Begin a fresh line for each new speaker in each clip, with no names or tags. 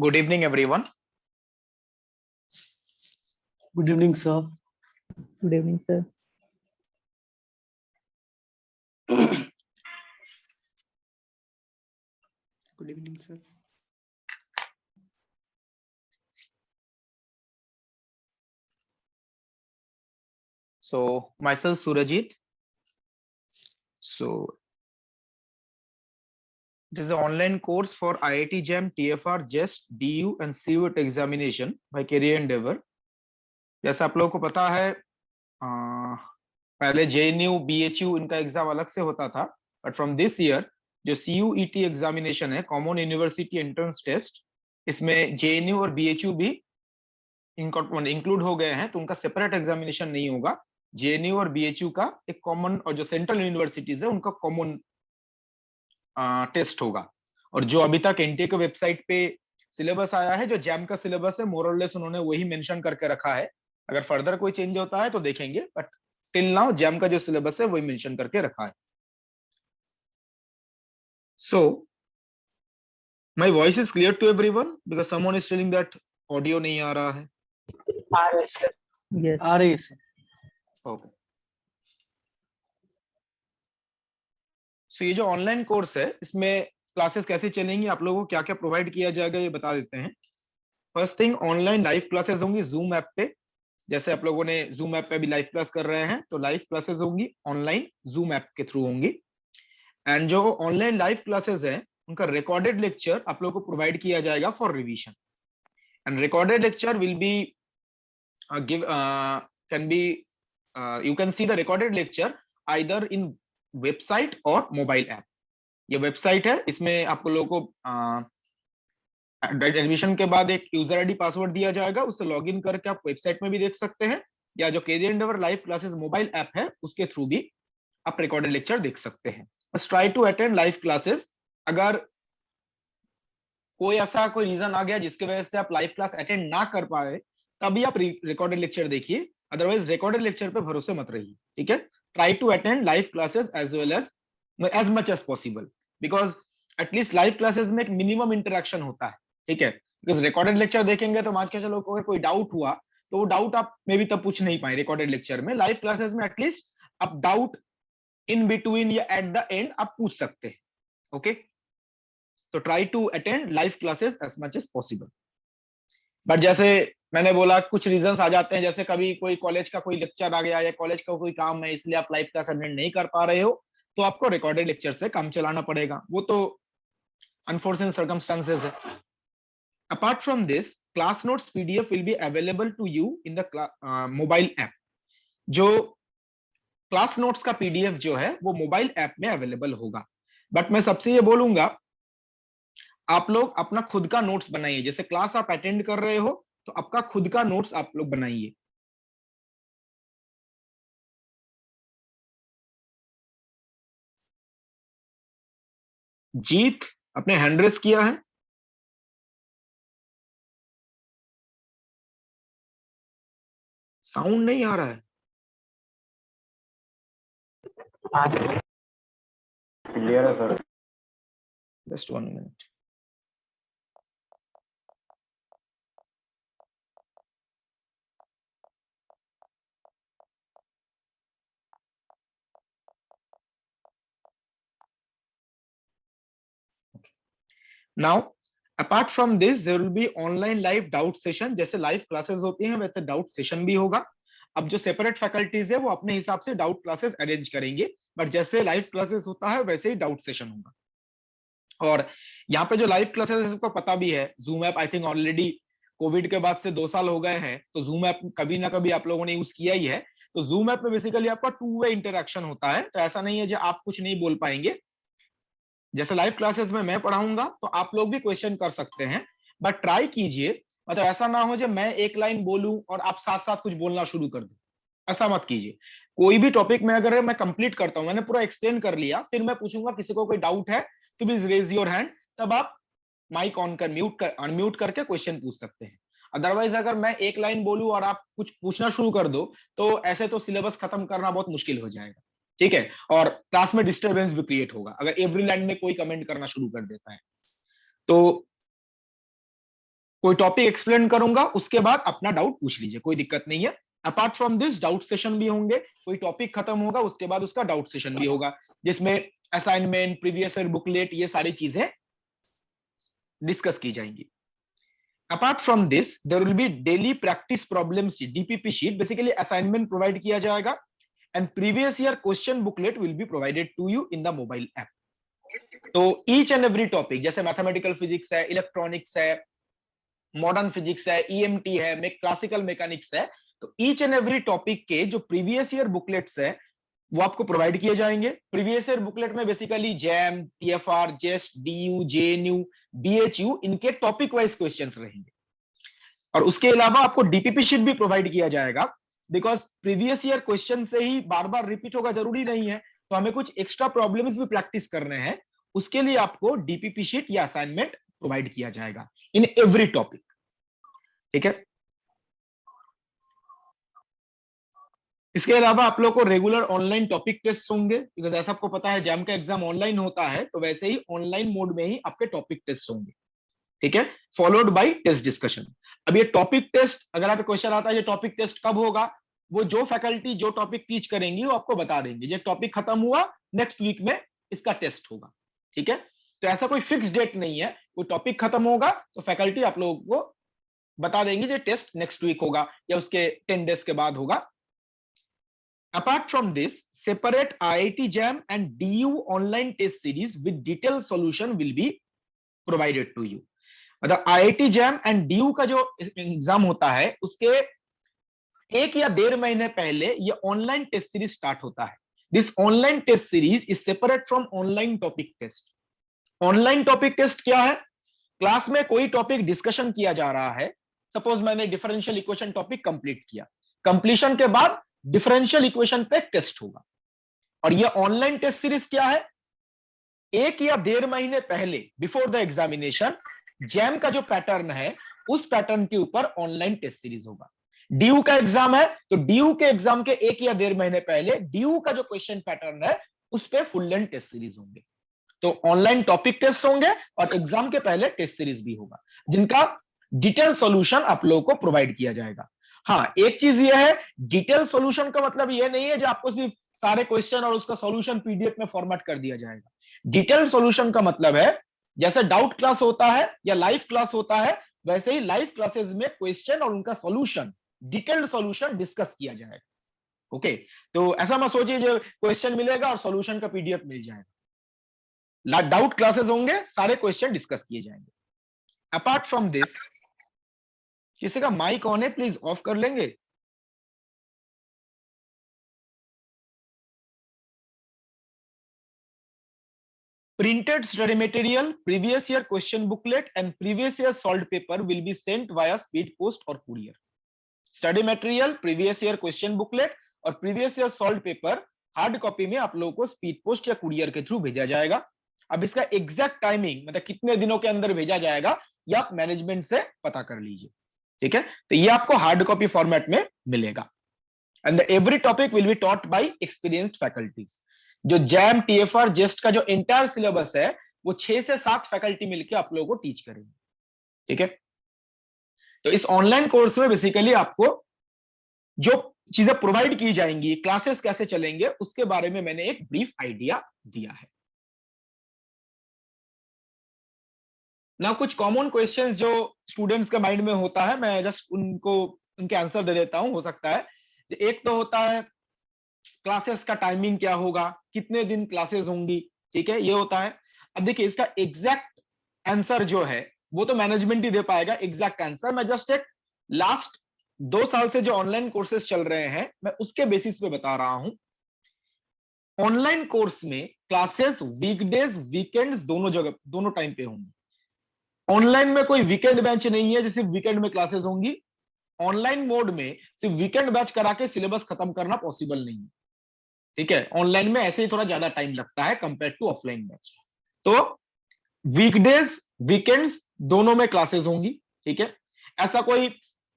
Good evening, everyone.
Good evening, sir.
Good evening, sir.
Good evening, sir.
So, myself Surajit. So, it is an online course for IIT JAM, TFR, JEST, DU and CUET examination by Career Endeavor. जैसा आप लोगों को पता है, पहले JNU, BHU इनका exam अलग से होता था, बट फ्रॉम दिस ईयर जो CUET एग्जामिनेशन है, कॉमन यूनिवर्सिटी एंट्रेंस टेस्ट, इसमें JNU और BHU भी इंक्लूड हो गए हैं, तो उनका सेपरेट एग्जामिनेशन नहीं होगा। JNU और BHU का एक कॉमन, और जो सेंट्रल यूनिवर्सिटीज है उनका कॉमन टेस्ट होगा। और जो अभी तक एनटीए के वेबसाइट पे सिलेबस आया है, जो जैम का सिलेबस है, मोर और लेस उन्होंने वही मेंशन करके रखा है। अगर फर्दर कोई चेंज होता है तो देखेंगे, बट टिल नाउ जैम का जो सिलेबस है वही मेंशन करके रखा है। So my voice is clear to everyone, because someone is telling that audio नहीं आ रहा है।
Yes.
आ रही है सर।
ओके, सो ये जो ऑनलाइन कोर्स है, इसमें क्लासेस कैसे चलेंगी, आप लोगों को क्या क्या प्रोवाइड किया जाएगा, ये बता देते हैं। First thing, online live classes होंगी जूम ऐप पे। जैसे आप लोगों ने जूम ऐप पे भी लाइव क्लास कर रहे हैं, तो लाइव क्लासेस होंगी ऑनलाइन जूम ऐप के थ्रू होंगी। एंड जो ऑनलाइन लाइव क्लासेस है, उनका रिकॉर्डेड लेक्चर आप लोगों को प्रोवाइड किया जाएगा for revision. And recorded lecture will be give can be you can see the recorded lecture either in website और मोबाइल ऐप। ये वेबसाइट है, इसमें आपको लोगों को एडमिशन के बाद एक यूजर आईडी पासवर्ड दिया जाएगा, उससे लॉगिन करके आप वेबसाइट में भी देख सकते हैं, या जो Career Endeavour live classes mobile app है उसके थ्रू भी आप रिकॉर्डेड लेक्चर देख सकते हैं। बस try to attend live classes. अगर कोई ऐसा कोई रीजन आ गया जिसकी वजह से आप लाइव क्लास अटेंड ना कर पाए, तभी आप रिकॉर्डेड लेक्चर देखिए, अदरवाइज रिकॉर्डेड लेक्चर पे भरोसे मत रहिए। ठीक है, try to attend live classes as well as much as possible, because at least live classes में एक मिनिमम इंटरेक्शन होता है। ठीक है, बिकॉज रिकॉर्डेड लेक्चर देखेंगे तो मान के चलो अगर कोई डाउट हुआ तो वो डाउट आप मे भी तब पूछ नहीं पाए रिकॉर्डेड लेक्चर में। लाइव क्लासेस में एटलीस्ट आप डाउट इन बिटवीन या एट द एंड आप पूछ सकते हैं। ओके, तो try to attend live classes as much as possible. But जैसे मैंने बोला, कुछ रीजंस आ जाते हैं, जैसे कभी कोई कॉलेज का कोई लेक्चर आ गया या कॉलेज का कोई काम है, इसलिए आप लाइव क्लास अटेंड नहीं कर पा रहे हो, तो आपको रिकॉर्डेड लेक्चर से काम चलाना पड़ेगा, वो तो अनफॉर्चुनेट सर्कमस्टांसेस है। Apart from this, class notes PDF will be available to you in the mobile app. जो क्लास नोट्स का पीडीएफ जो है वो मोबाइल ऐप में अवेलेबल होगा। बट मैं सबसे ये बोलूंगा, आप लोग अपना खुद का नोट्स बनाइए। जैसे क्लास आप अटेंड कर रहे हो तो आपका खुद का नोट्स आप लोग बनाइए। जीत, अपने हैंड रेस किया है? साउंड नहीं आ रहा है।
क्लियर है sir.
Just 1 minute. Now apart from this there will be online live doubt session. जैसे लाइव क्लासेस होती हैं वैसे डाउट सेशन भी होगा। अब जो सेपरेट फैकल्टीज है वो अपने हिसाब से डाउट क्लासेस अरेंज करेंगे, बट जैसे लाइव क्लासेस होता है वैसे ही डाउट सेशन होगा। और यहाँ पे जो लाइव क्लासेस है सबको पता भी है, zoom app I think already Covid के बाद से 2 साल हो गए हैं, तो जूम ऐप कभी ना कभी आप लोगों ने यूज किया ही है। तो जूम ऐप में बेसिकली आपका 2 वे इंटरेक्शन होता है, तो ऐसा नहीं है जो आप कुछ नहीं बोल पाएंगे। जैसे लाइव क्लासेस में मैं पढ़ाऊंगा तो आप लोग भी क्वेश्चन कर सकते हैं, बट ट्राई कीजिए, मतलब ऐसा ना हो जो मैं एक लाइन बोलूं और आप साथ साथ कुछ बोलना शुरू कर दो, ऐसा मत कीजिए। कोई भी टॉपिक में अगर मैं कंप्लीट करता हूं, मैंने पूरा एक्सप्लेन कर लिया, फिर मैं पूछूंगा किसी को कोई डाउट है तो प्लीज रेज योर हैंड, तब आप माइक ऑन कर अनम्यूट करके क्वेश्चन पूछ सकते हैं। अदरवाइज अगर मैं एक लाइन बोलूं और आप कुछ पूछना शुरू कर दो तो ऐसे तो सिलेबस खत्म करना बहुत मुश्किल हो जाएगा। ठीक है, और क्लास में डिस्टरबेंस भी क्रिएट होगा अगर एवरी लाइन में कोई कमेंट करना शुरू कर देता है। तो कोई टॉपिक एक्सप्लेन करूंगा, उसके बाद अपना डाउट पूछ लीजिए, कोई दिक्कत नहीं है। Apart from this doubt session भी होंगे, कोई टॉपिक खत्म होगा उसके बाद उसका डाउट सेशन भी होगा, जिसमें असाइनमेंट, प्रीवियस ईयर बुकलेट, ये सारी चीजें डिस्कस की जाएंगी। Apart from this there will be daily practice problem sheet, DPP sheet, basically assignment provide किया जाएगा, and previous year question booklet will be provided to you in the mobile app. तो each and every topic, जैसे mathematical physics है, electronics है, modern physics है, EMT है, classical mechanics है, तो ईच एंड एवरी टॉपिक के जो प्रीवियस ईयर बुकलेट्स है वो आपको प्रोवाइड किए जाएंगे। प्रीवियस ईयर बुकलेट में basically JAM, TFR, JEST, DU, JNU, BHU, इनके टॉपिक वाइज क्वेश्चंस रहेंगे। और उसके अलावा आपको डीपीपी शीट भी प्रोवाइड किया जाएगा, बिकॉज प्रीवियस ईयर क्वेश्चन से ही बार बार रिपीट होगा जरूरी नहीं है, तो हमें कुछ एक्स्ट्रा प्रॉब्लम्स भी प्रैक्टिस करने हैं, उसके लिए आपको डीपीपी शीट या असाइनमेंट प्रोवाइड किया जाएगा इन एवरी टॉपिक। ठीक है, इसके अलावा आप लोग को रेगुलर ऑनलाइन टॉपिक टेस्ट होंगे, बिकॉज ऐसा आपको पता है जैम का एग्जाम ऑनलाइन होता है, तो वैसे ही ऑनलाइन मोड में ही आपके टॉपिक टेस्ट होंगे। ठीक है, फॉलोड बाय टेस्ट डिस्कशन। अब ये टॉपिक टेस्ट, अगर आपको क्वेश्चन आता है ये टॉपिक टेस्ट कब होगा, वो जो फैकल्टी जो टॉपिक टीच करेंगी वो आपको बता देंगे, जो टॉपिक खत्म हुआ नेक्स्ट वीक में इसका टेस्ट होगा। ठीक है, तो ऐसा कोई फिक्स डेट नहीं है, वो टॉपिक खत्म होगा तो फैकल्टी आप लोगों को बता देंगे जो टेस्ट नेक्स्ट वीक होगा या उसके 10 डेज के बाद होगा। Apart from this, separate IIT JAM and DU online test series with detailed solution will be provided to you. मतलब IIT JAM and DU का जो एग्जाम होता है उसके 1 या 1.5 महीने पहले ये ऑनलाइन टेस्ट सीरीज स्टार्ट होता है। This online test series is separate from online topic test. Online topic test क्या है? क्लास में कोई टॉपिक डिस्कशन किया जा रहा है, सपोज मैंने डिफरेंशियल इक्वेशन टॉपिक कंप्लीट किया, कंप्लीशन के बाद डिफरेंशियल इक्वेशन पे टेस्ट होगा। और ये ऑनलाइन टेस्ट सीरीज क्या है? 1 या 1.5 महीने पहले बिफोर द एग्जामिनेशन जैम का जो पैटर्न है उस पैटर्न के ऊपर ऑनलाइन टेस्ट सीरीज होगा। डीयू का एग्जाम है तो डीयू के एग्जाम के 1 या 1.5 महीने पहले डीयू का जो क्वेश्चन पैटर्न है उस पे फुल लेंथ टेस्ट सीरीज होंगे। तो ऑनलाइन टॉपिक टेस्ट होंगे और एग्जाम के पहले टेस्ट सीरीज भी होगा, जिनका डिटेल सॉल्यूशन आप लोगों को प्रोवाइड किया जाएगा। हाँ, एक चीज ये है, डिटेल सॉल्यूशन का मतलब ये नहीं है जो आपको सिर्फ सारे क्वेश्चन और उसका सॉल्यूशन पीडीएफ में फॉर्मेट कर दिया जाएगा। डिटेल सॉल्यूशन का मतलब है जैसे डाउट क्लास होता है या लाइव क्लास होता है, वैसे ही लाइव क्लासेस में क्वेश्चन और उनका सॉल्यूशन, डिटेल्ड सॉल्यूशन डिस्कस किया जाएगा। ओके, तो ऐसा मत सोचिए जो क्वेश्चन मिलेगा और सॉल्यूशन का पीडीएफ मिल जाएगा। डाउट क्लासेस होंगे, सारे क्वेश्चन डिस्कस किए जाएंगे। अपार्ट फ्रॉम दिस, किसी का माइक ऑन है, प्लीज ऑफ कर लेंगे। Printed study material, previous year question booklet and previous year solved paper will be sent via speed post or courier. Study material, previous year question booklet और previous year solved paper hard copy में आप लोगों को speed post या courier के through भेजा जाएगा। अब इसका एग्जैक्ट टाइमिंग, मतलब कितने दिनों के अंदर भेजा जाएगा, ये आप मैनेजमेंट से पता कर लीजिए। ठीक है, तो ये आपको हार्ड कॉपी फॉर्मेट में मिलेगा। And every topic will be taught by experienced faculties. जो जैम, टीएफआर, जेस्ट का जो एंटायर सिलेबस है वो 6 से 7 फैकल्टी मिलकर आप लोगों को टीच करेंगे। ठीक है, तो इस ऑनलाइन कोर्स में बेसिकली आपको जो चीजें प्रोवाइड की जाएंगी, क्लासेस कैसे चलेंगे, उसके बारे में मैंने एक ब्रीफ आइडिया दिया है ना। कुछ कॉमन क्वेश्चंस जो स्टूडेंट्स के माइंड में होता है, मैं जस्ट उनके आंसर दे देता हूं। हो सकता है एक तो होता है क्लासेस का टाइमिंग क्या होगा, कितने दिन क्लासेस होंगी। ठीक है, ये होता है। अब देखिए इसका एग्जैक्ट आंसर जो है वो तो मैनेजमेंट ही दे पाएगा। एग्जैक्ट आंसर मैं जस्ट एक लास्ट 2 साल से जो ऑनलाइन कोर्सेज चल रहे हैं मैं उसके बेसिस पे बता रहा हूं। ऑनलाइन कोर्स में क्लासेस वीकडेज, वीकेंड्स दोनों टाइम पे होंगी। ऑनलाइन में कोई वीकेंड बैच नहीं है जिससे वीकेंड में क्लासेस होंगी। ऑनलाइन मोड में सिर्फ वीकेंड बैच करा के सिलेबस खत्म करना पॉसिबल नहीं है। ठीक है, ऑनलाइन में ऐसे ही थोड़ा ज्यादा टाइम लगता है कंपेयर टू ऑफलाइन बैच। तो वीकडेज, वीकेंड्स दोनों में क्लासेस होंगी। ठीक है, ऐसा कोई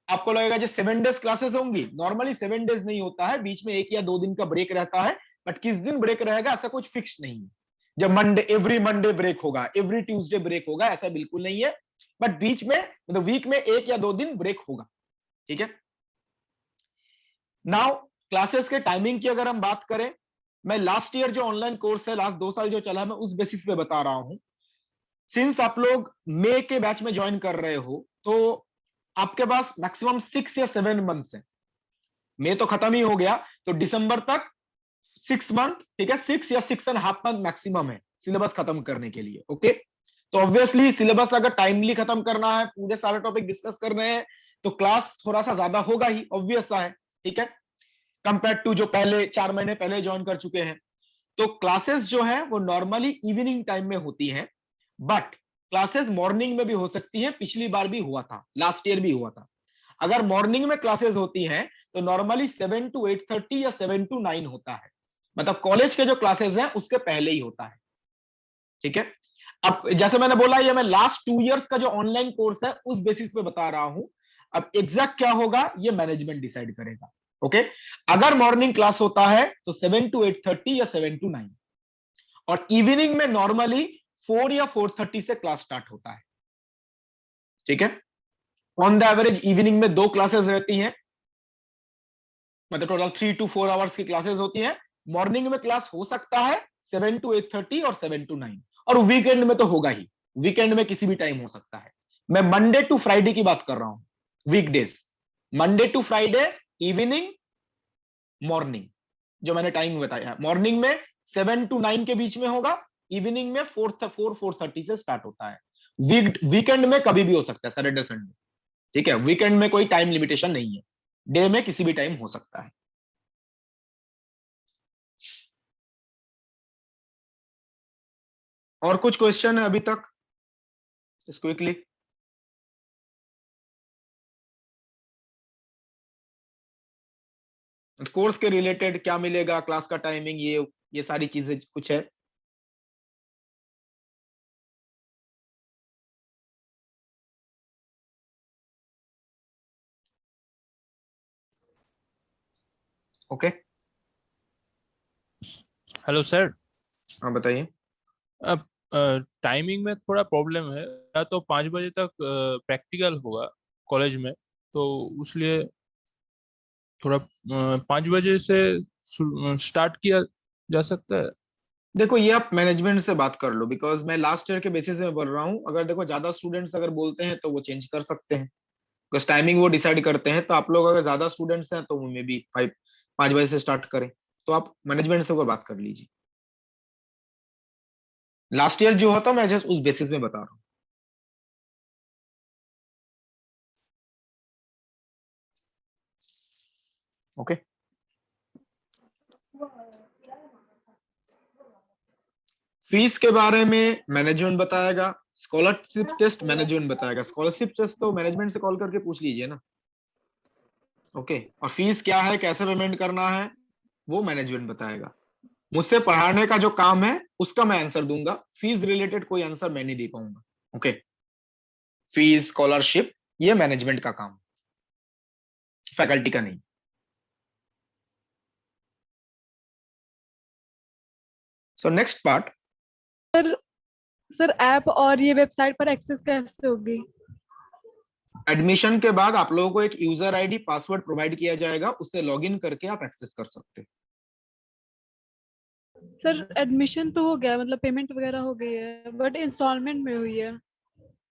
आपको लगेगा जो 7 डेज क्लासेस होंगी, नॉर्मली 7 डेज नहीं होता है, बीच में 1 या 2 दिन का ब्रेक रहता है। बट किस दिन ब्रेक रहेगा ऐसा कुछ फिक्स नहीं है। जब एवरी मंडे ब्रेक होगा, एवरी ट्यूसडे ब्रेक होगा, ऐसा बिल्कुल नहीं है। बट बीच में मतलब वीक में 1 या 2 दिन ब्रेक होगा, ठीक है। नाउ क्लासेस के टाइमिंग की अगर हम बात करें, मैं लास्ट ईयर जो ऑनलाइन कोर्स है, लास्ट 2 साल जो चला है, मैं उस बेसिस पे बता रहा हूं। सिंस आप लोग मई के बैच में ज्वाइन कर रहे हो, तो आपके पास मैक्सिमम 6 या 7 मंथ्स है। मई तो खत्म ही हो गया, तो दिसंबर तक 6 मंथ, ठीक है, 6 या 6.5 मंथ मैक्सिमम है सिलेबस खत्म करने के लिए। ओके, तो ऑब्वियसली सिलेबस अगर टाइमली खत्म करना है, पूरे सारे टॉपिक डिस्कस करने हैं, तो क्लास थोड़ा सा ज्यादा होगा ही, ऑब्वियस सा है, ठीक है, कंपेयर टू जो पहले 4 महीने पहले ज्वाइन कर चुके हैं। तो क्लासेस जो है वो नॉर्मली इवनिंग टाइम में होती है, बट क्लासेस मॉर्निंग में भी हो सकती है। पिछली बार भी हुआ था, लास्ट ईयर भी हुआ था। अगर मॉर्निंग में क्लासेस होती हैं तो नॉर्मली 7 to 8:30 या 7 to 9 होता है, मतलब कॉलेज के जो क्लासेस हैं उसके पहले ही होता है, ठीक है। अब जैसे मैंने बोला, ये मैं लास्ट 2 इयर्स का जो ऑनलाइन कोर्स है उस बेसिस पे बता रहा हूं। अब एग्जैक्ट क्या होगा ये मैनेजमेंट डिसाइड करेगा। ओके, अगर मॉर्निंग क्लास होता है तो 7 to 8:30 या 7 to 9, और इवनिंग में नॉर्मली 4 या 4:30 से क्लास स्टार्ट होता है, ठीक है। ऑन द एवरेज इवनिंग में 2 क्लासेस रहती हैं, मतलब टोटल 3 to 4 आवर्स की क्लासेस होती हैं। मॉर्निंग में क्लास हो सकता है 7 to 8:30 और 7 to 9, और वीकेंड में तो होगा ही, वीकेंड में किसी भी टाइम हो सकता है। मैं मंडे टू फ्राइडे की बात कर रहा हूं, weekdays, Monday to Friday evening morning, जो मैंने टाइम बताया, मॉर्निंग में 7 to 9 के बीच में होगा, इवनिंग में 4:30 से स्टार्ट होता है। वीकेंड में कभी भी हो सकता है, सैटरडे संडे, ठीक है, वीकेंड में कोई टाइम लिमिटेशन नहीं है, डे में किसी भी टाइम हो सकता है। और कुछ क्वेश्चन है अभी तक, क्विकली? कोर्स के रिलेटेड क्या मिलेगा, क्लास का टाइमिंग, ये सारी चीजें कुछ है? Okay,
hello sir.
हाँ बताइए।
अब टाइमिंग में थोड़ा प्रॉब्लम है, या तो 5 बजे तक प्रैक्टिकल होगा कॉलेज में, तो इसलिए थोड़ा 5 बजे से स्टार्ट किया जा सकता है।
देखो, ये आप मैनेजमेंट से बात कर लो, बिकॉज मैं लास्ट ईयर के बेसिस में बोल रहा हूँ। अगर देखो ज्यादा स्टूडेंट्स अगर बोलते हैं तो वो चेंज कर सकते हैं, बिकॉज टाइमिंग वो डिसाइड करते हैं। तो आप लोग अगर ज्यादा स्टूडेंट्स हैं तो वो मे बी 5 बजे से स्टार्ट करें, तो आप मैनेजमेंट से वो बात कर लीजिए। लास्ट ईयर जो होता मैं जस्ट उस बेसिस में बता रहा हूँ। ओके, फीस के बारे में मैनेजमेंट बताएगा, स्कॉलरशिप टेस्ट मैनेजमेंट बताएगा। स्कॉलरशिप टेस्ट तो मैनेजमेंट से कॉल करके पूछ लीजिए ना। ओके, और फीस क्या है, कैसे पेमेंट करना है, वो मैनेजमेंट बताएगा। मुझसे पढ़ाने का जो काम है उसका मैं आंसर दूंगा, फीस रिलेटेड कोई आंसर मैं नहीं दे पाऊंगा। ओके, फीस, स्कॉलरशिप, ये मैनेजमेंट का काम, फैकल्टी का नहीं। So next part.
Sir app और ये वेबसाइट पर एक्सेस कैसे होगी?
एडमिशन के बाद आप लोगों को एक यूजर आईडी पासवर्ड प्रोवाइड किया जाएगा, उससे लॉगिन करके आप एक्सेस कर सकते हैं।
सर एडमिशन तो हो गया, मतलब पेमेंट वगैरह हो गई है, बट इंस्टॉलमेंट में हुई है,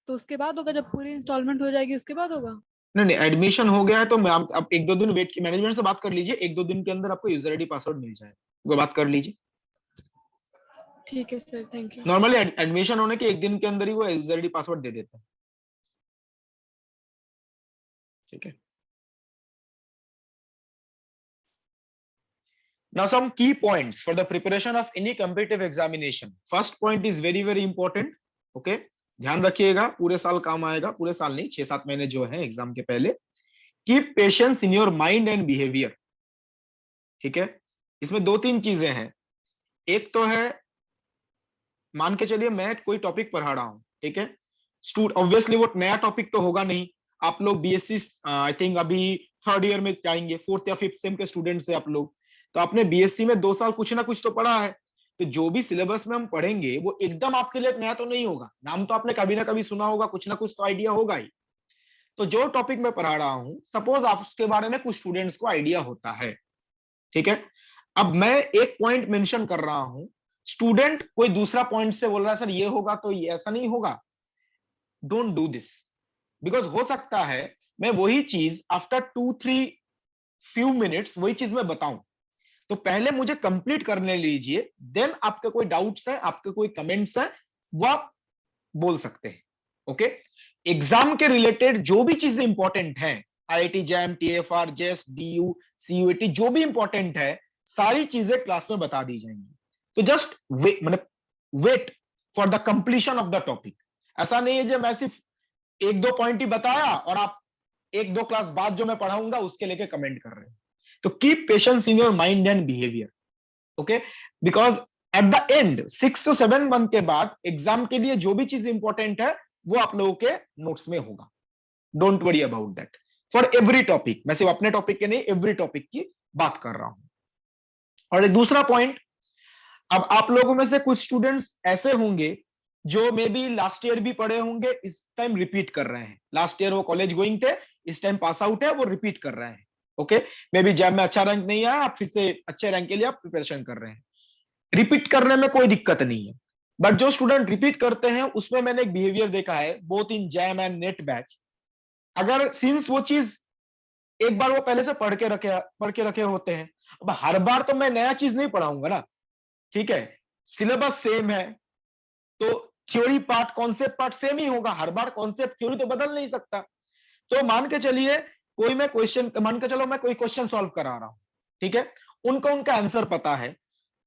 तो उसके बाद होगा, जब पूरी इंस्टॉलमेंट हो जाएगी उसके बाद होगा?
नहीं नहीं, एडमिशन हो गया है तो मैं आप 1-2 दिन वेट की मैनेजमेंट से बात कर लीजिए, 1-2 दिन के अंदर आपको यूजर आईडी पासवर्ड मिल जाएगा, वो बात कर लीजिए।
ठीक है sir, thank you.
Normally admission होने के 1 दिन के अंदर ही वो यूजर आईडी पासवर्ड दे देता है, ठीक है। Now some key points for the preparation of any competitive examination. First point is very important. Okay, ध्यान रखिएगा, पूरे साल काम आएगा, पूरे साल नहीं, 6-7 महीने जो है एग्जाम के पहले। Keep patience in your mind and behaviour, ठीक है। इसमें 2-3 चीजें हैं। एक तो है, मान के चलिए मैं कोई टॉपिक पढ़ा रहा हूं, ठीक है, ऑब्वियसली वो नया टॉपिक तो होगा नहीं। आप लोग बीएससी आई थिंक अभी 3rd ईयर में जाएंगे, 4th या 5th सेम के स्टूडेंट्स हैं आप लोग, तो आपने बीएससी में 2 साल कुछ ना कुछ तो पढ़ा है। तो जो भी सिलेबस में हम पढ़ेंगे वो एकदम आपके लिए नया तो नहीं होगा, नाम तो आपने कभी ना कभी सुना होगा, कुछ ना कुछ तो आइडिया होगा ही। तो जो टॉपिक मैं पढ़ा रहा हूं, सपोज आप उसके बारे में कुछ स्टूडेंट्स को आइडिया होता है, ठीक है, अब मैं एक पॉइंट मेंशन कर रहा हूं, स्टूडेंट कोई दूसरा पॉइंट से बोल रहा है सर ये होगा तो ये ऐसा नहीं होगा, डोंट डू दिस, बिकॉज हो सकता है मैं वही चीज आफ्टर 2-3 फ्यू मिनट्स वही चीज मैं बताऊं, तो पहले मुझे कंप्लीट करने लीजिए, देन आपके कोई डाउट्स हैं, आपके कोई कमेंट्स हैं, वो आप बोल सकते हैं। ओके, एग्जाम के रिलेटेड जो भी चीजें इंपॉर्टेंट हैं, IIT jam, TFR, JS, DU, CUET, जो भी इंपॉर्टेंट है सारी चीजें क्लास में बता दी जाएंगी। तो just wait for the completion of the topic. ऐसा नहीं है जो मैं सिर्फ 1-2 पॉइंट ही बताया और आप 1-2 क्लास बाद जो मैं पढ़ाऊंगा उसके लेके कमेंट कर रहे हैं। तो keep patience in your mind and behaviour, okay, because at the and 6 to 7 month के बाद एग्जाम के लिए जो भी चीज इंपॉर्टेंट है वो आप लोगों के नोट्स में होगा। Don't worry about that, for every topic. मैं सिर्फ अपने टॉपिक के नहीं, एवरी टॉपिक की बात कर रहा हूं। और एक दूसरा पॉइंट, अब आप लोगों में से कुछ स्टूडेंट्स ऐसे होंगे जो मे बी लास्ट ईयर भी पढ़े होंगे, इस टाइम रिपीट कर रहे हैं। लास्ट ईयर वो कॉलेज गोइंग थे, इस टाइम पास आउट है, वो रिपीट कर रहे हैं। ओके, मे बी जैम में अच्छा रैंक नहीं आया, आप फिर से अच्छे रैंक के लिए आप प्रिपरेशन कर रहे हैं। रिपीट करने में कोई दिक्कत नहीं है, बट जो स्टूडेंट रिपीट करते हैं उसमें मैंने एक बिहेवियर देखा है, both in jam and net batch. अगर सिंस वो चीज एक बार वो पहले से पढ़ के रखे होते हैं, अब हर बार तो मैं नया चीज नहीं पढ़ाऊंगा ना, ठीक है, सिलेबस सेम है तो theory part, concept part same ही होगा, हर बार कॉन्सेप्ट थ्योरी तो बदल नहीं सकता। तो मान के चलिए कोई मैं क्वेश्चन, मान के चलो मैं कोई क्वेश्चन सॉल्व करा रहा हूं, ठीक है, उनको उनका आंसर पता है,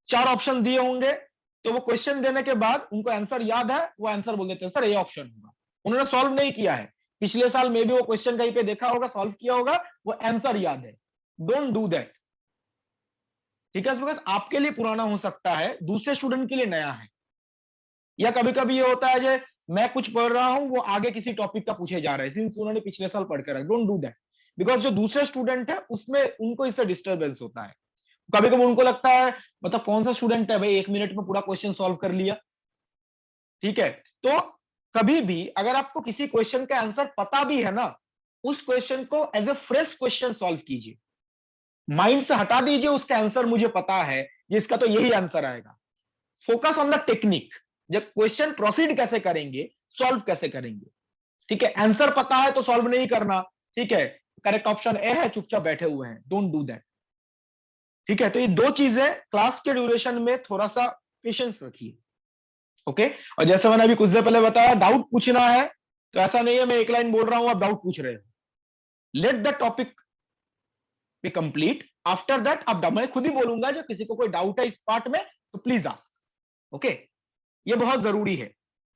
4 ऑप्शन दिए होंगे, तो वो क्वेश्चन देने के बाद उनको आंसर याद है, वो आंसर बोल देते हैं सर ये ऑप्शन होगा। उन्होंने सॉल्व नहीं किया है, पिछले साल में भी वो क्वेश्चन कहीं पे देखा होगा, सॉल्व किया होगा, वो आंसर याद है। डोंट डू दैट, ठीक है, बिकॉज आपके लिए पुराना हो सकता है, दूसरे स्टूडेंट के लिए नया है। या कभी कभी ये होता है जो मैं कुछ पढ़ रहा हूं वो आगे किसी टॉपिक का पूछे जा रहे हैं, सिंस उन्होंने पिछले साल पढ़ कर, डोंट डू दैट, बिकॉज जो दूसरे स्टूडेंट है उसमें उनको इससे डिस्टर्बेंस होता है। कभी कभी उनको लगता है मतलब कौन सा स्टूडेंट है भाई 1 मिनट में पूरा क्वेश्चन सॉल्व कर लिया, ठीक है। तो कभी भी अगर आपको किसी क्वेश्चन का आंसर पता भी है ना, उस क्वेश्चन को as a fresh question solve कीजिए, माइंड से हटा दीजिए उसका आंसर मुझे पता है ये इसका तो यही आंसर आएगा। फोकस ऑन द टेक्निक, जब क्वेश्चन प्रोसीड कैसे करेंगे, सॉल्व कैसे करेंगे, ठीक है, आंसर पता है तो सॉल्व नहीं करना, ठीक है, करेक्ट ऑप्शन ए है, चुपचाप बैठे हुए हैं, डोंट डू दैट, ठीक है। तो ये 2 चीजें क्लास के ड्यूरेशन में थोड़ा सा पेशेंस रखिए, ओके। और जैसे मैंने अभी कुछ देर पहले बताया, डाउट पूछना है तो ऐसा नहीं है मैं एक लाइन बोल रहा हूं आप डाउट पूछ रहे हो, let the topic be complete, after that आप मैं खुद ही बोलूंगा जो किसी को कोई डाउट है इस पार्ट में तो प्लीज आस्क, ओके, ये बहुत जरूरी है,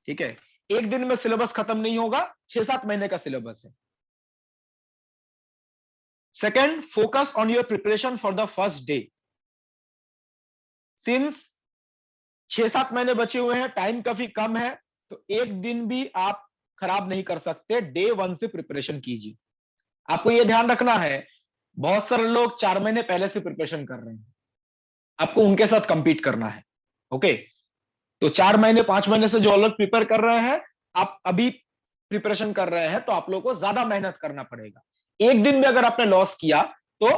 ठीक है। एक दिन में सिलेबस खत्म नहीं होगा, 6-7 महीने का सिलेबस है। Second, focus on your preparation for the first day. Since 6-7 महीने बचे हुए हैं, टाइम काफी कम है, तो एक दिन भी आप खराब नहीं कर सकते, डे 1 से प्रिपरेशन कीजिए। आपको यह ध्यान रखना है बहुत सारे लोग 4 महीने पहले से प्रिपरेशन कर रहे हैं, आपको उनके साथ कंपीट करना है, ओके। तो 4 महीने 5 महीने से जो लोग प्रिपेयर कर रहे हैं, आप अभी प्रिपरेशन कर रहे हैं, तो आप लोगों को ज्यादा मेहनत करना पड़ेगा। एक दिन में अगर आपने लॉस किया तो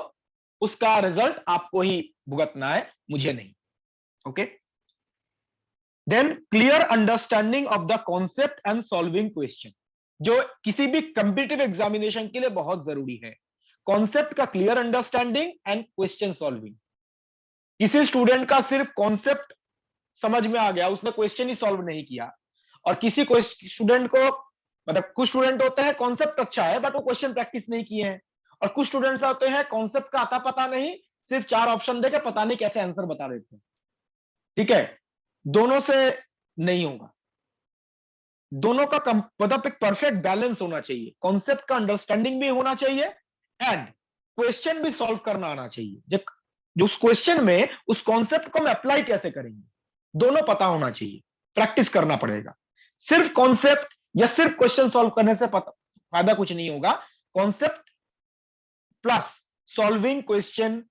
उसका रिजल्ट आपको ही भुगतना है, मुझे नहीं, okay. Then clear understanding of the concept and solving question, जो किसी भी कंपीटिटिव एग्जामिनेशन के लिए बहुत जरूरी है, कॉन्सेप्ट का clear understanding and question solving. किसी स्टूडेंट का सिर्फ कॉन्सेप्ट समझ में आ गया, उसने क्वेश्चन ही सॉल्व नहीं किया, और किसी स्टूडेंट को, मतलब कुछ स्टूडेंट होते हैं कॉन्सेप्ट अच्छा है बट वो क्वेश्चन प्रैक्टिस नहीं किए हैं, और कुछ स्टूडेंट्स आते हैं कॉन्सेप्ट का आता पता नहीं, सिर्फ 4 ऑप्शन देके पता नहीं कैसे आंसर बता देते हैं, ठीक है। दोनों से नहीं होगा, दोनों का मतलब एक परफेक्ट बैलेंस होना चाहिए, कॉन्सेप्ट का अंडरस्टैंडिंग भी होना चाहिए एंड क्वेश्चन भी सॉल्व करना आना चाहिए। जो उस क्वेश्चन में उस कॉन्सेप्ट को हम अप्लाई कैसे करेंगे, दोनों पता होना चाहिए, प्रैक्टिस करना पड़ेगा। सिर्फ कॉन्सेप्ट या सिर्फ क्वेश्चन सॉल्व करने से फायदा कुछ नहीं होगा, concept plus solving question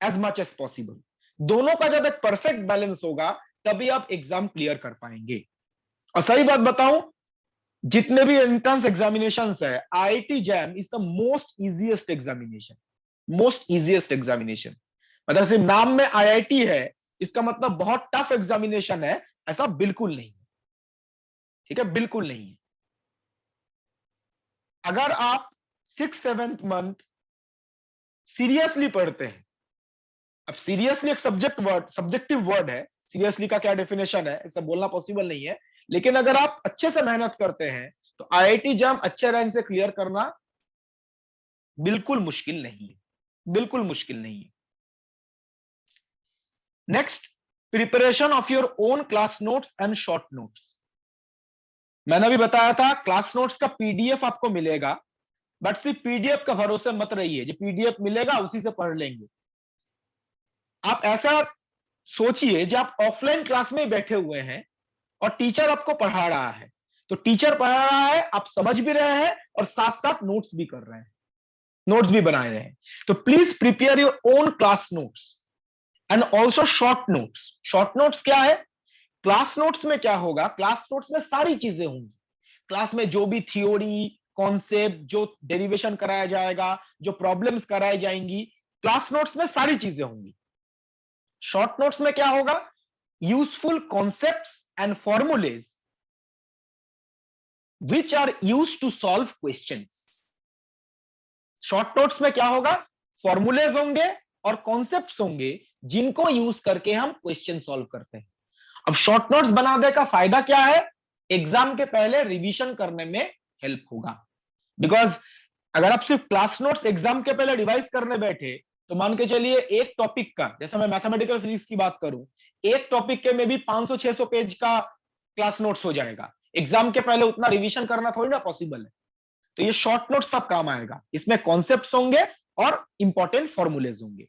as much as possible, दोनों का जब एक परफेक्ट बैलेंस होगा तभी आप एग्जाम क्लियर कर पाएंगे। और सही बात बताऊं, जितने भी एंट्रेंस एग्जामिनेशंस है, IIT jam is the most easiest examination, most easiest examination. मतलब सिर्फ नाम में आईआईटी है इसका मतलब बहुत टफ एग्जामिनेशन है, ऐसा बिल्कुल नहीं है। ठीक है, बिल्कुल नहीं है। अगर आप 6-7 मंथ सीरियसली पढ़ते हैं, अब सीरियसली एक सब्जेक्टिव वर्ड है, सीरियसली का क्या डेफिनेशन है ऐसा बोलना पॉसिबल नहीं है, लेकिन अगर आप अच्छे से मेहनत करते हैं तो आईआईटी जैम अच्छे रैंक से क्लियर करना बिल्कुल मुश्किल नहीं है, बिल्कुल मुश्किल नहीं है। Next, preparation of your own class notes and short notes. मैंने अभी बताया था क्लास नोट्स का पीडीएफ आपको मिलेगा, बट सिर्फ पीडीएफ का भरोसे मत रहिए, जो पीडीएफ मिलेगा उसी से पढ़ लेंगे। आप ऐसा सोचिए जब आप ऑफलाइन क्लास में बैठे हुए हैं और टीचर आपको पढ़ा रहा है, तो टीचर पढ़ा रहा है, आप समझ भी रहे हैं और साथ साथ नोट्स भी कर रहे हैं, नोट्स भी बना रहे हैं। तो please prepare your own class notes and also short notes. Short notes क्या है? क्लास नोट्स में क्या होगा, क्लास नोट्स में सारी चीजें होंगी, क्लास में जो भी थियोरी कॉन्सेप्ट, जो डेरिवेशन कराया जाएगा, जो प्रॉब्लम्स कराई जाएंगी, क्लास नोट्स में सारी चीजें होंगी। शॉर्ट नोट्स में क्या होगा? Useful concepts and formulae which are used to solve questions. Short notes में क्या होगा? फॉर्मूलेज होंगे और कॉन्सेप्ट्स होंगे जिनको यूज करके हम क्वेश्चन सॉल्व करते हैं। अब शॉर्ट नोट्स बनाने का फायदा क्या है? एग्जाम के पहले रिवीजन करने में हेल्प होगा। बिकॉज अगर आप सिर्फ क्लास नोट्स एग्जाम के पहले रिवाइज करने बैठे तो मान के चलिए एक टॉपिक का, जैसे मैं मैथमेटिकल फिजिक्स की बात करूं, एक टॉपिक के में भी 500-600 पेज का क्लास नोट्स हो जाएगा। एग्जाम के पहले उतना रिवीजन करना थोड़ी ना पॉसिबल है। तो ये शॉर्ट नोट्स तब काम आएगा, इसमें कॉन्सेप्ट्स होंगे और इंपॉर्टेंट फॉर्मूलेज होंगे।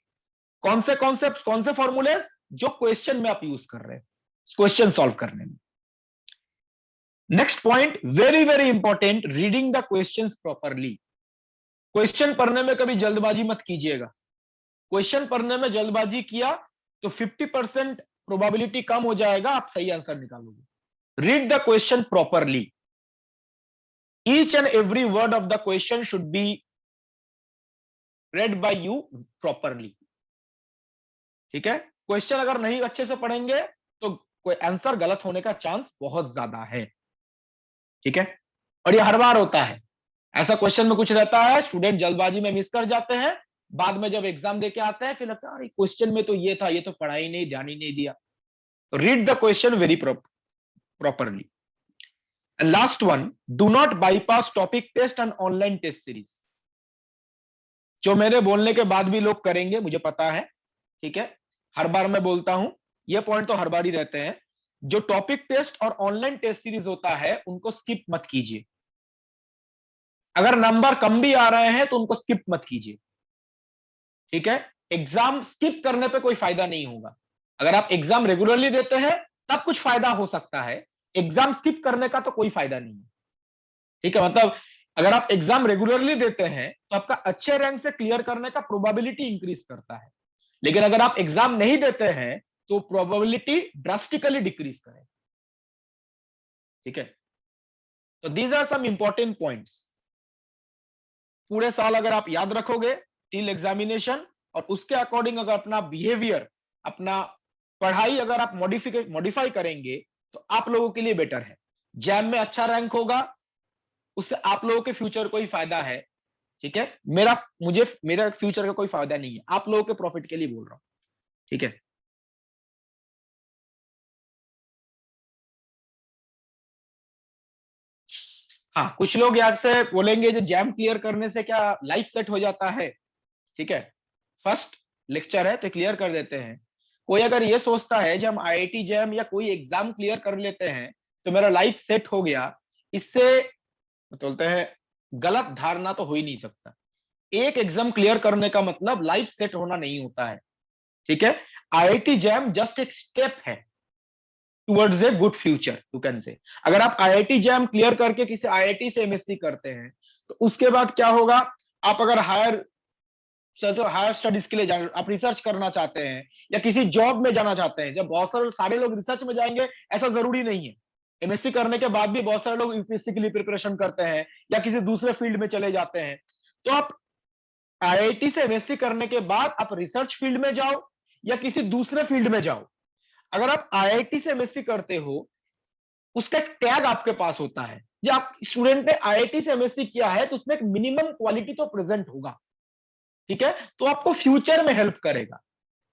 कौन से कॉन्सेप्ट्स, कौन से फॉर्मूलेज? जो क्वेश्चन में आप यूज कर रहे हैं क्वेश्चन सॉल्व करने में। Next point, very very important, reading the questions properly. Question पढ़ने में कभी जल्दबाजी मत कीजिएगा। क्वेश्चन पढ़ने में जल्दबाजी किया तो 50% प्रोबेबिलिटी कम हो जाएगा, आप सही आंसर निकालोगे। Read the question properly. Each and every word of the question should be read by you properly। ठीक है, क्वेश्चन अगर नहीं अच्छे से पढ़ेंगे तो कोई आंसर गलत होने का चांस बहुत ज्यादा है। ठीक है, और ये हर बार होता है ऐसा, क्वेश्चन में कुछ रहता है, स्टूडेंट जल्दबाजी में मिस कर जाते हैं, बाद में जब एग्जाम देके आते हैं फिर लगता है क्वेश्चन में तो ये था, ये तो पढ़ा ही नहीं, ध्यान ही नहीं दिया। तो read the question very properly. Last one, do not bypass topic test and online test series. जो मेरे बोलने के बाद भी लोग करेंगे मुझे पता है, ठीक है, हर बार मैं बोलता हूं, ये पॉइंट तो हर बार ही रहते हैं। जो टॉपिक टेस्ट और ऑनलाइन टेस्ट सीरीज होता है उनको स्किप मत कीजिए। अगर नंबर कम भी आ रहे हैं तो उनको स्किप मत कीजिए। ठीक है, एग्जाम स्किप करने पे कोई फायदा नहीं होगा। अगर आप एग्जाम रेगुलरली देते हैं तब कुछ फायदा हो सकता है, एग्जाम स्किप करने का तो कोई फायदा नहीं है। ठीक है, मतलब अगर आप एग्जाम रेगुलरली देते हैं तो आपका अच्छे रैंक से क्लियर करने का प्रोबेबिलिटी इंक्रीज करता है, लेकिन अगर आप एग्जाम नहीं देते हैं तो प्रोबेबिलिटी ड्रास्टिकली डिक्रीज करेगा। ठीक है, तो these are some important points. पूरे साल अगर आप याद रखोगे टिल एग्जामिनेशन, और उसके अकॉर्डिंग अगर अपना बिहेवियर, अपना पढ़ाई अगर आप मॉडिफाई करेंगे तो आप लोगों के लिए बेटर है। जैम में अच्छा रैंक होगा, उससे आप लोगों के फ्यूचर को ही फायदा है। ठीक है, मेरा फ्यूचर का कोई फायदा नहीं है, आप लोगों के प्रॉफिट के लिए बोल रहा हूं। ठीक है, हाँ, कुछ लोग याद से बोलेंगे जो जैम क्लियर करने से क्या लाइफ सेट हो जाता है। ठीक है, फर्स्ट लेक्चर है तो क्लियर कर देते हैं। कोई अगर ये सोचता है जब हम आईआईटी जैम या कोई एग्जाम क्लियर कर लेते हैं तो मेरा लाइफ सेट हो गया, इससे बोलते हैं गलत धारणा तो हो ही नहीं सकता। एक एग्जाम क्लियर करने का मतलब लाइफ सेट होना नहीं होता है। ठीक है, आईआईटी जैम जस्ट एक स्टेप है towards a good future, you can say. अगर आप आईआईटी जैम क्लियर करके किसी आईआईटी से एमएससी करते हैं तो उसके बाद क्या होगा, आप अगर हायर हायर स्टडीज के लिए आप रिसर्च करना चाहते हैं या किसी जॉब में जाना चाहते हैं, जब बहुत सारे लोग रिसर्च में जाएंगे ऐसा जरूरी नहीं है। एमएससी करने के बाद भी बहुत सारे लोग यूपीएससी के लिए प्रिपरेशन करते हैं या किसी दूसरे फील्ड में चले जाते हैं। तो आप आईआईटी से एमएससी करने के बाद आप रिसर्च फील्ड में जाओ या किसी दूसरे फील्ड में जाओ, अगर आप आईआईटी से एमएससी करते हो उसका एक टैग आपके पास होता है। जब आप स्टूडेंट ने आईआईटी से एमएससी किया है तो उसमें एक मिनिमम क्वालिटी तो प्रेजेंट होगा, ठीक है, तो आपको फ्यूचर में हेल्प करेगा।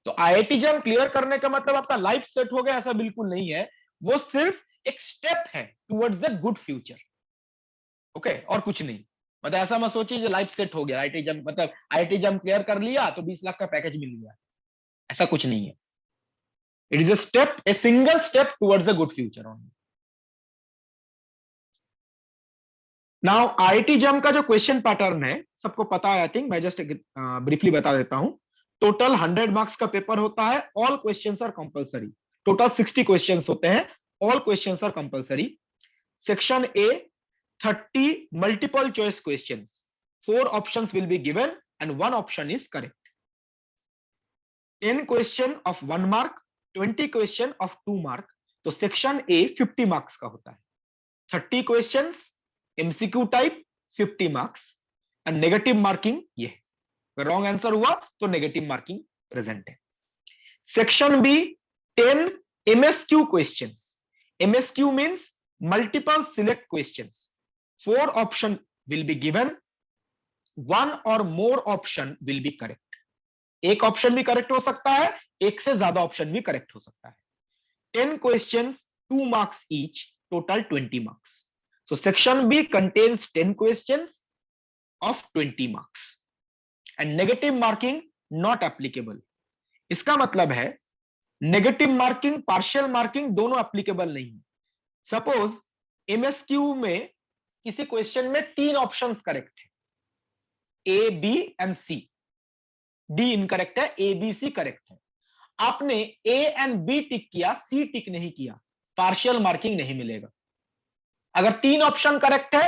तो आईआईटी जम क्लियर करने का मतलब आपका लाइफ सेट हो गया, ऐसा बिल्कुल नहीं है। वो सिर्फ एक स्टेप है towards the good future, okay, और कुछ नहीं। मतलब ऐसा मत सोचिए जो लाइफ सेट हो गया आईआईटी जम, मतलब आईआईटी जम क्लियर कर लिया तो 20 लाख का पैकेज मिल गया, ऐसा कुछ नहीं है। It is a step, a single step towards the good future only. Now IIT जम का जो क्वेश्चन पैटर्न है सबको पता है, आई थिंक, मैं जस्ट ब्रीफली बता देता हूं। टोटल 100 मार्क्स का पेपर होता है, all questions are compulsory. Total 60 questions होते हैं, all questions are compulsory. Section A 30 multiple choice questions, 4 options will be given and 1 option is correct. 10 question of 1 mark, 20 question of 2 mark. तो section A 50 marks का होता है। 30 क्वेश्चंस MCQ type, 50 marks and negative marking ये है, अगर wrong answer हुआ तो नेगेटिव मार्किंग प्रेजेंट है। Section B 10 MSQ questions. MSQ means multiple select questions, 4 option will be given, 1 और more option will be correct. एक ऑप्शन भी करेक्ट हो सकता है, एक से ज्यादा ऑप्शन भी करेक्ट हो सकता है। 10 questions, 2 marks each, total 20 marks. So section B contains 10 questions of 20 marks and negative marking not applicable. इसका मतलब है नेगेटिव मार्किंग, पार्शियल मार्किंग दोनों एप्लीकेबल नहीं है। सपोज एमएसक्यू में किसी क्वेश्चन में 3 ऑप्शंस करेक्ट है, A B and C, D incorrect है, ए बी सी करेक्ट है। आपने ए एंड बी टिक किया, सी टिक नहीं किया, पार्शियल मार्किंग नहीं मिलेगा। अगर 3 ऑप्शन करेक्ट है,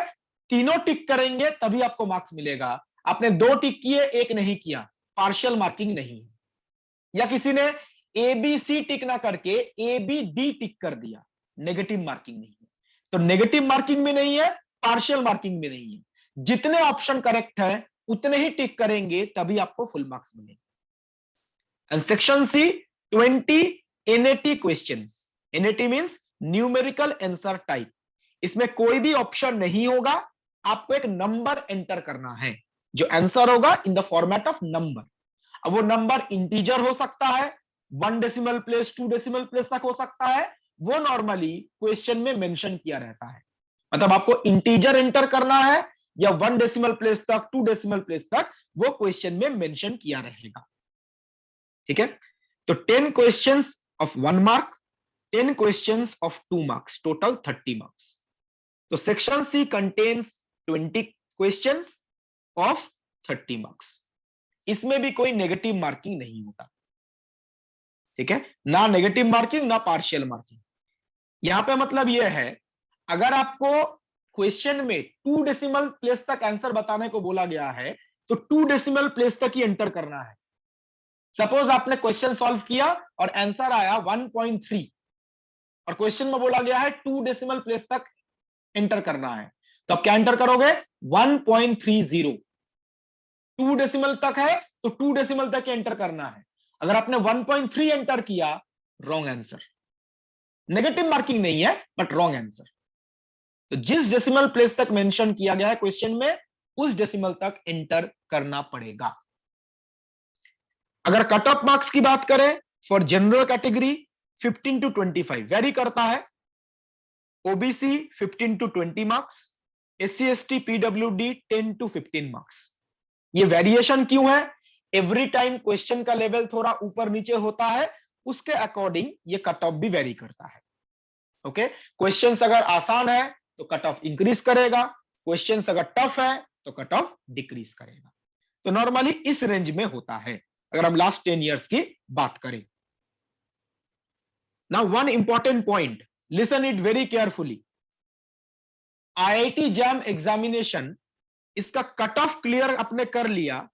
तीनों टिक करेंगे तभी आपको मार्क्स मिलेगा। आपने 2 टिक किए, 1 नहीं किया, पार्शियल मार्किंग नहीं है। या किसी ने ए बी सी टिक ना करके ए बी डी टिक कर दिया, नेगेटिव मार्किंग नहीं है। तो नेगेटिव मार्किंग भी नहीं है, पार्शियल मार्किंग भी नहीं है। जितने ऑप्शन करेक्ट है उतने ही टिक करेंगे तभी आपको फुल मार्क्स मिलेंगे। And section C 20 NAT questions. NAT means numerical answer type. इसमें कोई भी ऑप्शन नहीं होगा, आपको एक नंबर एंटर करना है, जो आंसर होगा in the format of number. अब वो नंबर इंटीजर हो सकता है, 1 डेसिमल प्लेस 2 डेसिमल प्लेस तक हो सकता है, वो नॉर्मली क्वेश्चन में मेंशन किया रहता है। मतलब आपको इंटीजर एंटर करना है या 1 डेसिमल प्लेस तक, 2 डेसिमल प्लेस तक, वो क्वेश्चन में मेंशन किया रहेगा, ठीक है। तो 10 questions of 1 mark, 10 questions of 2 marks, total 30 marks. तो section C contains 20 questions of 30 marks. इसमें भी कोई नेगेटिव मार्किंग नहीं होता, ठीक है, ना नेगेटिव मार्किंग ना पार्शियल मार्किंग। यहां पे मतलब यह है, अगर आपको क्वेश्चन में 2 डेसिमल प्लेस तक आंसर बताने को बोला गया है तो 2 डेसिमल प्लेस तक ही एंटर करना है। सपोज आपने क्वेश्चन सॉल्व किया और आंसर आया 1.3 और क्वेश्चन में बोला गया है 2 डेसिमल प्लेस तक एंटर करना है, तो आप क्या एंटर करोगे? 1.30। 2 डेसिमल तक है तो 2 डेसिमल तक एंटर करना है। अगर आपने 1.3 एंटर किया, रॉन्ग आंसर। नेगेटिव मार्किंग नहीं है बट रॉन्ग आंसर। तो जिस डेसिमल प्लेस तक मेंशन किया गया है क्वेश्चन में, उस डेसिमल तक एंटर करना पड़ेगा। अगर कट ऑफ मार्क्स की बात करें, for general category 15 to 25 very करता है, OBC 15 to 20 marks, SC ST PWD 10 to 15 marks. ये वेरिएशन क्यों है? एवरी टाइम क्वेश्चन का लेवल थोड़ा ऊपर नीचे होता है, उसके अकॉर्डिंग ये कट ऑफ भी वेरी करता है। ओके, क्वेश्चंस अगर आसान है तो कट ऑफ इंक्रीज करेगा, क्वेश्चंस अगर टफ है तो कट ऑफ डिक्रीज करेगा। तो नॉर्मली इस रेंज में होता है अगर हम लास्ट 10 इयर्स की बात करें। Now one important point, listen it very carefully. IIT jam examination, इसका कट ऑफ क्लियर आपने कर लिया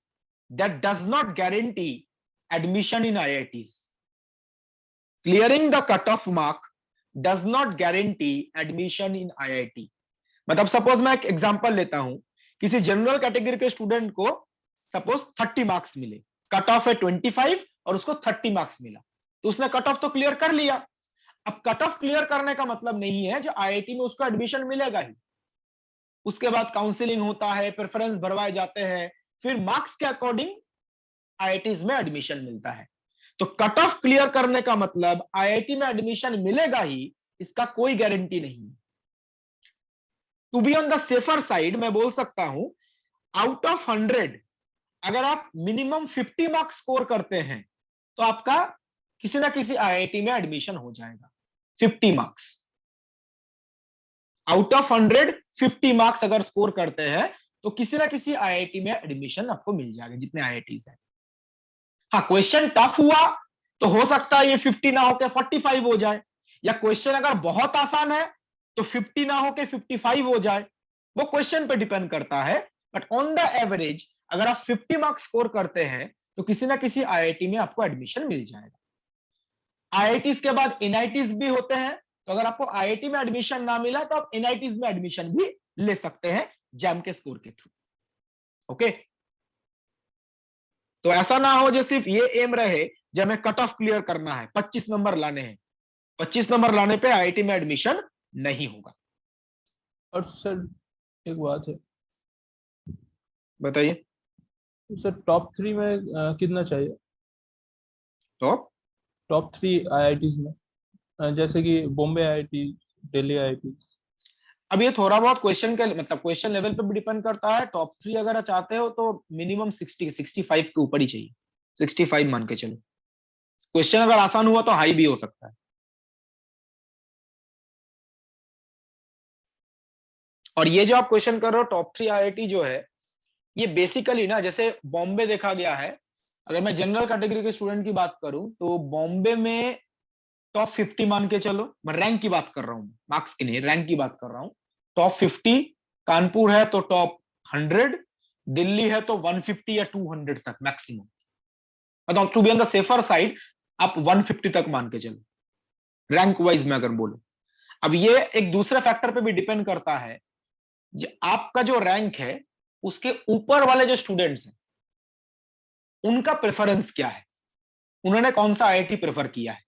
that does not guarantee admission in IITs. Clearing the cutoff mark does not guarantee admission in IIT. मतलब suppose मैं एक example लेता हूं, किसी जनरल कैटेगरी के स्टूडेंट को सपोज 30 मार्क्स मिले, कट ऑफ है 25 और उसको 30 मार्क्स मिला, तो उसने कट ऑफ तो क्लियर कर लिया। अब कट ऑफ क्लियर करने का मतलब नहीं है जो IIT में उसको एडमिशन मिलेगा ही। उसके बाद काउंसलिंग होता है, प्रेफरेंस भरवाए जाते हैं, फिर मार्क्स के अकॉर्डिंग IITs में एडमिशन मिलता है। तो कट ऑफ क्लियर करने का मतलब IIT में एडमिशन मिलेगा ही, इसका कोई गारंटी नहीं। To be on the safer side मैं बोल सकता हूं, आउट ऑफ 100 अगर आप मिनिमम 50 मार्क्स स्कोर करते हैं तो आपका किसी ना किसी IIT में एडमिशन हो जाएगा। 50 मार्क्स आउट ऑफ 100 50 मार्क्स अगर स्कोर करते हैं तो किसी ना किसी IIT में एडमिशन आपको मिल जाएगा, जितने IITs हैं। हाँ, क्वेश्चन टफ हुआ तो हो सकता है ये 50 ना होकर 45 हो जाए, या क्वेश्चन अगर बहुत आसान है तो 50 ना होकर 55 हो जाए, वो क्वेश्चन पे डिपेंड करता है। बट ऑन द एवरेज अगर आप 50 मार्क्स स्कोर करते हैं तो किसी ना किसी IIT में आपको एडमिशन मिल जाएगा। IITs के बाद NITs भी होते हैं, तो अगर आपको IIT में एडमिशन ना मिला तो आप NITs में एडमिशन भी ले सकते हैं जैम के स्कोर के थ्रू। ओके, तो ऐसा ना हो जो सिर्फ ये एम रहे जब हमें कट ऑफ क्लियर करना है, 25 नंबर लाने हैं, 25 नंबर लाने पे IIT में एडमिशन नहीं होगा।
और सर एक बात है,
बताइए
सर टॉप 3 में कितना चाहिए? टॉप 3 IITs में, जैसे कि बॉम्बे IIT, दिल्ली IIT।
अब ये थोड़ा बहुत क्वेश्चन के मतलब क्वेश्चन लेवल पे भी डिपेंड करता है। टॉप 3 अगर चाहते हो तो मिनिमम 65 के ऊपर ही चाहिए, 65 मान के चलो। क्वेश्चन अगर आसान हुआ तो हाई भी हो सकता है। और ये जो आप क्वेश्चन कर रहे हो टॉप 3 IIT जो है, ये बेसिकली ना जैसे बॉम्बे देखा गया है, अगर मैं जनरल कैटेगरी के स्टूडेंट की बात करूं तो बॉम्बे में टॉप 50 मान के चलो, मैं रैंक की बात कर रहा हूं, मार्क्स की नहीं, रैंक की बात कर रहा हूं। टॉप 50 कानपुर है तो टॉप 100, दिल्ली है तो 150 या 200 तक मैक्सिमम। मतलब to be on the safer side आप 150 तक मान के चलो, रैंक वाइज में अगर बोलो। अब ये एक दूसरे फैक्टर पे भी डिपेंड करता है, आपका जो रैंक है उसके ऊपर वाले जो स्टूडेंट्स हैं उनका प्रेफरेंस क्या है, उन्होंने कौन सा IIT प्रेफर किया है,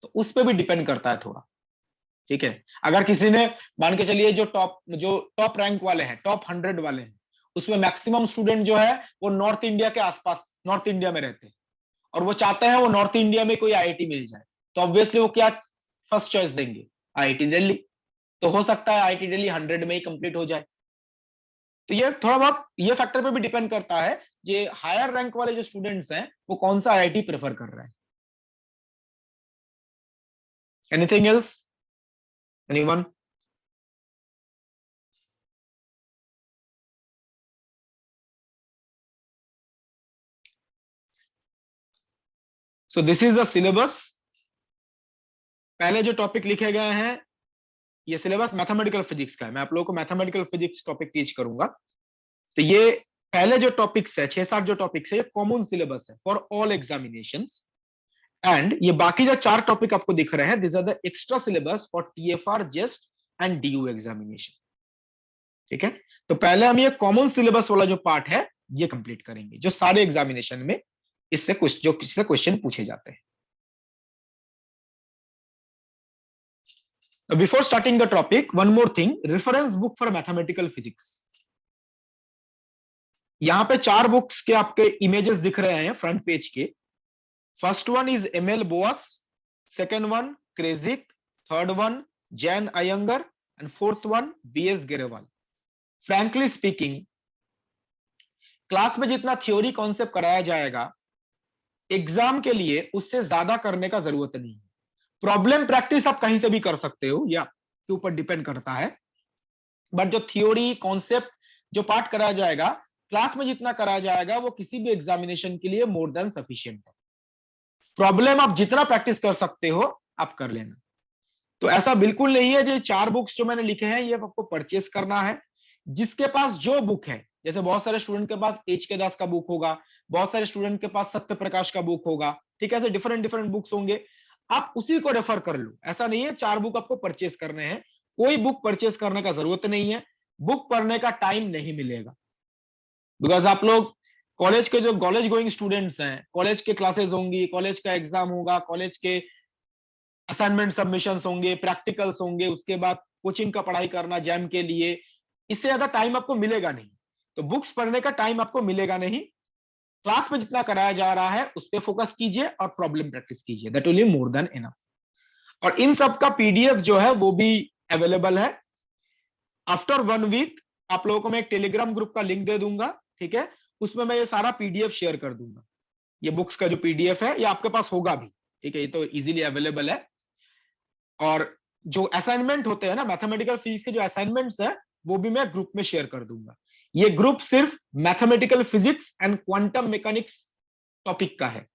तो उस पर भी डिपेंड करता है थोड़ा। ठीक है, अगर किसी ने मान के चलिए जो टॉप रैंक वाले हैं, टॉप 100 वाले हैं, उसमें मैक्सिमम स्टूडेंट जो है वो नॉर्थ इंडिया के आसपास, नॉर्थ इंडिया में रहते हैं और वो चाहते हैं वो नॉर्थ इंडिया में कोई IIT मिल जाए, तो ऑब्वियसली वो क्या फर्स्ट चॉइस देंगे, IIT दिल्ली। तो हो सकता है IIT दिल्ली 100 में ही कंप्लीट हो जाए। तो ये थोड़ा बहुत ये फैक्टर पे भी डिपेंड करता है, ये हायर रैंक वाले जो स्टूडेंट्स हैं वो कौन सा IIT प्रेफर कर रहे हैं। Anything else, anyone? So this is the syllabus. पहले जो टॉपिक लिखे गए हैं, ये सिलेबस मैथमेटिकल फिजिक्स का है, मैं आप लोगों को मैथमेटिकल फिजिक्स टॉपिक टीच करूंगा। तो ये पहले जो टॉपिक्स है, 6-7 जो टॉपिक्स है, ये कॉमन सिलेबस है फॉर ऑल एग्जामिनेशंस। एंड ये बाकी जो 4 टॉपिक आपको दिख रहे हैं, this are the extra syllabus for TFR, JEST and DU examination. ठीक है, तो पहले हम ये कॉमन सिलेबस वाला जो पार्ट है ये कंप्लीट करेंगे, जो सारे एग्जामिनेशन में इससे क्वेश्चन पूछे जाते हैं। Before starting the topic, one more thing, reference book for mathematical physics. यहां पे 4 बुक्स के आपके इमेजेस दिख रहे हैं फ्रंट पेज के। First one is ML Boas, second one Kreyszig, third one Jain Iyengar and fourth one BS Grewal. Frankly speaking, class में जितना थ्योरी कॉन्सेप्ट कराया जाएगा एग्जाम के लिए उससे ज्यादा करने का जरूरत नहीं है। प्रॉब्लम प्रैक्टिस आप कहीं से भी कर सकते हो, या के ऊपर डिपेंड करता है, बट जो थ्योरी कॉन्सेप्ट जो पार्ट कराया जाएगा क्लास में जितना कराया जाएगा वो किसी भी एग्जामिनेशन के लिए मोर देन सफिशिएंट है। प्रॉब्लम आप जितना प्रैक्टिस कर सकते हो आप कर लेना। तो ऐसा बिल्कुल नहीं है जो 4 बुक्स जो मैंने लिखे हैं ये आपको परचेस करना है। जिसके पास जो बुक है, जैसे बहुत सारे स्टूडेंट के पास HK दास का बुक होगा, बहुत सारे स्टूडेंट के पास सत्य प्रकाश का बुक होगा, ठीक है, ऐसे डिफरेंट डिफरेंट बुक्स होंगे, आप उसी को रेफर कर लो। ऐसा नहीं है 4 बुक आपको परचेस करने हैं, कोई बुक परचेस करने का जरूरत नहीं है, बुक पढ़ने का टाइम नहीं मिलेगा। बिकॉज आप लोग कॉलेज के जो कॉलेज गोइंग स्टूडेंट्स हैं, कॉलेज के क्लासेस होंगी, कॉलेज का एग्जाम होगा, कॉलेज के असाइनमेंट सबमिशंस होंगे, प्रैक्टिकल्स होंगे, उसके बाद कोचिंग का पढ़ाई करना जैम के लिए, इससे ज्यादा टाइम आपको मिलेगा नहीं। तो बुक्स पढ़ने का टाइम आपको मिलेगा नहीं, क्लास में जितना कराया जा रहा है उस पर फोकस कीजिए और प्रॉब्लम प्रैक्टिस कीजिए, that will be more than enough. और इन सब का PDF जो है वो भी अवेलेबल है। आफ्टर 1 वीक आप लोगों को मैं एक टेलीग्राम ग्रुप का लिंक दे दूंगा, ठीक है, उसमें मैं ये सारा PDF शेयर कर दूंगा। ये बुक्स का जो PDF है ये आपके पास होगा भी, ठीक है, ये तो इजीली अवेलेबल है। और जो असाइनमेंट होते हैं ना, मैथमेटिकल फिजिक्स के जो असाइनमेंट्स है वो भी मैं ग्रुप में शेयर कर दूंगा। ये ग्रुप सिर्फ mathematical physics and quantum mechanics topic का है,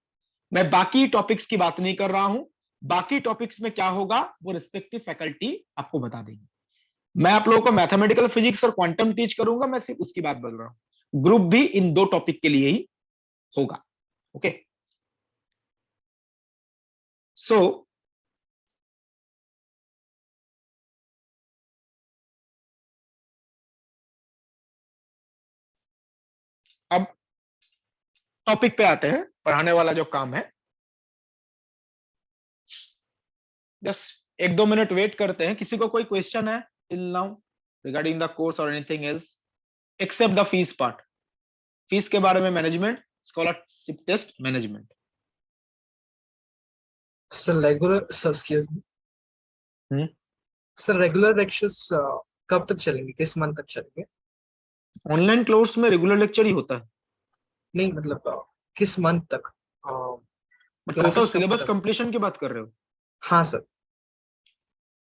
मैं बाकी टॉपिक्स की बात नहीं कर रहा हूं। बाकी टॉपिक्स में क्या होगा वो रिस्पेक्टिव फैकल्टी आपको बता देंगे। मैं आप लोगों को मैथमेटिकल फिजिक्स और क्वांटम टीच करूंगा, मैं सिर्फ उसकी बात बोल रहा हूं। ग्रुप भी इन 2 टॉपिक के लिए ही होगा। ओके, सो अब टॉपिक पे आते हैं, पढ़ाने वाला जो काम है। जस्ट 1-2 मिनट वेट करते हैं, किसी को कोई क्वेश्चन है till now regarding the course और anything else except the fees part. Fees के बारे में management, scholarship test management.
Sir regular sir excuse me sir, regular lectures कब तक चलेंगे, किस मंथ तक चलेंगे?
ऑनलाइन कोर्स में रेगुलर लेक्चर ही होता है।
नहीं मतलब किस मंथ तक?
मतलब सिलेबस कंप्लीशन की बात कर रहे हो?
हाँ सर।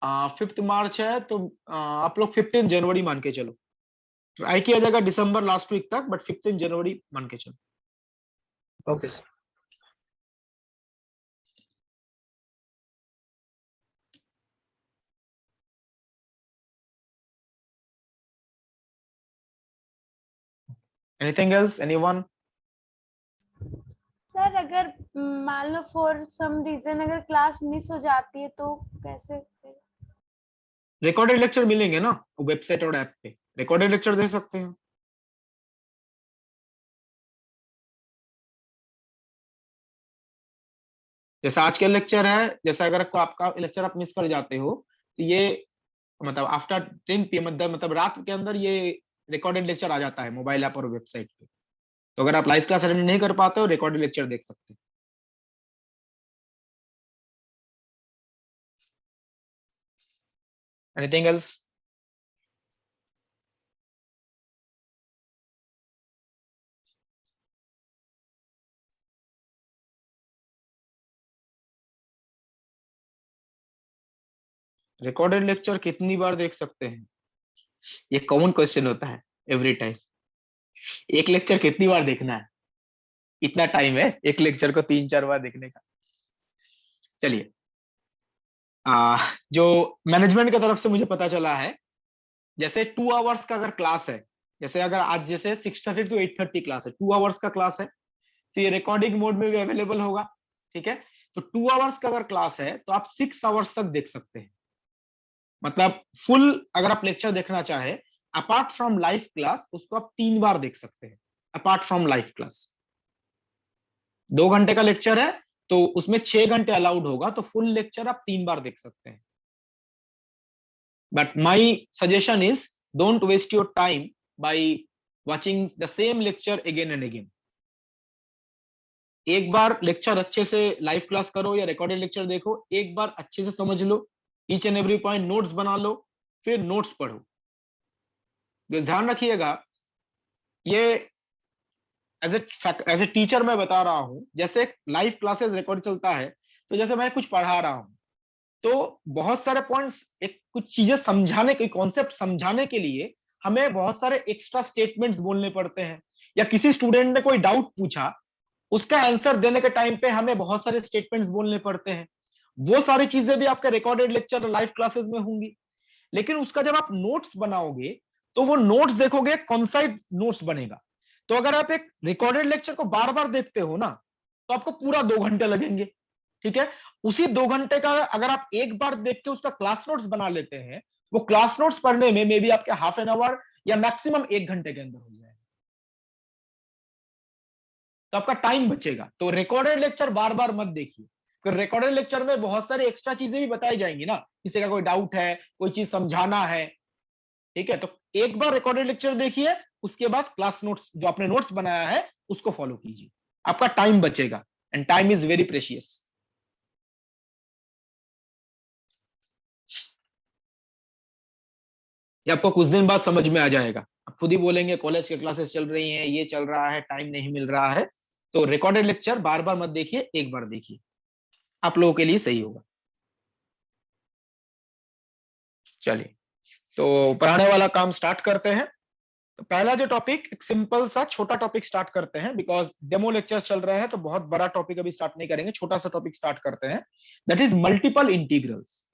5 मार्च है तो आप लोग 15 जनवरी मान के चलो। ट्राई किया जाएगा दिसंबर लास्ट वीक तक, बट 15 जनवरी मान के चलो।
Okay sir.
Anything else, anyone?
Sir अगर मान लो फॉर सम रीजन अगर क्लास मिस हो जाती है तो कैसे?
रिकॉर्डेड लेक्चर मिलेंगे ना वेबसाइट और ऐप पे, रिकॉर्डेड लेक्चर दे सकते हैं। जैसा आज के लेक्चर है, जैसा अगर आपका लेक्चर आप मिस कर जाते हो तो ये मतलब आफ्टर 10 PM मतलब रात के अंदर ये रिकॉर्डेड लेक्चर आ जाता है मोबाइल ऐप और वेबसाइट पे। तो अगर आप लाइव क्लास अटेंड नहीं कर पाते हो, रिकॉर्डेड लेक्चर देख सकते हैं। Anything else? रिकॉर्डेड लेक्चर कितनी बार देख सकते हैं, ये कॉमन क्वेश्चन होता है एवरी टाइम। एक लेक्चर कितनी बार देखना है? इतना टाइम है एक लेक्चर को 3-4 बार देखने का। चलिए, जो मैनेजमेंट की तरफ से मुझे पता चला है, जैसे 2 आवर्स का अगर क्लास है, जैसे अगर आज जैसे 6:30 to 8:30 क्लास है, 2 आवर्स का क्लास है, तो ये रिकॉर्डिंग मोड में भी अवेलेबल होगा, ठीक है। तो 2 आवर्स का अगर क्लास है तो आप 6 आवर्स तक देख सकते हैं। मतलब फुल अगर आप लेक्चर देखना चाहे अपार्ट फ्रॉम लाइव क्लास, उसको आप 3 बार देख सकते हैं। अपार्ट फ्रॉम लाइव क्लास 2 घंटे का लेक्चर है तो उसमें 6 घंटे अलाउड होगा, तो फुल लेक्चर आप 3 बार देख सकते हैं। But my suggestion is don't waste your time by watching the same lecture again and again. एक बार लेक्चर अच्छे से लाइव क्लास करो या रिकॉर्डेड लेक्चर देखो, एक बार अच्छे से समझ लो, each and every point notes बना लो, फिर नोट्स पढ़ो। ध्यान रखिएगा, ये एज ए टीचर मैं बता रहा हूं, जैसे लाइव क्लासेस रिकॉर्ड चलता है तो जैसे मैं कुछ पढ़ा रहा हूं तो बहुत सारे पॉइंट्स, एक कुछ चीजें समझाने के, कॉन्सेप्ट समझाने के लिए हमें बहुत सारे एक्स्ट्रा स्टेटमेंट्स बोलने पड़ते हैं, या किसी स्टूडेंट ने कोई डाउट पूछा उसका आंसर देने के टाइम पे हमें बहुत सारे स्टेटमेंट्स बोलने पड़ते हैं। वो सारी चीजें भी आपके रिकॉर्डेड लेक्चर लाइव क्लासेस में होंगी। लेकिन उसका जब आप नोट्स बनाओगे तो वो नोट्स देखोगे कौन सा नोट्स बनेगा। तो अगर आप एक रिकॉर्डेड लेक्चर को बार बार देखते हो ना, तो आपको पूरा 2 घंटे लगेंगे, ठीक है। उसी 2 घंटे का अगर आप एक बार देख के उसका क्लास नोट्स बना लेते हैं, वो क्लास नोट्स पढ़ने में मे बी आपके हाफ एन आवर या मैक्सिमम 1 घंटे के अंदर हो जाएगा, तो आपका टाइम बचेगा। तो रिकॉर्डेड लेक्चर बार बार मत देखिए, क्योंकि रिकॉर्डेड लेक्चर में बहुत सारी एक्स्ट्रा चीजें भी बताई जाएंगी ना, किसी का कोई डाउट है, कोई चीज समझाना है, ठीक है। तो एक बार रिकॉर्डेड लेक्चर देखिए, उसके बाद क्लास नोट्स जो आपने नोट्स बनाया है उसको फॉलो कीजिए, आपका टाइम बचेगा, and time is very precious. ये आपको कुछ दिन बाद समझ में आ जाएगा, आप खुद ही बोलेंगे कॉलेज के क्लासेस चल रही हैं, ये चल रहा है, टाइम नहीं मिल रहा है। तो रिकॉर्डेड लेक्चर बार बार मत देखिए, एक बार देखिए, आप लोगों के लिए सही होगा। चलिए, तो पढ़ाने वाला काम स्टार्ट करते हैं। तो पहला जो टॉपिक, एक सिंपल सा छोटा टॉपिक स्टार्ट करते हैं, बिकॉज डेमो लेक्चर्स चल रहे हैं, तो बहुत बड़ा टॉपिक अभी स्टार्ट नहीं करेंगे, छोटा सा टॉपिक स्टार्ट करते हैं, दैट इज मल्टीपल इंटीग्रल्स।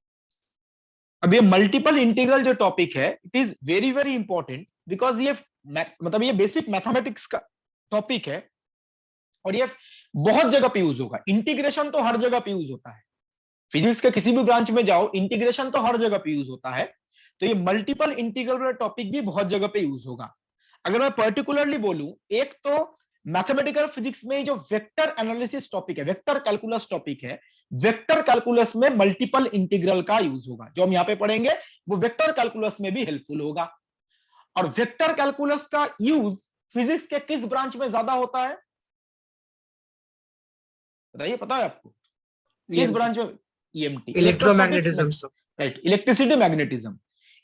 अब ये मल्टीपल इंटीग्रल जो टॉपिक है, it is very very important, because ये मतलब ये बेसिक मैथमेटिक्स का टॉपिक है, और ये बहुत जगह पे यूज होगा। इंटीग्रेशन तो हर जगह पे यूज होता है, फिजिक्स के किसी भी ब्रांच में जाओ, इंटीग्रेशन तो हर जगह पे यूज होता है। तो ये मल्टीपल इंटीग्रल टॉपिक भी बहुत जगह पे यूज होगा। अगर मैं पर्टिकुलरली बोलूं, एक तो मैथमेटिकल फिजिक्स में जो वेक्टर एनालिसिस टॉपिक है, वेक्टर कैलकुलस टॉपिक है, वेक्टर कैलकुलस में मल्टीपल इंटीग्रल का यूज होगा। जो हम यहाँ पे पढ़ेंगे वो वेक्टर कैलकुलस में भी हेल्पफुल होगा। और वेक्टर कैलकुलस का यूज फिजिक्स के किस ब्रांच में ज्यादा होता है बताइए, पता है आपको किस ब्रांच में? EMT,
electromagnetism.
Right, electricity magnetism.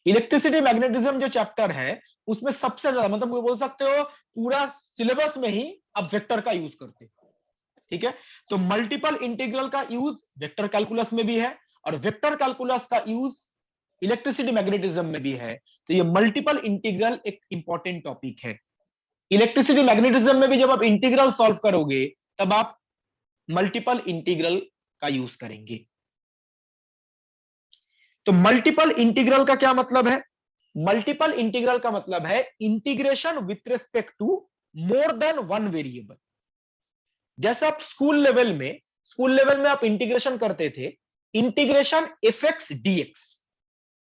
Electricity magnetism जो चैप्टर है, उसमें सबसे ज्यादा, मतलब बोल सकते हो पूरा सिलेबस में ही आप वेक्टर का यूज करते हो, ठीक है। तो मल्टीपल इंटीग्रल का यूज वेक्टर कैलकुलस में भी है, और वेक्टर कैलकुलस का यूज इलेक्ट्रिसिटी मैग्नेटिज्म में भी है। तो ये मल्टीपल इंटीग्रल एक इंपॉर्टेंट टॉपिक है। इलेक्ट्रिसिटी मैग्नेटिज्म में भी जब आप इंटीग्रल सॉल्व करोगे, तब आप मल्टीपल इंटीग्रल का यूज करेंगे। तो मल्टीपल इंटीग्रल का क्या मतलब है? मल्टीपल इंटीग्रल का मतलब है integration with respect to more than one variable. जैसे आप स्कूल लेवल में आप इंटीग्रेशन करते थे, integration f x dx,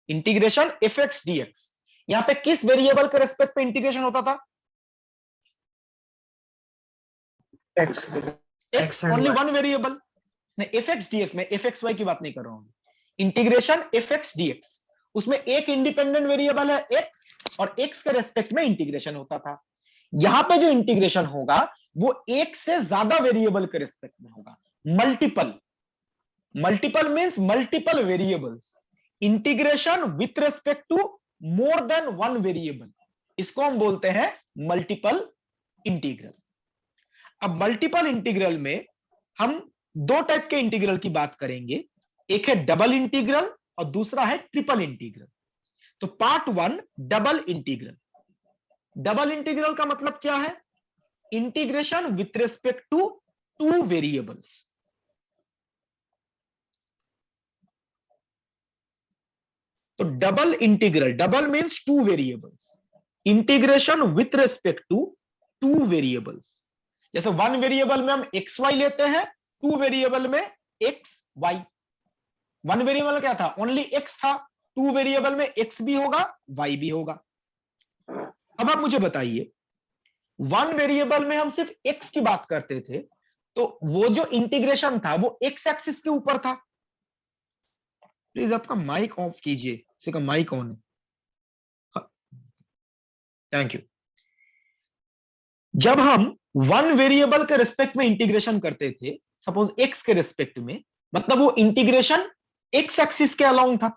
integration f x dx. यहां पे किस वेरिएबल के रेस्पेक्ट पे इंटीग्रेशन होता था? X, only one variable. F x dx में एफ एक्स वाई की बात नहीं कर रहा हूं, इंटीग्रेशन एफ एक्स डीएक्स, उसमें एक इंडिपेंडेंट वेरिएबल है एक्स, और एक्स के रेस्पेक्ट में इंटीग्रेशन होता था। यहां पे जो इंटीग्रेशन होगा वो एक से ज्यादा वेरिएबल के रेस्पेक्ट में होगा। Multiple means multiple variables, integration with respect to more than one variable, इसको हम बोलते हैं मल्टीपल इंटीग्रल। अब मल्टीपल इंटीग्रल में हम दो टाइप के इंटीग्रल की बात करेंगे, एक है डबल इंटीग्रल और दूसरा है ट्रिपल इंटीग्रल। तो part 1 double integral. Double integral का मतलब क्या है? Integration with respect to two variables. तो double integral, double means two variables, integration with respect to two variables. जैसे वन वेरिएबल में हम एक्स वाई लेते हैं, टू वेरिएबल में एक्स वाई। वन वेरिएबल क्या था? ओनली एक्स था, टू वेरिएबल में एक्स भी होगा वाई भी होगा। अब आप मुझे बताइए, वन वेरिएबल में हम सिर्फ एक्स की बात करते थे, तो वो जो इंटीग्रेशन था वो एक्स एक्सिस के ऊपर था। प्लीज आपका माइक ऑफ कीजिए, किसी का माइक ऑन है। Thank you. जब हम वन वेरिएबल के रिस्पेक्ट में इंटीग्रेशन करते थे, सपोज एक्स के रिस्पेक्ट में, मतलब वो इंटीग्रेशन एक्स एक्सिस के अलाउंग था।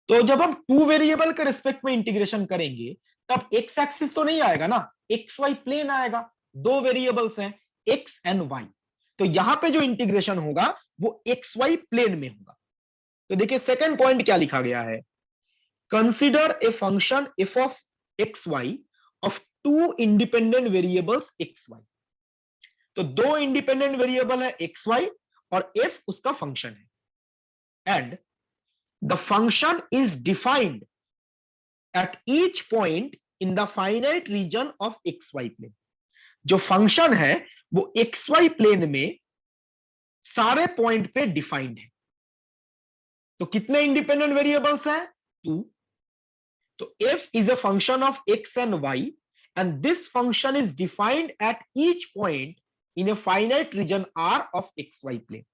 तो जब हम टू वेरिएबल के रिस्पेक्ट में इंटीग्रेशन करेंगे, तब एक्स एक्सिस तो नहीं आएगा ना, एक्स वाई प्लेन आएगा। दो वेरिएबल्स हैं एक्स एंड वाई, तो यहां पे जो इंटीग्रेशन होगा वो एक्स वाई प्लेन में होगा। तो देखिए सेकंड पॉइंट क्या लिखा गया है, consider a function F of x y of two independent variables x y. तो दो इंडिपेंडेंट वेरिएबल है एक्स वाई और एफ उसका फंक्शन है, and the function is defined at each point in the finite region of xy plane. जो function है वो xy plane में सारे पॉइंट पे डिफाइंड है. तो कितने इंडिपेंडेंट वेरिएबल्स हैं? 2. तो f is a function of x and y and this function is defined at each point in a finite region R of xy plane.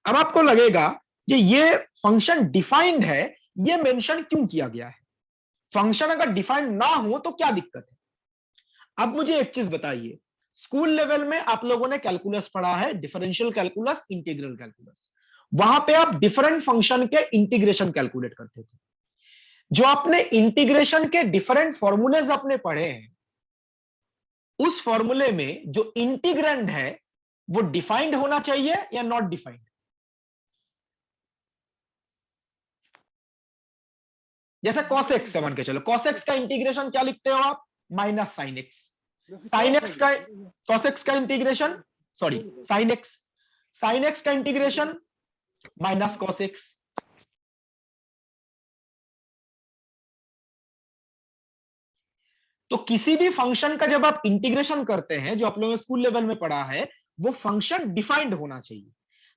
अब आपको लगेगा कि ये फंक्शन डिफाइंड है, ये मेंशन क्यों किया गया है? फंक्शन अगर डिफाइंड ना हो तो क्या दिक्कत है? अब मुझे एक चीज बताइए, स्कूल लेवल में आप लोगों ने कैलकुलस पढ़ा है, डिफरेंशियल कैलकुलस, इंटीग्रल कैलकुलस. वहां पे आप डिफरेंट फंक्शन के इंटीग्रेशन कैलकुलेट करते थे. जो आपने इंटीग्रेशन के डिफरेंट फॉर्मूलेज आपने पढ़े हैं, उस फॉर्मूले में जो इंटीग्रैंड है वो डिफाइंड होना चाहिए या नॉट डिफाइंड? जैसे cos x से मान के चलो, cos x का इंटीग्रेशन क्या लिखते हो आप? Minus sine x. Sine x का cos x का इंटीग्रेशन, सॉरी साइन एक्स का इंटीग्रेशन माइनस cos x. तो किसी भी फंक्शन का जब आप इंटीग्रेशन करते हैं, जो आप लोगों ने स्कूल लेवल में पढ़ा है, वो फंक्शन डिफाइंड होना चाहिए.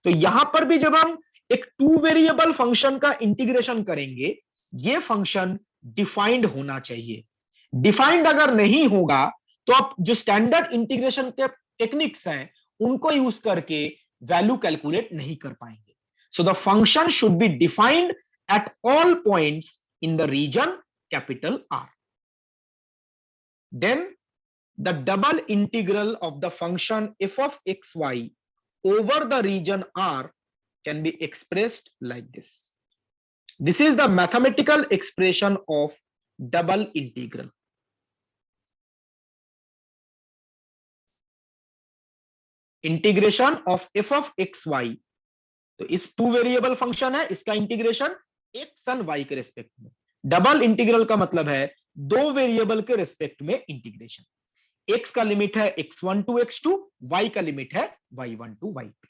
तो यहां पर भी जब हम एक 2 वेरिएबल फंक्शन का इंटीग्रेशन करेंगे, ये फंक्शन डिफाइंड होना चाहिए. डिफाइंड अगर नहीं होगा तो आप जो स्टैंडर्ड इंटीग्रेशन के टेक्निक्स हैं उनको यूज करके वैल्यू कैलकुलेट नहीं कर पाएंगे. So the function should be defined at all points in the region capital R. Then the double integral of the function f of xy over the region R can be expressed like this. This is the mathematical expression of double integral. Integration of f of xy. तो इस 2 variable function है, इसका integration x and y के respect में. Double integral का मतलब है 2 variable के रेस्पेक्ट में इंटीग्रेशन. x का लिमिट है x1 टू x2, y का लिमिट है y1 टू y2.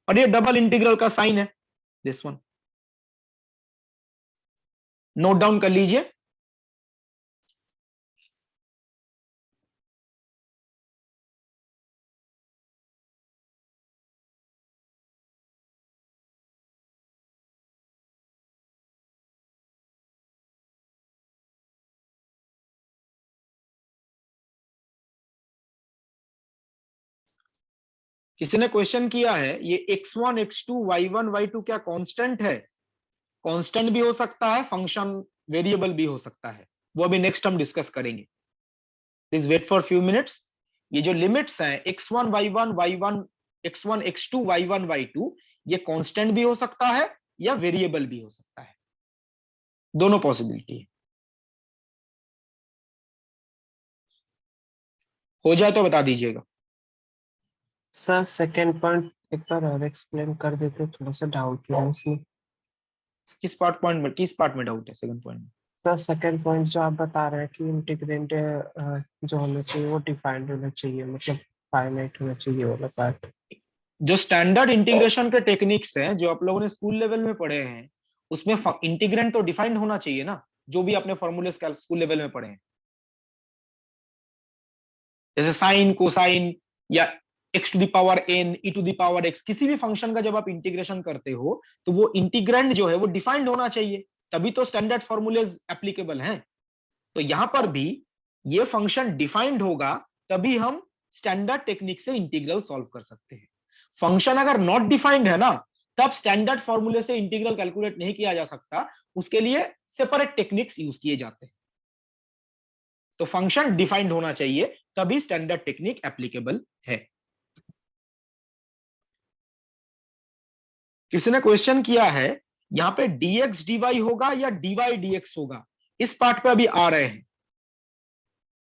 और ये डबल इंटीग्रल का साइन है, दिस वन. नोट डाउन कर लीजिए. किसी ने क्वेश्चन किया है ये x1 x2 y1 y2 क्या कांस्टेंट है? कांस्टेंट भी हो सकता है, फंक्शन वेरिएबल भी हो सकता है. वो अभी नेक्स्ट हम डिस्कस करेंगे. Please wait for few minutes. ये जो लिमिट्स हैं x1 y1 y1 x1 x2 y1 y2, ये कांस्टेंट भी हो सकता है या वेरिएबल भी हो सकता है. दोनों पॉसिबिलिटी है. हो जाए तो बता दीजिएगा.
सर सेकंड पॉइंट एक बार और एक्सप्लेन कर देते, थोड़ा सा डाउट है इसमें.
किस पार्ट में डाउट है? सेकंड पॉइंट में
सर सेकंड पॉइंट जो आप बता रहे हैं कि इंटीग्रेंड जो होना चाहिए वो डिफाइंड होना चाहिए, मतलब फाइनाइट होना चाहिए वाला पार्ट.
जो स्टैंडर्ड इंटीग्रेशन के टेक्निक्स हैं जो आप लोगों ने स्कूल लेवल में पढ़े हैं, उसमें इंटीग्रेंड तो डिफाइंड होना चाहिए ना, जो भी आपने फॉर्मूले स्कूल लेवल में पढ़े हैं. जैसे साइन, कोसाइन या x to the power n, e to the power x, किसी भी फंक्शन का जब आप इंटीग्रेशन करते हो तो वो इंटीग्रेंड जो है वो डिफाइंड होना चाहिए, तभी तो स्टैंडर्ड फॉर्मूलेज एप्लीकेबल हैं. तो यहां पर भी ये फंक्शन डिफाइंड होगा तभी हम स्टैंडर्ड टेक्निक से इंटीग्रल सॉल्व कर सकते हैं. फंक्शन अगर नॉट डिफाइंड है ना, तब स्टैंडर्ड फॉर्मूले से इंटीग्रल कैलकुलेट नहीं किया जा सकता, उसके लिए सेपरेट टेक्निक्स यूज किए जाते हैं. तो फंक्शन डिफाइंड होना चाहिए तभी स्टैंडर्ड टेक्निक एप्लीकेबल है. किसी ने क्वेश्चन किया है यहां पे dx dy होगा या dy dx होगा, इस पार्ट पे अभी आ रहे हैं.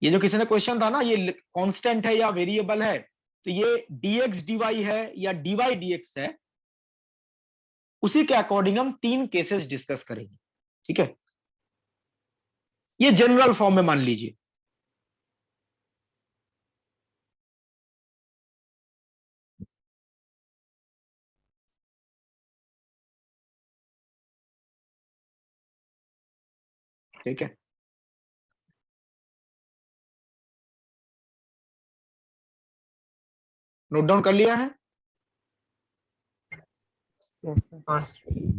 ये जो किसी ने क्वेश्चन था ना, ये कांस्टेंट है या वेरिएबल है, तो ये dx dy है या dy dx है, उसी के अकॉर्डिंग हम 3 केसेस डिस्कस करेंगे. ठीक है, ये जनरल फॉर्म में मान लीजिए. ठीक है, नोट डाउन कर लिया है?
Yes sir.
हाँ सर।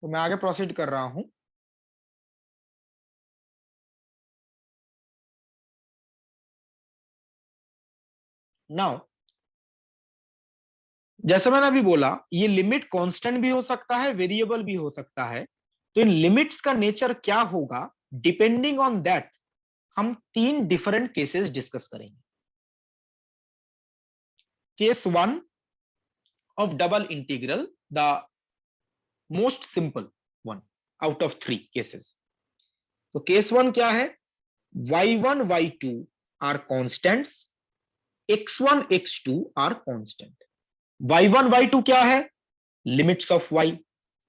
तो मैं आगे प्रोसीड कर रहा हूं। नाउ जैसे मैंने अभी बोला, ये लिमिट कांस्टेंट भी हो सकता है, वेरिएबल भी हो सकता है। तो इन लिमिट्स का नेचर क्या होगा, डिपेंडिंग ऑन दैट हम 3 डिफरेंट केसेस डिस्कस करेंगे। Case 1 of double integral, the most simple one out of 3 cases. तो केस 1 क्या है, y1 y2 are constants, x1 x2 are constant. y1 y2 क्या है, limits of y,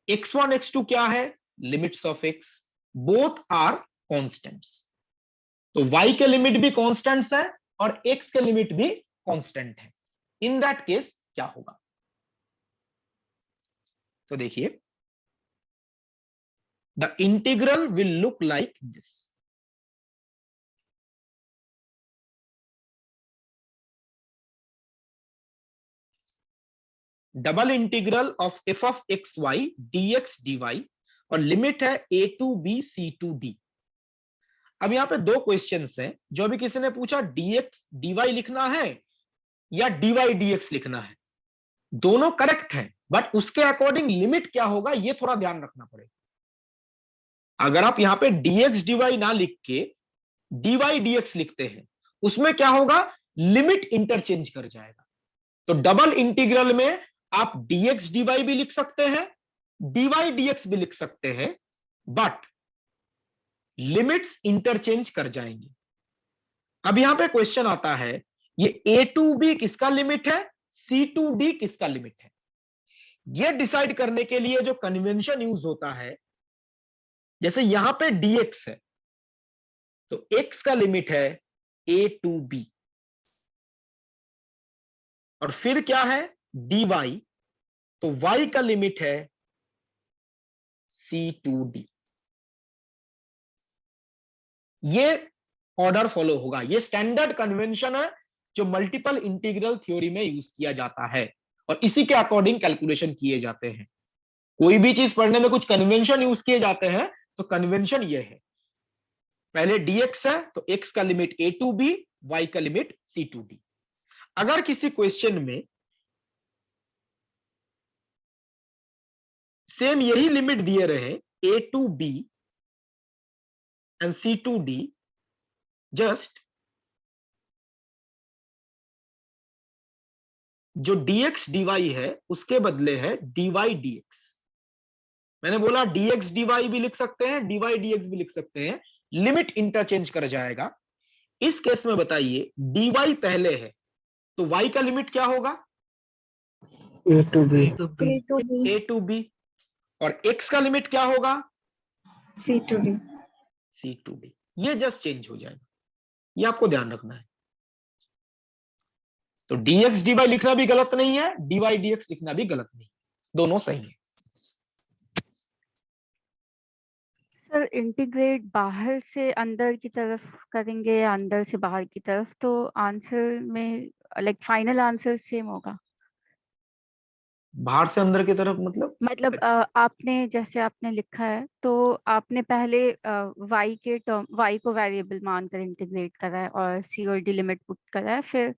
x1 x2 क्या है, limits of x, both are constants. तो y के limit भी कांस्टेंट्स है और x के लिमिट भी कांस्टेंट है। इन दैट केस क्या होगा, तो देखिए, the integral will look like this. Double integral of f of x y dx dy और लिमिट है a to b c to d। अब यहां पे 2 क्वेश्चंस हैं, जो अभी किसी ने पूछा dx dy लिखना है या dy dx लिखना है। दोनों करेक्ट हैं, बट उसके अकॉर्डिंग लिमिट क्या होगा ये थोड़ा ध्यान रखना पड़ेगा। अगर आप यहां पे dx dy ना लिख के dy dx लिखते हैं, उसमें क्या होगा, लिमिट इंटरचेंज कर जाएगा। तो डबल इंटीग्रल में आप dx dy भी लिख सकते हैं, dy dx भी लिख सकते हैं, बट लिमिट्स इंटरचेंज कर जाएंगे। अब यहां पे क्वेश्चन आता है, ये a to b किसका लिमिट है, c to d किसका लिमिट है। ये डिसाइड करने के लिए जो कन्वेंशन यूज होता है, जैसे यहां पे dx है तो x का लिमिट है a to b, और फिर क्या है dy, तो y का लिमिट है c to d। ये ऑर्डर फॉलो होगा, ये स्टैंडर्ड कन्वेंशन है जो मल्टीपल इंटीग्रल थ्योरी में यूज किया जाता है और इसी के अकॉर्डिंग कैलकुलेशन किए जाते हैं। कोई भी चीज पढ़ने में कुछ कन्वेंशन यूज किए जाते हैं, तो कन्वेंशन ये है, पहले dx है तो x का limit a to b, y का लिमिट c to d। अगर किसी क्वेश्चन में सेम यही लिमिट दिए रहे a to b and c to d, just जो dx dy है उसके बदले है dy dx। मैंने बोला dx dy भी लिख सकते हैं, dy dx भी लिख सकते हैं, लिमिट इंटरचेंज कर जाएगा। इस केस में बताइए dy पहले है तो y का लिमिट क्या होगा,
A to B,
A to B,
A to B,
a to b, और x का लिमिट क्या होगा,
C to D।
c to d। ये जस्ट चेंज हो जाएगा, ये आपको ध्यान रखना है। तो dx dy लिखना भी गलत नहीं है, dy dx लिखना भी गलत नहीं, दोनों सही है।
सर इंटीग्रेट बाहर से अंदर की तरफ करेंगे या अंदर से बाहर की तरफ, तो आंसर में लाइक फाइनल आंसर सेम होगा।
बाहर से अंदर की तरफ मतलब
आपने जैसे आपने लिखा है तो आपने पहले y के टर्म y को वेरिएबल मानकर इंटीग्रेट करा है और c और d लिमिट पुट करा है, फिर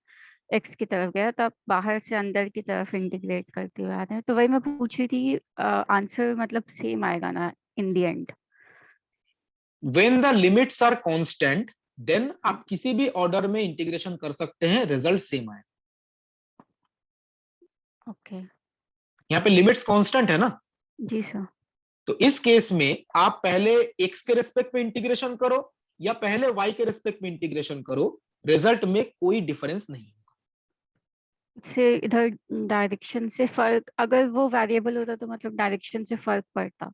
x की तरफ गया, तो आप बाहर से अंदर की तरफ इंटीग्रेट करते हुए आ रहे हैं। तो वही मैं पूछ रही थी, आंसर मतलब सेम आएगा ना in the end.
when the limits are constant, then आप किसी भी ऑर्डर में इंटीग्रेशन कर सकते हैं, रिजल्ट सेम आएगा।
ओके
यहाँ पे लिमिट्स कांस्टेंट है ना,
जी सर।
तो इस केस में आप पहले x के रेस्पेक्ट में इंटीग्रेशन करो या पहले y के रेस्पेक्ट में इंटीग्रेशन करो, रिजल्ट में कोई डिफरेंस नहीं होगा।
से इधर डायरेक्शन से फर्क, अगर वो वेरिएबल होता तो मतलब डायरेक्शन से फर्क पड़ता।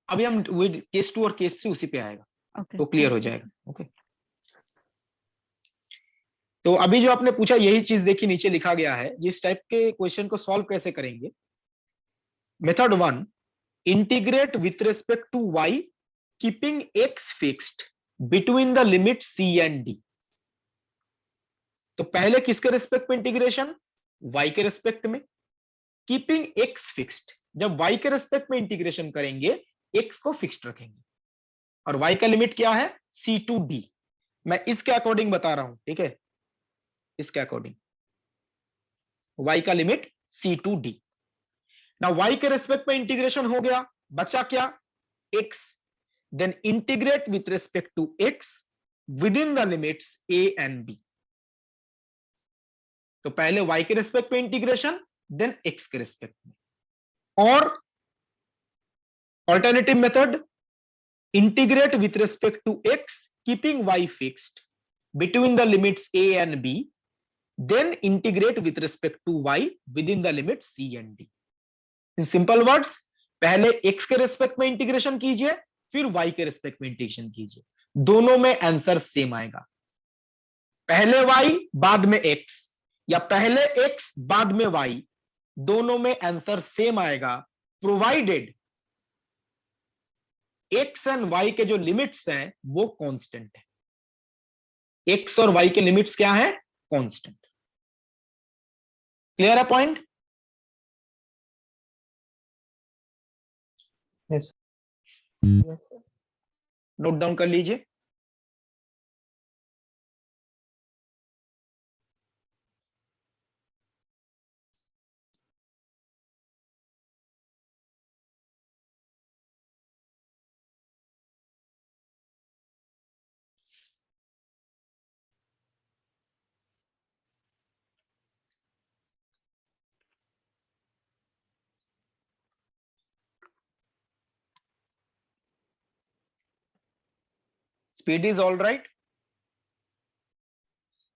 अभी हम केस 2 और केस 3 उसी पे आएगा।
ओके
तो क्लियर हो जाएगा। ओके, तो अभी जो आपने पूछा यही चीज देखिए नीचे लिखा गया है, इस टाइप के क्वेश्चन को सॉल्व कैसे करेंगे। Method 1, integrate with respect to y keeping x fixed between the limit c and d. तो पहले किसके रिस्पेक्ट में इंटीग्रेशन, वाई के रिस्पेक्ट में, कीपिंग एक्स फिक्स्ड, जब वाई के रिस्पेक्ट में इंटीग्रेशन करेंगे एक्स को फिक्स्ड रखेंगे, और वाई का लिमिट क्या है, सी टू डी। मैं इसके अकॉर्डिंग बता रहा हूं, ठीक है, इसके अकॉर्डिंग y का लिमिट c टू d। ना y के रेस्पेक्ट में इंटीग्रेशन हो गया, बचा क्या, x, then integrate with respect to x within the limits a and b। तो पहले y के रेस्पेक्ट में इंटीग्रेशन, देन x के रेस्पेक्ट में। और alternative method, integrate with respect to x keeping y fixed between the limits a and b, then integrate with respect to y within the limit c and d। in simple words, पहले x के respect में integration कीजिए, फिर y के respect में integration कीजिए, दोनों में आंसर सेम आएगा। पहले y बाद में x या पहले x बाद में y, दोनों में आंसर सेम आएगा, प्रोवाइडेड x एंड y के जो लिमिट्स हैं वो कांस्टेंट है। x और y के लिमिट्स क्या है, कांस्टेंट। क्लियर है पॉइंट?
यस
नोट डाउन कर लीजिए। Speed is all right?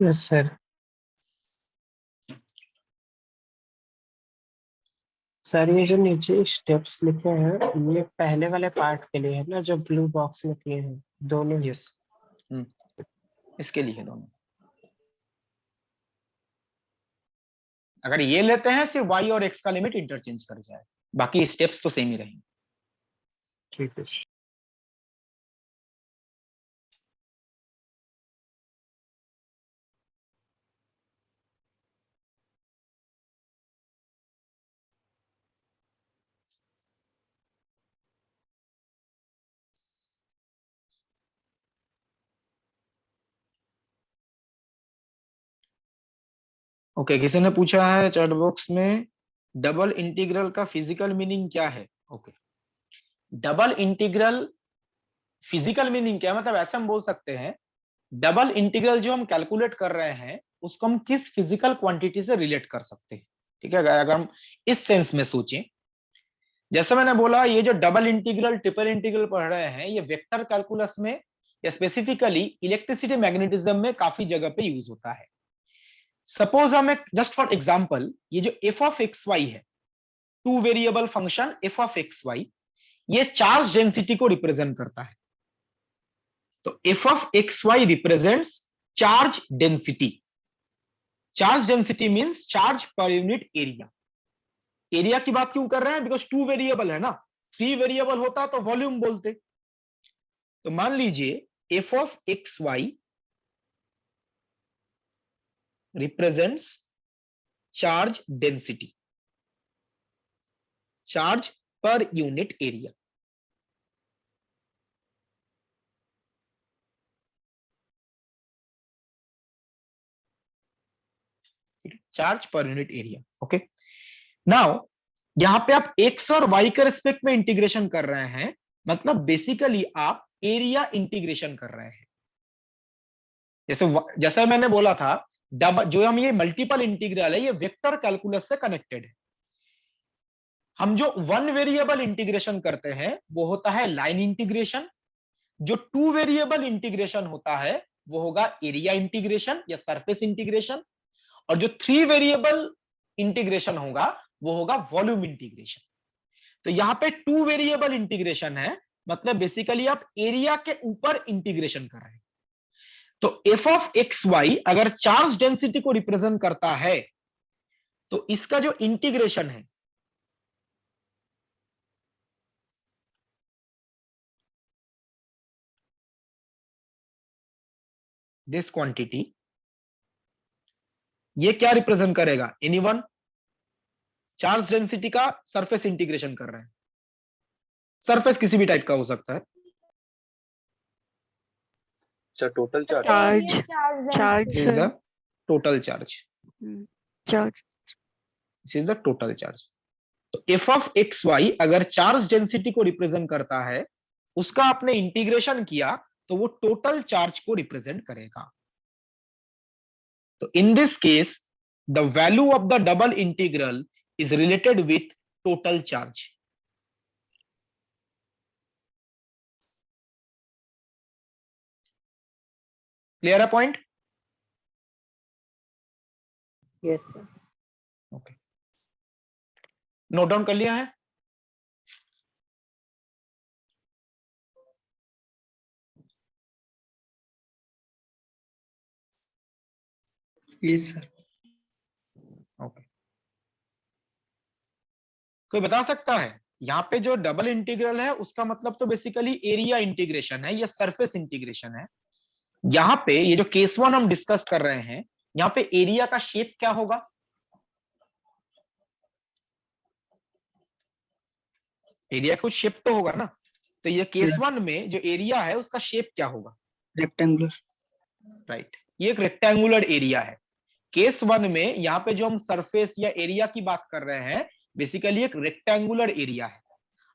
Yes sir. Sir ये जो नीचे स्टेप्स लिखे हैं ये पहले वाले पार्ट के लिए है ना, जो ब्लू बॉक्स में किए हैं दोनों ही?
यस, इसके लिए दोनों। अगर ये लेते हैं सिर्फ y और x का लिमिट इंटरचेंज कर जाए, बाकी स्टेप्स तो सेम ही रहेंगे।
ठीक है।
ओके, किसी ने पूछा है चैट बॉक्स में, डबल इंटीग्रल का फिजिकल मीनिंग क्या है? Okay, double integral physical meaning क्या है, मतलब ऐसा हम बोल सकते हैं, डबल इंटीग्रल जो हम कैलकुलेट कर रहे हैं उसको हम किस फिजिकल क्वांटिटी से रिलेट कर सकते हैं। ठीक है, अगर हम इस सेंस में सोचें, जैसे मैंने बोला ये जो डबल इंटीग्रल ट्रिपल इंटीग्रल पढ़ रहे हैं ये वेक्टर कैलकुलस में या स्पेसिफिकली इलेक्ट्रिसिटी मैग्नेटिज्म में काफी जगह पे यूज होता है। सपोज हमें जस्ट फॉर एग्जांपल ये जो एफ ऑफ एक्स वाई है, two variable function F of x Y, ये चार्ज डेंसिटी को रिप्रेजेंट करता है। तो F of x Y represents charge density. Charge density means charge per unit area. Area की बात क्यों कर रहे हैं, बिकॉज टू वेरिएबल है ना, थ्री वेरिएबल होता तो वॉल्यूम बोलते। तो मान लीजिए F of x Y represents charge density, charge per unit area. Charge per unit area. Okay, now यहां पे आप एक्स और वाई के रिस्पेक्ट में इंटीग्रेशन कर रहे हैं, मतलब बेसिकली आप एरिया इंटीग्रेशन कर रहे हैं। जैसे मैंने बोला था, जो हम ये मल्टीपल इंटीग्रल है ये वेक्टर कैलकुलस से कनेक्टेड है। हम जो वन वेरिएबल इंटीग्रेशन करते हैं वो होता है लाइन इंटीग्रेशन, जो टू वेरिएबल इंटीग्रेशन होता है वो होगा एरिया इंटीग्रेशन या सरफेस इंटीग्रेशन, और जो थ्री वेरिएबल इंटीग्रेशन होगा वो होगा वॉल्यूम इंटीग्रेशन। तो यहां पे टू वेरिएबल इंटीग्रेशन है मतलब बेसिकली आप एरिया के ऊपर इंटीग्रेशन कर रहे हैं। तो एफ ऑफ एक्स वाई अगर चार्ज डेंसिटी को रिप्रेजेंट करता है तो इसका जो इंटीग्रेशन है दिस क्वांटिटी, ये क्या रिप्रेजेंट करेगा? एनीवन? चार्ज डेंसिटी का सरफेस इंटीग्रेशन कर रहे हैं। सरफेस किसी भी टाइप का हो सकता है।
अच्छा, total charge.
Charge charge
This is the total charge.
Charge
This is the total charge. तो f of x y अगर चार्ज डेंसिटी को रिप्रेजेंट करता है, उसका आपने इंटीग्रेशन किया तो वो टोटल चार्ज को रिप्रेजेंट करेगा। तो in this case the value of the double integral is related with total charge. Clear है point?
Yes sir.
Okay, note down कर लिया है?
Yes sir.
ओके, कोई बता सकता है यहाँ पे जो डबल इंटीग्रल है उसका मतलब तो बेसिकली एरिया इंटीग्रेशन है या सरफेस इंटीग्रेशन है। यहाँ पे ये जो केस वन हम डिस्कस कर रहे हैं, यहाँ पे एरिया का शेप क्या होगा? एरिया कुछ शेप तो होगा ना, तो ये केस वन में जो एरिया है उसका शेप क्या होगा?
रेक्टेंगुलर।
राइट, ये एक रेक्टेंगुलर एरिया है। केस वन में यहाँ पे जो हम सरफेस या एरिया की बात कर रहे हैं बेसिकली एक रेक्टेंगुलर एरिया है।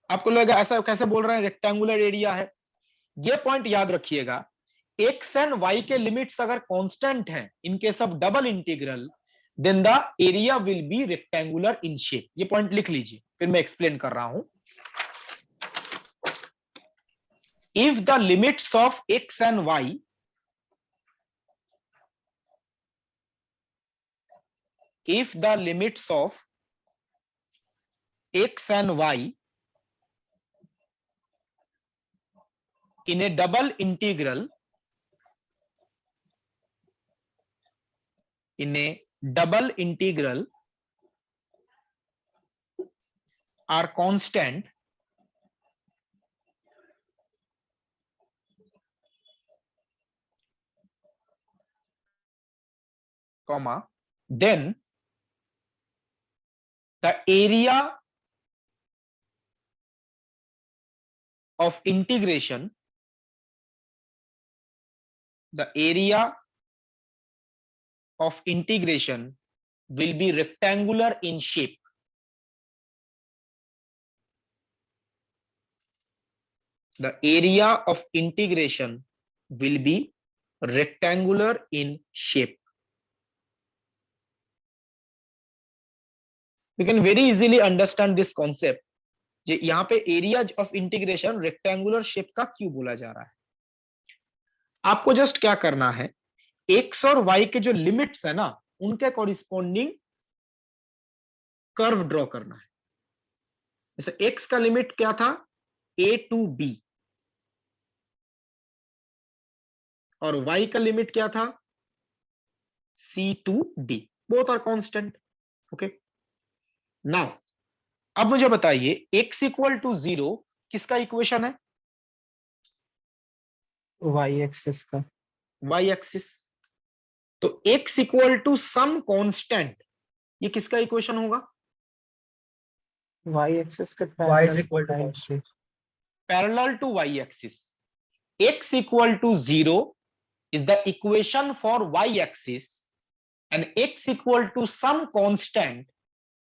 आपको लगेगा ऐसा कैसे बोल रहे हैं रेक्टेंगुलर एरिया है? ये पॉइंट याद रखिएगा, एक्स एंड वाई के लिमिट्स अगर कांस्टेंट हैं in case of double integral then the area will be rectangular in shape. ये पॉइंट लिख लीजिए, फिर मैं एक्सप्लेन कर रहा हूं। If the limits of X and Y if the limits of x and y in a double integral are constant, comma, then the area of integration will be rectangular in shape. The area of integration will be rectangular in shape. We can very easily understand this concept. यहाँ पे area of integration rectangular shape का क्यों बोला जा रहा है? आपको just क्या करना है, एक्स और वाई के जो लिमिट्स है ना उनके कॉरिस्पॉन्डिंग कर्व ड्रॉ करना है। जैसे एक्स का लिमिट क्या था? ए टू बी, और वाई का लिमिट क्या था? C to D. Both are constant. Okay, now अब मुझे बताइए x इक्वल टू 0 किसका इक्वेशन है?
वाई एक्सिस का।
y axis. तो x equal to some constant, ये किसका इक्वेशन होगा?
वाई एक्सिस के
Y is equal to constant.
Parallel to y axis. x equal to 0 is the equation for y axis and x equal to some constant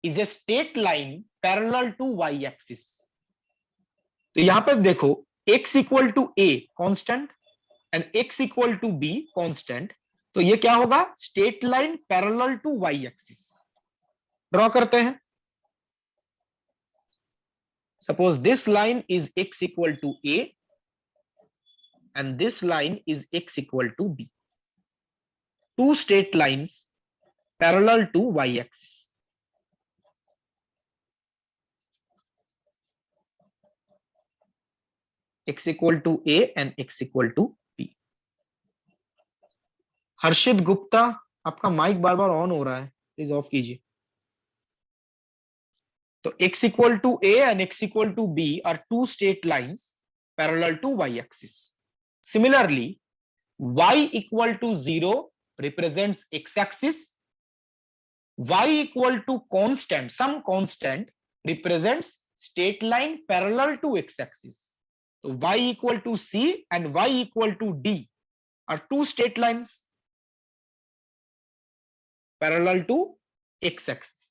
is a straight line parallel to y axis. तो यहां पर देखो x equal to a constant and x equal to b constant, तो ये क्या होगा? Straight line parallel to y axis. Draw करते हैं। Suppose this line is x equal to a and this line is x equal to b. Two straight lines parallel to y axis. x equal to a and x equal to b। Harshit Gupta, आपका mike bar bar on हो रहा है, please of कीजिए। तो x equal to a and x equal to b are two straight lines parallel to y axis. Similarly y equal to 0 represents x axis, y equal to constant, some constant represents straight line parallel to x axis. So y equal to c and y equal to d are two straight lines parallel to x axis.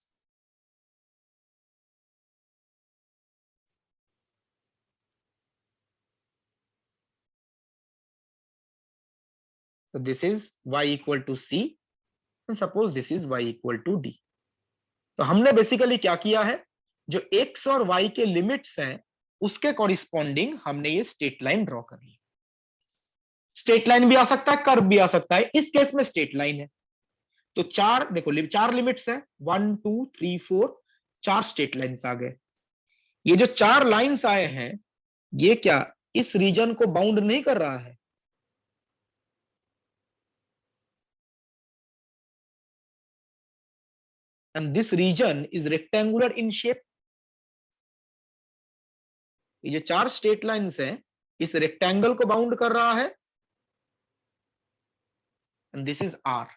So this is y equal to c and suppose this is y equal to d. तो हमने basically क्या किया है, जो x और y के limits हैं उसके कॉरिस्पॉन्डिंग हमने ये स्ट्रेट लाइन ड्रॉ कर ली। स्ट्रेट लाइन भी आ सकता है, कर्व भी आ सकता है, इस केस में स्ट्रेट लाइन है। तो चार देखो, चार लिमिट्स है, 1 2 3 4, चार स्ट्रेट लाइन्स आ गए। ये जो चार लाइन्स आए हैं ये क्या इस रीजन को बाउंड नहीं कर रहा है? And this region is rectangular in shape. ये जो चार स्ट्रेट लाइन्स हैं इस रेक्टेंगल को बाउंड कर रहा है। And this is R.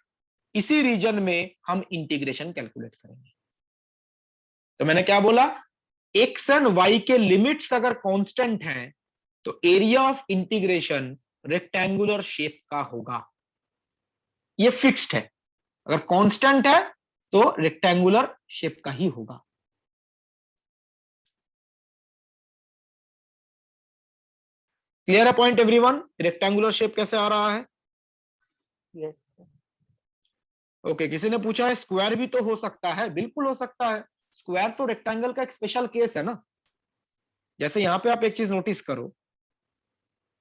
इसी रीजन में हम इंटीग्रेशन कैलकुलेट करेंगे। तो मैंने क्या बोला, x एंड y के लिमिट्स अगर कांस्टेंट हैं तो area of integration rectangular shape का होगा। ये फिक्स्ड है, अगर कांस्टेंट है तो रेक्टेंगुलर शेप का ही होगा। क्लियर है पॉइंट एवरीवन? रेक्टेंगुलर शेप कैसे आ रहा है?
यस।
ओके, किसी ने पूछा है स्क्वायर भी तो हो सकता है। बिल्कुल हो सकता है, स्क्वायर तो रेक्टेंगल का एक स्पेशल केस है ना। जैसे यहां पे आप एक चीज नोटिस करो,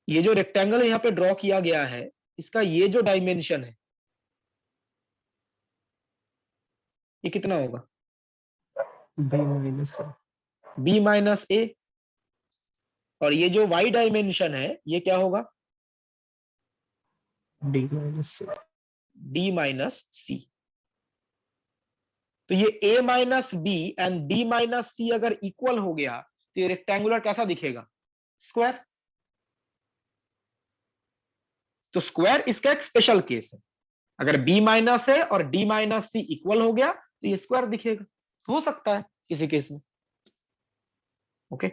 ये जो रेक्टेंगल यहां पे ड्रॉ किया गया है इसका ये जो डायमेंशन है ये कितना होगा? b minus a। और ये जो y डायमेंशन है ये क्या होगा? d minus c। तो ये a minus b and d minus c अगर इक्वल हो गया तो ये रेक्टेंगुलर कैसा दिखेगा? स्क्वायर। तो स्क्वायर इसका एक स्पेशल केस है। अगर b माइनस है और d माइनस c इक्वल हो गया तो ये स्क्वायर दिखेगा। हो सकता है किसी केस में। ओके,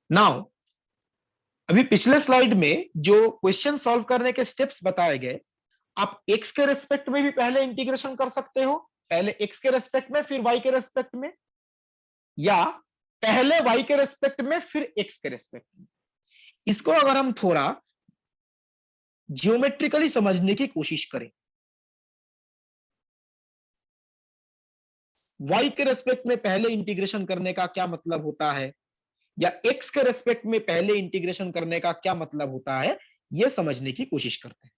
नाउ अभी पिछले स्लाइड में जो क्वेश्चन सॉल्व करने के स्टेप्स बताए गए, आप x के रेस्पेक्ट में भी पहले इंटीग्रेशन कर सकते हो, पहले x के रेस्पेक्ट में फिर y के रेस्पेक्ट में, या पहले y के रेस्पेक्ट में फिर x के रेस्पेक्ट में। इसको अगर हम थोड़ा जियोमेट्रिकली समझने की कोशिश करें, y के रेस्पेक्ट में पहले इंटीग्रेशन करने का क्या मतलब होता है, या x के रेस्पेक्ट में पहले इंटीग्रेशन करने का क्या मतलब होता है, यह समझने की कोशिश करते हैं।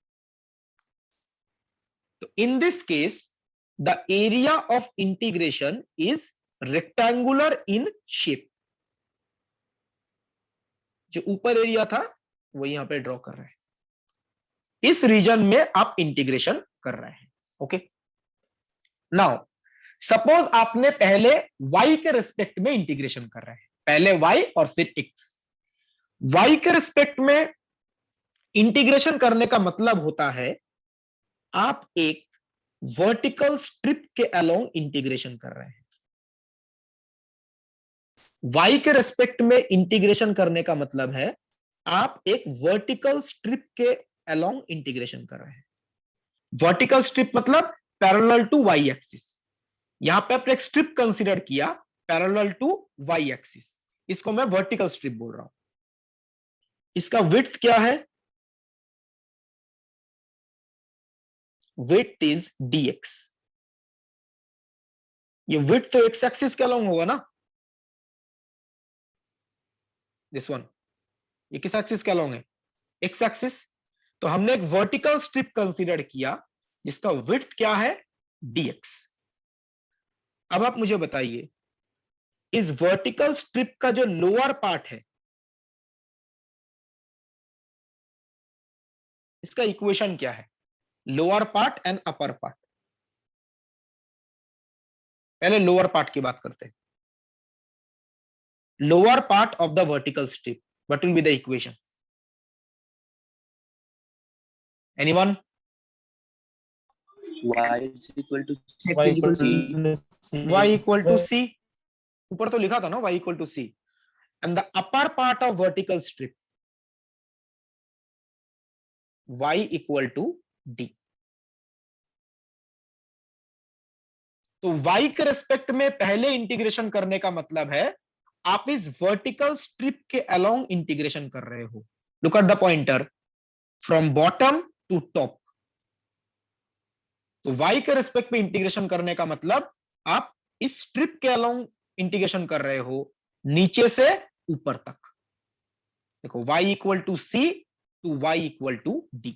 तो in this case the area of integration is rectangular in shape. जो ऊपर एरिया था वो यहां पे ड्रॉ कर रहे हैं, इस रीजन में आप इंटीग्रेशन कर रहे हैं। ओके, नाउ सपोज आपने पहले y के रेस्पेक्ट में इंटीग्रेशन कर रहे हैं, पहले y और फिर x। y के रेस्पेक्ट में इंटीग्रेशन करने का मतलब होता है आप एक वर्टिकल स्ट्रिप के अलोंग इंटीग्रेशन कर रहे हैं। y के रेस्पेक्ट में इंटीग्रेशन करने का मतलब है आप एक वर्टिकल स्ट्रिप के अलोंग इंटीग्रेशन कर रहे हैं। वर्टिकल स्ट्रिप मतलब पैरेलल टू y एक्सिस। यहां पे आपने एक स्ट्रिप कंसीडर किया पैरेलल टू y एक्सिस, इसको मैं वर्टिकल स्ट्रिप बोल रहा हूं। इसका विड्थ क्या है? Width is dx। ये विड्थ तो x एक्सिस के अलोंग होगा ना, दिस वन। ये किस एक्सिस के अलोंग है? x axis. तो हमने एक वर्टिकल स्ट्रिप कंसीडर किया जिसका विड्थ क्या है? dx। अब आप मुझे बताइए, इस वर्टिकल स्ट्रिप का जो लोअर पार्ट है इसका इक्वेशन क्या है, lower part and upper part. पहले लोअर पार्ट की बात करते हैं। Lower part of the vertical strip, what will be the equation? Anyone?
y is equal to
X equal to
y equal to c, ऊपर तो लिखा था ना y equal to c, and the upper part of vertical strip y equal to d। तो y के respect में पहले integration करने का मतलब है आप इस वर्टिकल स्ट्रिप के अलोंग इंटीग्रेशन कर रहे हो। Look at the pointer, from bottom to top. तो y के रेस्पेक्ट में इंटीग्रेशन करने का मतलब आप इस स्ट्रिप के अलोंग इंटीग्रेशन कर रहे हो, नीचे से ऊपर तक। देखो y equal to c to y equal to d।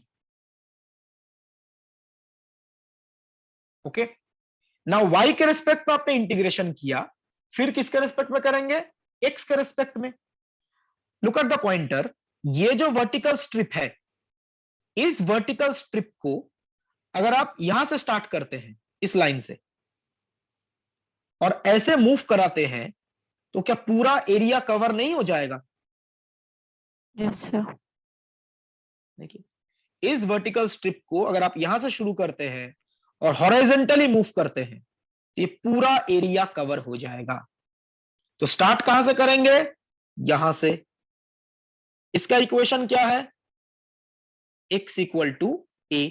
Okay, now y के रेस्पेक्ट में आपने इंटीग्रेशन किया, फिर किसके रेस्पेक्ट में करेंगे? x के रेस्पेक्ट में। लुक एट द पॉइंटर, ये जो वर्टिकल स्ट्रिप है, इस वर्टिकल स्ट्रिप को अगर आप यहां से स्टार्ट करते हैं इस लाइन से और ऐसे मूव कराते हैं तो क्या पूरा एरिया कवर नहीं हो जाएगा?
Yes sir.
देखिए, इस वर्टिकल स्ट्रिप को अगर आप यहां से शुरू करते हैं और हॉरिजॉन्टली मूव करते हैं तो ये पूरा एरिया कवर हो जाएगा। तो स्टार्ट कहां से करेंगे? यहां से। इसका इक्वेशन क्या है? x equal to a।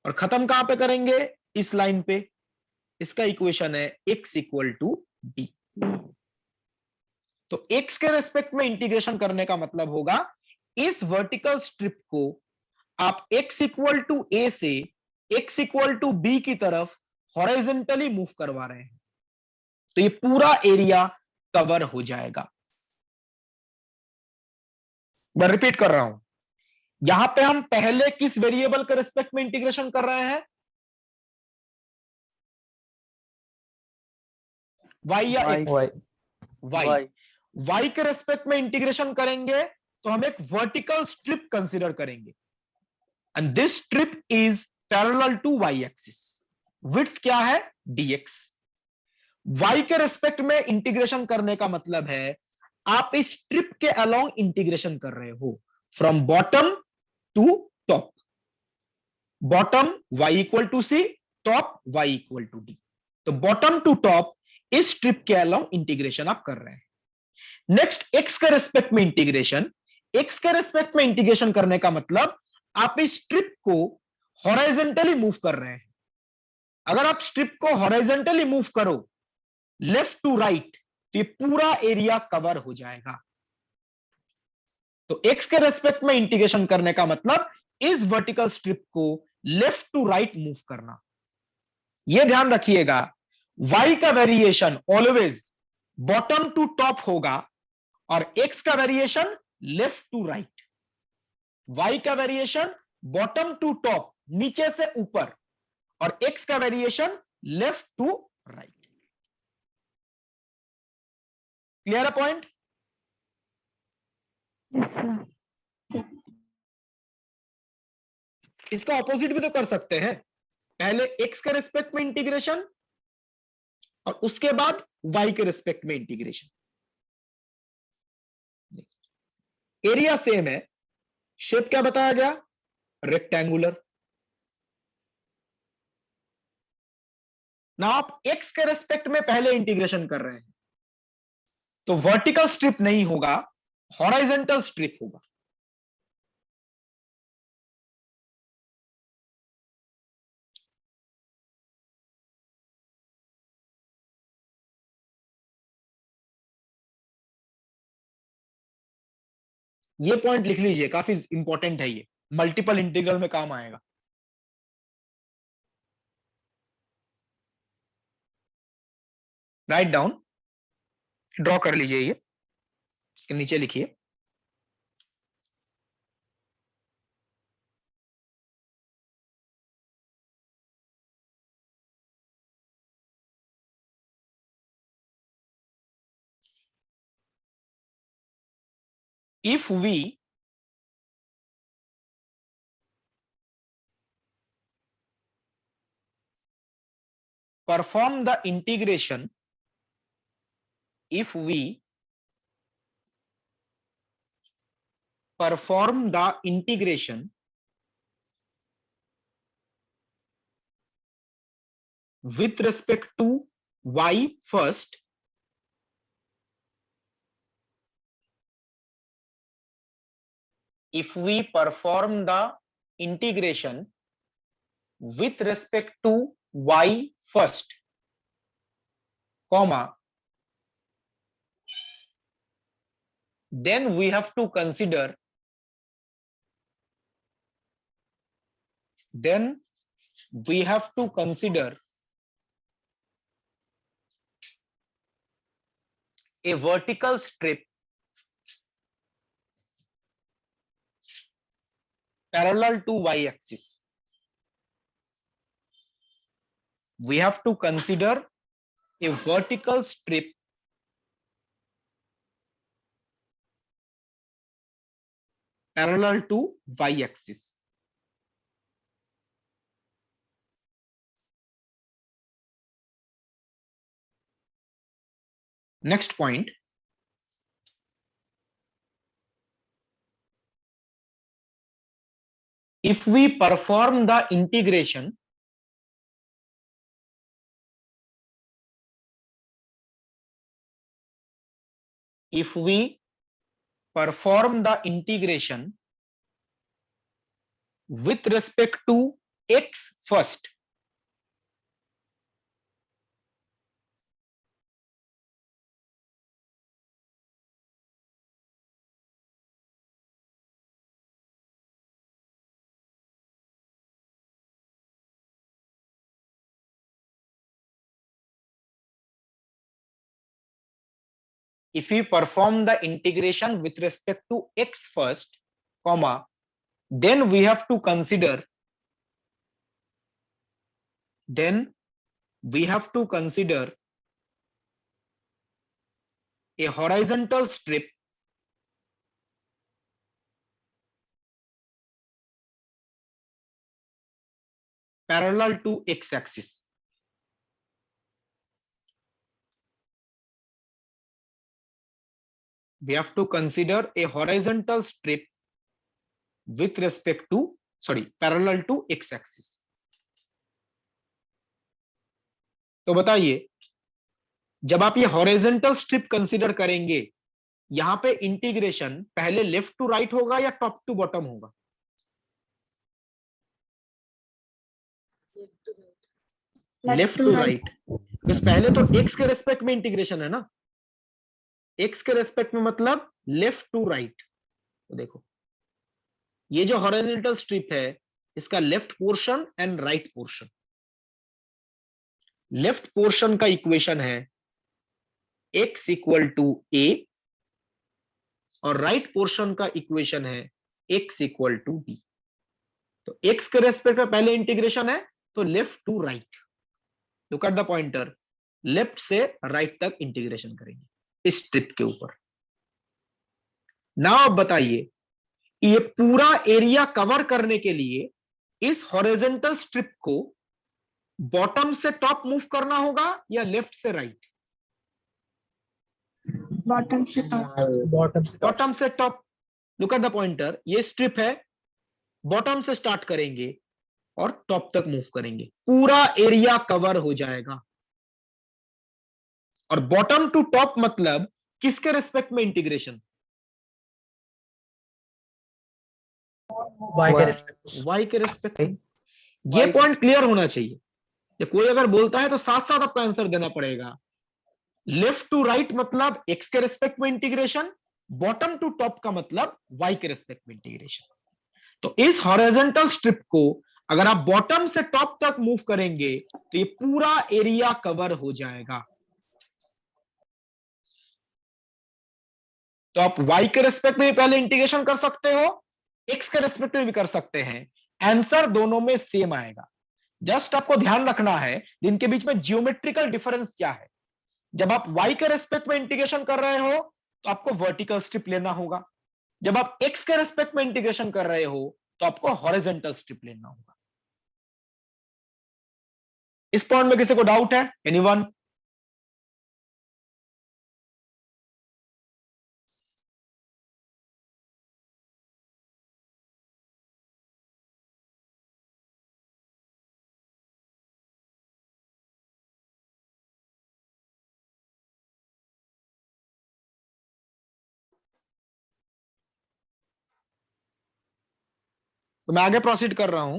और खत्म कहां पे करेंगे? इस लाइन पे। इसका इक्वेशन है x इक्वल टू b। तो x के रेस्पेक्ट में इंटीग्रेशन करने का मतलब होगा इस वर्टिकल स्ट्रिप को आप x इक्वल टू a से x इक्वल टू b की तरफ हॉरिजॉन्टली मूव करवा रहे हैं, तो ये पूरा एरिया कवर हो जाएगा। मैं रिपीट कर रहा हूं, यहां पे हम पहले किस वेरिएबल के रेस्पेक्ट में इंटीग्रेशन कर रहे हैं? y या x? y। y के रेस्पेक्ट में इंटीग्रेशन करेंगे तो हम एक वर्टिकल स्ट्रिप कंसीडर करेंगे, and this strip is parallel to y axis. Width क्या है? dx। y के रेस्पेक्ट में इंटीग्रेशन करने का मतलब है आप इस स्ट्रिप के अलोंग इंटीग्रेशन कर रहे हो, from bottom to top. Bottom y equal to c, top y equal to d। तो बॉटम टू टॉप इस स्ट्रिप के अलोंग इंटीग्रेशन आप कर रहे हैं। नेक्स्ट, x के रेस्पेक्ट में इंटीग्रेशन। x के रेस्पेक्ट में इंटीग्रेशन करने का मतलब आप इस स्ट्रिप को हॉरिजॉन्टली मूव कर रहे हैं। अगर आप स्ट्रिप को हॉरिजॉन्टली मूव करो लेफ्ट टू राइट तो ये पूरा एरिया कवर हो जाएगा। तो x के रेस्पेक्ट में इंटीग्रेशन करने का मतलब इस वर्टिकल स्ट्रिप को लेफ्ट टू राइट मूव करना। यह ध्यान रखिएगा, y का variation always bottom to top होगा और x का variation left to right. y का वेरिएशन बॉटम टू टॉप, नीचे से ऊपर, और x का variation left to right. Clear है पॉइंट?
Yes sir.
इसका ऑपोजिट भी तो कर सकते हैं, पहले x के रिस्पेक्ट में इंटीग्रेशन और उसके बाद y के रिस्पेक्ट में इंटीग्रेशन। एरिया सेम है, शेप क्या बताया गया? रेक्टेंगुलर। ना आप x के रेस्पेक्ट में पहले इंटीग्रेशन कर रहे हैं तो वर्टिकल स्ट्रिप नहीं होगा, हॉरिजॉन्टल स्ट्रिप होगा। ये पॉइंट लिख लीजिए, काफी इंपॉर्टेंट है, ये मल्टीपल इंटीग्रल में काम आएगा। राइट डाउन, ड्रॉ कर लीजिए, ये इसके नीचे लिखिए। if we perform the integration, if we perform the integration with respect to y first, if we perform the integration with respect to y first, comma, then we have to consider a vertical strip parallel to y-axis. We have to consider a vertical strip parallel to y-axis. Next point, if we perform the integration with respect to x first, if we perform the integration with respect to x first, comma, then we have to consider a horizontal strip parallel to x-axis. We have to consider a horizontal strip with respect to, parallel to x-axis. तो बताइए, जब आप ये horizontal strip consider करेंगे, यहां पे integration पहले left to right होगा या टॉप टू बॉटम होगा? Left to right. बस पहले तो एक्स के रेस्पेक्ट में इंटीग्रेशन है ना, एक्स के रेस्पेक्ट में मतलब लेफ्ट टू राइट। तो देखो ये जो हॉरिजॉन्टल स्ट्रिप है इसका left portion and right portion. Left portion का इक्वेशन है x इक्वल टू a और राइट पोर्शन का इक्वेशन है x इक्वल टू b। तो x के रेस्पेक्ट में पहले इंटीग्रेशन है तो left to right, look at the pointer, left से राइट तक इंटीग्रेशन करेंगे इस स्ट्रिप के ऊपर। नाउ अब बताइए, ये पूरा एरिया कवर करने के लिए इस हॉरिजॉन्टल स्ट्रिप को बॉटम से टॉप मूव करना होगा या लेफ्ट से राइट?
बॉटम से टॉप।
बॉटम से top. Look at the pointer, ये स्ट्रिप है, बॉटम से स्टार्ट करेंगे और टॉप तक मूव करेंगे, पूरा एरिया कवर हो जाएगा। और बॉटम टू टॉप मतलब किसके रेस्पेक्ट में इंटीग्रेशन? y के रेस्पेक्ट में। ये पॉइंट क्लियर होना चाहिए। कोई अगर बोलता है तो साथ साथ आपको आंसर देना पड़ेगा। लेफ्ट टू राइट मतलब x के रेस्पेक्ट में इंटीग्रेशन, बॉटम टू टॉप का मतलब y के रेस्पेक्ट में इंटीग्रेशन। तो इस हॉरिजॉन्टल स्ट्रिप को अगर आप बॉटम से टॉप तक मूव करेंगे तो ये पूरा एरिया कवर हो जाएगा। तो आप y के रेस्पेक्ट में पहले इंटीग्रेशन कर सकते हो, x के रेस्पेक्ट में भी कर सकते हैं, आंसर दोनों में सेम आएगा। जस्ट आपको ध्यान रखना है इनके बीच में जियोमेट्रिकल डिफरेंस क्या है। जब आप y के रेस्पेक्ट में इंटीग्रेशन कर रहे हो तो आपको वर्टिकल स्ट्रिप लेना होगा, जब आप x के रेस्पेक्ट में इंटीग्रेशन कर रहे हो तो आपको हॉरिजॉन्टल स्ट्रिप लेना होगा। इस पॉइंट में किसी को डाउट है? एनीवन? तो मैं आगे प्रोसीड कर रहा हूं।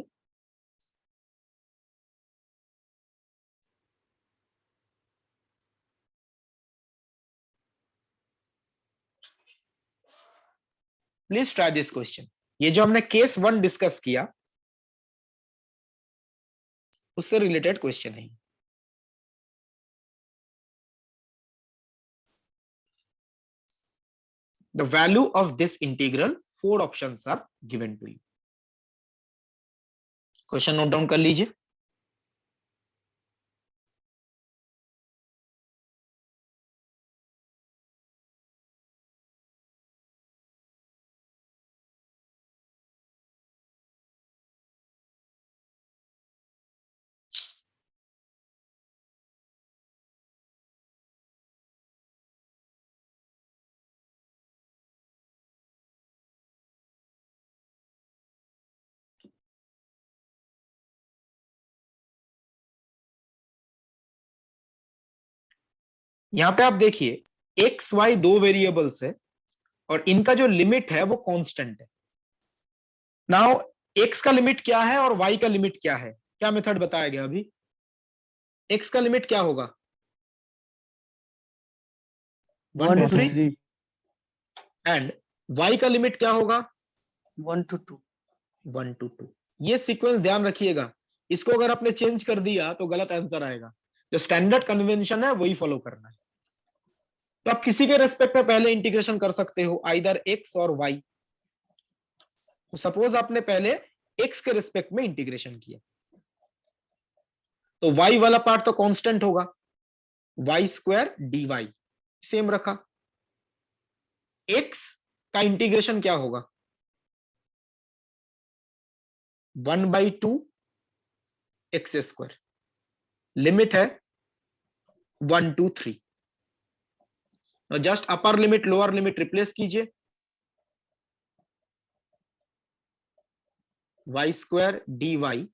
Please try this question. ये जो हमने केस 1 डिस्कस किया उससे रिलेटेड क्वेश्चन है। The value of this integral, 4 options are given to you. Question note down कर लीजिए। यहां पे आप देखिए एक्स वाई दो वेरिएबल्स है और इनका जो लिमिट है वो कांस्टेंट है। नाउ एक्स का लिमिट क्या है और वाई का लिमिट क्या है? क्या मेथड बताया गया अभी? एक्स का लिमिट क्या होगा? 1 to 3 एंड वाई का लिमिट क्या होगा?
1 to 2।
1 to 2। ये सीक्वेंस ध्यान रखिएगा, इसको अगर आपने चेंज कर दिया तो गलत आंसर आएगा। जो स्टैंडर्ड कन्वेंशन है वही फॉलो करना है। तो आप किसी के रेस्पेक्ट में पहले इंटीग्रेशन कर सकते हो, आइदर एक्स और वाई। तो सपोज आपने पहले एक्स के रेस्पेक्ट में इंटीग्रेशन किया तो वाई वाला पार्ट तो कांस्टेंट होगा, Y square D Y same रखा। एक्स का इंटीग्रेशन क्या होगा? 1/2 एक्स स्क्वायर। लिमिट है 1 to 3। Just upper limit lower limit replace कीजिए। Y square D Y,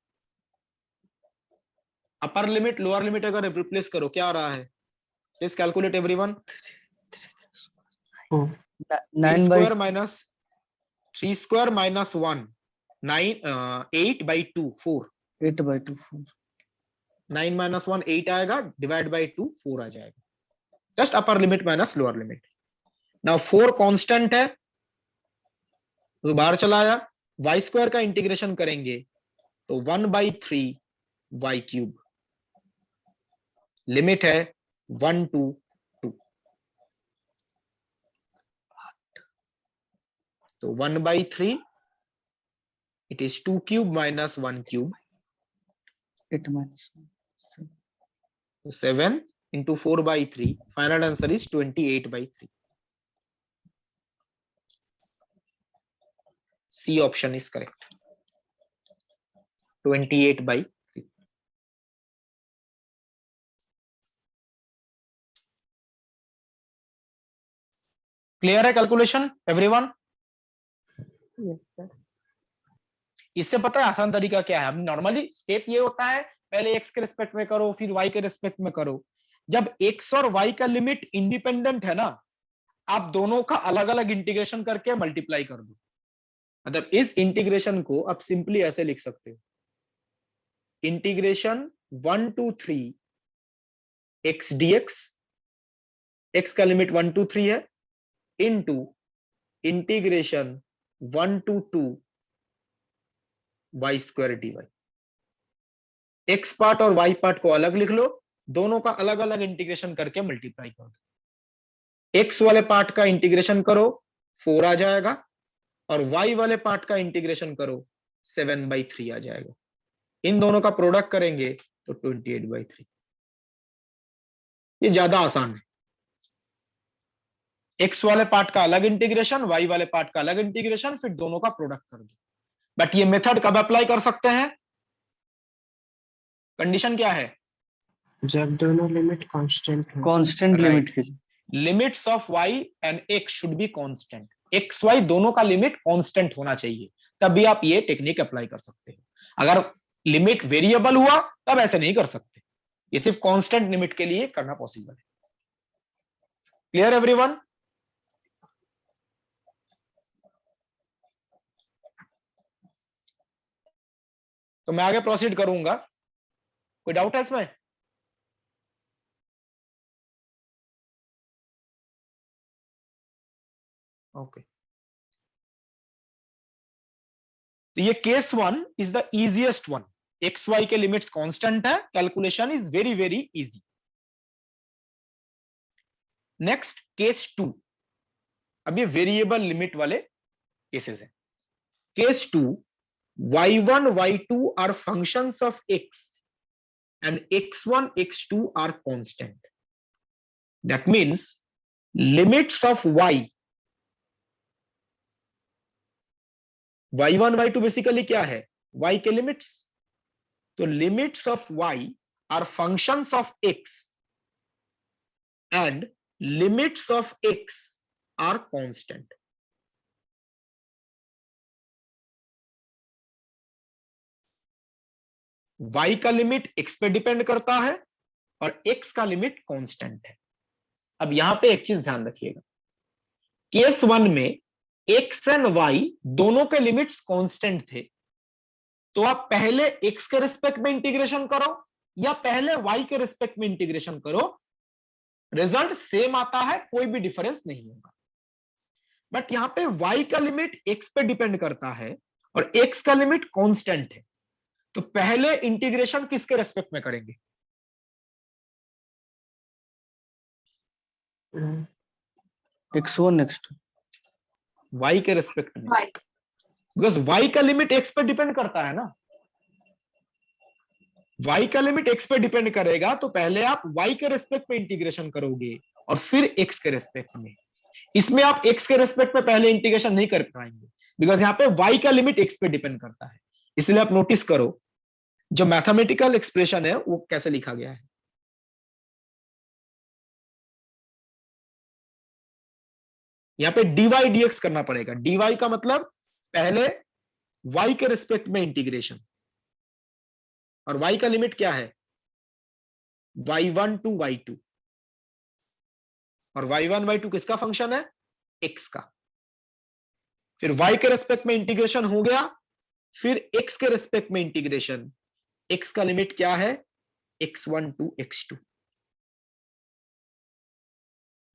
upper limit lower limit अगर रिप्लेस करो क्या आ रहा है? Please calculate everyone. 9 square minus 3 square minus 1 9 8/2 4
8/2 4।
9 minus 1 8 आएगा, डिवाइड बाई 2 4 आ जाएगा। Just upper limit minus lower limit. Now 4 constant है तो बाहर चला आया। वाई स्क्वायर का इंटीग्रेशन करेंगे तो 1/3 वाई क्यूब। लिमिट है 1 to 2। तो 1/3 it is 2 cube minus 1 cube।
8 minus 1
7 into 4/3, final answer is 28/3। C option is correct, 28/3। Clear है कैलकुलेशन एवरीवन?
Yes sir.
इससे पता है आसान तरीका क्या है? नॉर्मली स्टेप ये होता है पहले एक्स के रिस्पेक्ट में करो फिर वाई के रिस्पेक्ट में करो। जब एक्स और वाई का लिमिट इंडिपेंडेंट है ना, आप दोनों का अलग अलग इंटीग्रेशन करके मल्टीप्लाई कर दो। मतलब इस इंटीग्रेशन को आप सिंपली ऐसे लिख सकते हो, integration 1 to 3 X dx, X का लिमिट 1 to 3 है, into integration 1 to 2 Y square D Y. X part और वाई पार्ट को अलग लिख लो, दोनों का अलग अलग इंटीग्रेशन करके मल्टीप्लाई कर दो। एक्स वाले पार्ट का इंटीग्रेशन करो 4 आ जाएगा और वाई वाले पार्ट का इंटीग्रेशन करो 7/3 आ जाएगा। इन दोनों का प्रोडक्ट करेंगे तो 28/3। ये ज्यादा आसान है। एक्स वाले पार्ट का अलग इंटीग्रेशन, वाई वाले पार्ट का अलग इंटीग्रेशन, फिर दोनों का प्रोडक्ट कर दो। बट ये मेथड कब अप्लाई कर सकते हैं? कंडीशन क्या है?
जब दोनों लिमिट कांस्टेंट हो।
Constant
Right.
लिमिट के लिए।
Limits of y and x should be constant. x y दोनों का लिमिट कांस्टेंट होना चाहिए, तभी आप ये टेक्निक अप्लाई कर सकते हो। अगर लिमिट वेरिएबल हुआ तब ऐसे नहीं कर सकते, ये सिर्फ कांस्टेंट लिमिट के लिए करना पॉसिबल है। Clear everyone? तो मैं आगे प्रोसीड करूंगा, कोई डाउट है इसमें? ओके, तो ये case 1 is the easiest one. X Y के लिमिट्स कांस्टेंट है, calculation is very very easy. Next case 2, अब ये वेरिएबल लिमिट वाले केसेस हैं। Case 2, y1 y2 are functions of x and x1 x2 are constant. That means limits of y1 y2 basically क्या है? y के limits. तो limits of y are functions of x and limits of x are constant. y का limit x पे depend करता है और x का लिमिट कांस्टेंट है। अब यहां पे एक चीज ध्यान रखिएगा, केस 1 में x एंड y दोनों के लिमिट्स कांस्टेंट थे, तो आप पहले x के रिस्पेक्ट में इंटीग्रेशन करो या पहले y के रिस्पेक्ट में इंटीग्रेशन करो, रिजल्ट सेम आता है, कोई भी डिफरेंस नहीं होगा। बट यहां पे y का लिमिट x पे डिपेंड करता है और x का लिमिट कांस्टेंट है, तो पहले इंटीग्रेशन किसके रेस्पेक्ट में करेंगे?
x1 x2
y के रेस्पेक्ट में, बिकॉज y का लिमिट x पे डिपेंड करता है ना। y का लिमिट x पे डिपेंड करेगा, तो पहले आप y के रेस्पेक्ट में इंटीग्रेशन करोगे और फिर x के रेस्पेक्ट में। इसमें आप x के रेस्पेक्ट में पहले इंटीग्रेशन नहीं कर पाएंगे, बिकॉज यहाँ पे y का लिमिट x पे डिपेंड करता है। इसलिए आप नोटिस करो जो मैथमेटिकल एक्सप्रेशन है वो कैसे लिखा गया है। यहाँ पे dy dx करना पड़ेगा। dy का मतलब पहले y के रिस्पेक्ट में इंटीग्रेशन, और y का लिमिट क्या है? y1 टू y2, और y1 y2 किसका फंक्शन है? x का। फिर y के रिस्पेक्ट में इंटीग्रेशन हो गया, फिर x के रिस्पेक्ट में इंटीग्रेशन। x का लिमिट क्या है? x1 to x2।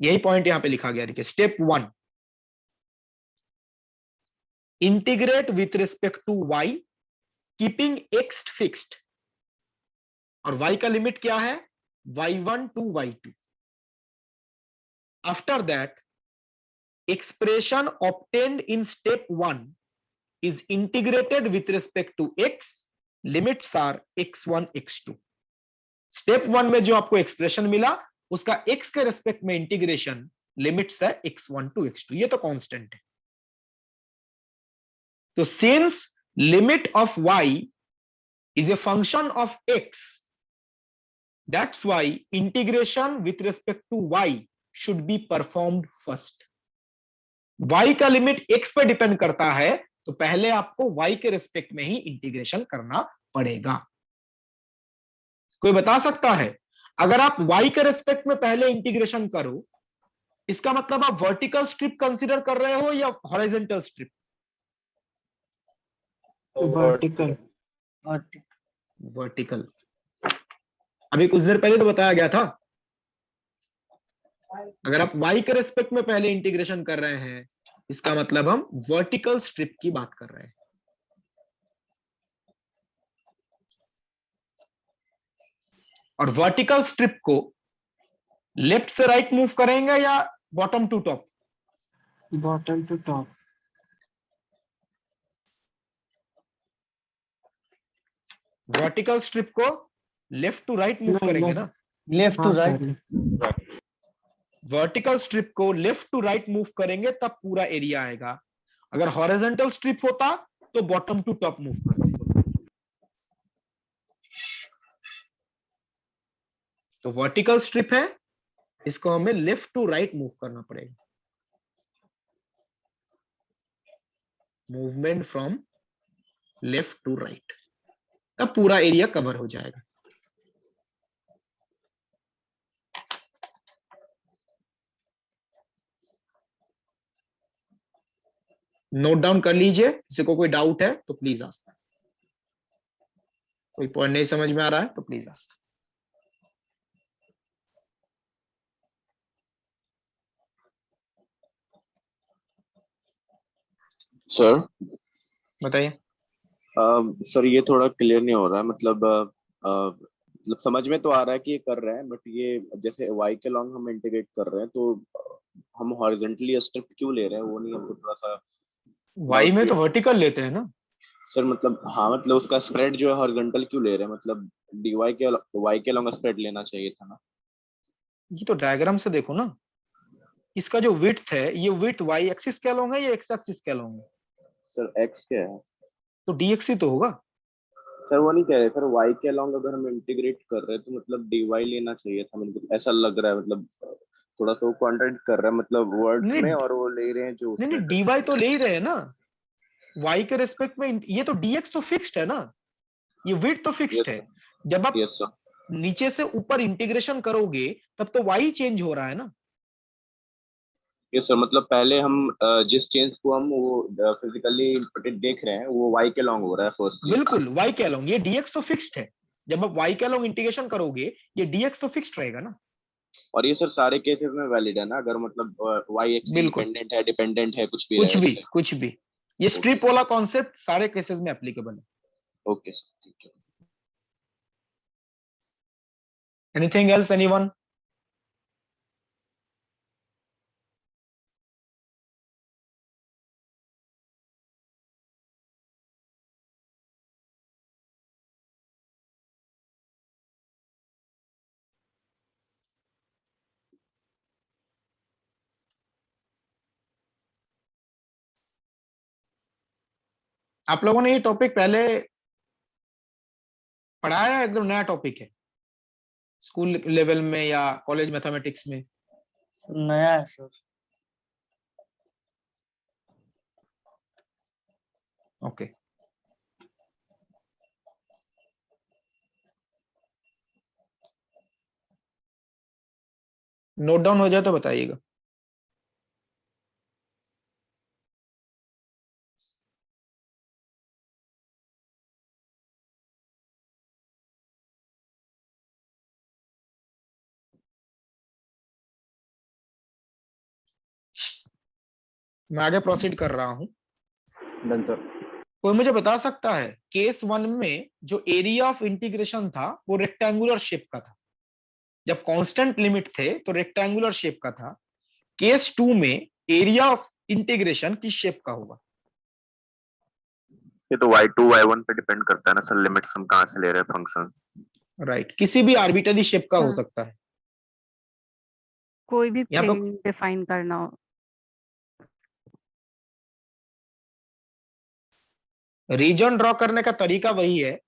यही पॉइंट यहां पे लिखा गया, देखिए step 1, integrate with respect to y keeping x fixed, और y का लिमिट क्या है? y1 to y2। After that expression obtained in step 1 is integrated with respect to x, limits are x1 x2। Step 1 में जो आपको expression मिला उसका x के रेस्पेक्ट में इंटीग्रेशन, लिमिट्स है x1 टू x2, ये तो कांस्टेंट है। तो since limit of y is a function of x, that's why integration with respect to y should be performed first. y का लिमिट x पे depend करता है, तो पहले आपको y के रिस्पेक्ट में ही इंटीग्रेशन करना पड़ेगा। कोई बता सकता है अगर आप y के रिस्पेक्ट में पहले इंटीग्रेशन करो, इसका मतलब आप वर्टिकल स्ट्रिप कंसीडर कर रहे हो या हॉरिजॉन्टल स्ट्रिप?
वर्टिकल।
वर्टिकल। अभी कुछ देर पहले तो बताया गया था, अगर आप y के रिस्पेक्ट में पहले इंटीग्रेशन कर रहे हैं, इसका मतलब हम वर्टिकल स्ट्रिप की बात कर रहे हैं। और वर्टिकल स्ट्रिप को लेफ्ट से राइट मूव करेंगे या bottom to top?
Bottom to top.
Vertical strip को लेफ्ट टू राइट मूव करेंगे ना?
Left to right.
Vertical strip को लेफ्ट टू राइट मूव करेंगे तब पूरा एरिया आएगा। अगर हॉरिजॉन्टल स्ट्रिप होता तो बॉटम टू टॉप मूव करते। तो वर्टिकल स्ट्रिप है, इसको हमें लेफ्ट टू राइट मूव करना पड़ेगा, movement from left to right, तब पूरा एरिया कवर हो जाएगा। नोट डाउन कर लीजिए, किसी को कोई डाउट है तो प्लीज आस्क, कोई पॉइंट नहीं समझ में आ रहा है तो प्लीज आस्क।
सर
बताइए।
सर ये थोड़ा क्लियर नहीं हो रहा है, मतलब समझ में तो आ रहा है कि ये कर रहे हैं, बट ये जैसे y के लॉन्ग हम इंटीग्रेट कर रहे हैं तो हम हॉरिजॉन्टली स्ट्रिप क्यों ले रहे हैं, वो नहीं हमको थोड़ा सा
y में
doubt
तो
है।
वर्टिकल लेते हैं ना
सर मतलब हाँ, मतलब उसका स्प्रेड जो है हॉरिजॉन्टल क्यों ले रहे हैं, मतलब dy के y के लॉन्ग स्प्रेड लेना चाहिए था ना।
ये तो डायग्राम से देखो ना, इसका जो विड्थ है, ये विड्थ y एक्सिस के अलोंग है या x एक्सिस के अलोंग है?
सर x क्या है?
तो dx ही तो होगा।
सर वो नहीं कह रहे सर, y के अलोंग अगर हम इंटीग्रेट कर रहे हैं तो मतलब dy लेना चाहिए था, मतलब ऐसा लग रहा है, मतलब थोड़ा सा वो कॉन्ट्रडिक्ट कर रहा है मतलब वर्ड्स
नहीं
में, और वो ले रहे हैं जो
नहीं
उसमें
नहीं, dy तो ले ही रहे हैं ना, y के रिस्पेक्ट में। ये तो dx तो फिक्स्ड है ना, ये विड्थ तो फिक्स्ड है। जब आप
यस सर।
नीचे से ऊपर इंटीग्रेशन करोगे तब तो y चेंज हो रहा है ना।
यस सर, मतलब पहले हम जिस चेंज को हम वो फिजिकली देख रहे हैं वो y के लॉन्ग हो रहा है फर्स्ट।
बिल्कुल y के अलोंग, ये dx तो फिक्स्ड है। जब आप y के अलोंग इंटीग्रेशन करोगे ये dx तो फिक्स्ड रहेगा ना।
और ये सर सारे केसेस में वैलिड है ना, अगर मतलब y एक्स
बिल्कुल,
डिपेंडेंट है कुछ भी रहे उससे।
कुछ भी, ये स्ट्रिप वाला कॉन्सेप्ट सारे केसेस में एप्लीकेबल है।
ओके सर, ठीक है।
Anything else anyone? आप लोगों ने ये टॉपिक पहले पढ़ाया है, एकदम नया टॉपिक है स्कूल लेवल में या कॉलेज मैथमेटिक्स में?
नया है सर।
ओके, नोट डाउन हो जाए तो बताइएगा। मैं आगे प्रोसीड कर रहा हूं।
Done sir.
कोई मुझे बता सकता है केस 1 में जो एरिया ऑफ इंटीग्रेशन था वो रेक्टेंगुलर शेप का था, जब कांस्टेंट लिमिट थे तो रेक्टेंगुलर शेप का था। केस 2 में एरिया ऑफ इंटीग्रेशन किस शेप का होगा?
ये तो y2 y1 पे डिपेंड करता है ना सर, लिमिट्स हम कहाँ से ले रहे हैं फंक्शन।
राइट, किसी भी आर्बिटरी शेप का हो सकता है।
कोई भी
यहाँ पे
प्लेन डिफाइन करना हो।
रीजन ड्रॉ करने का तरीका वही है,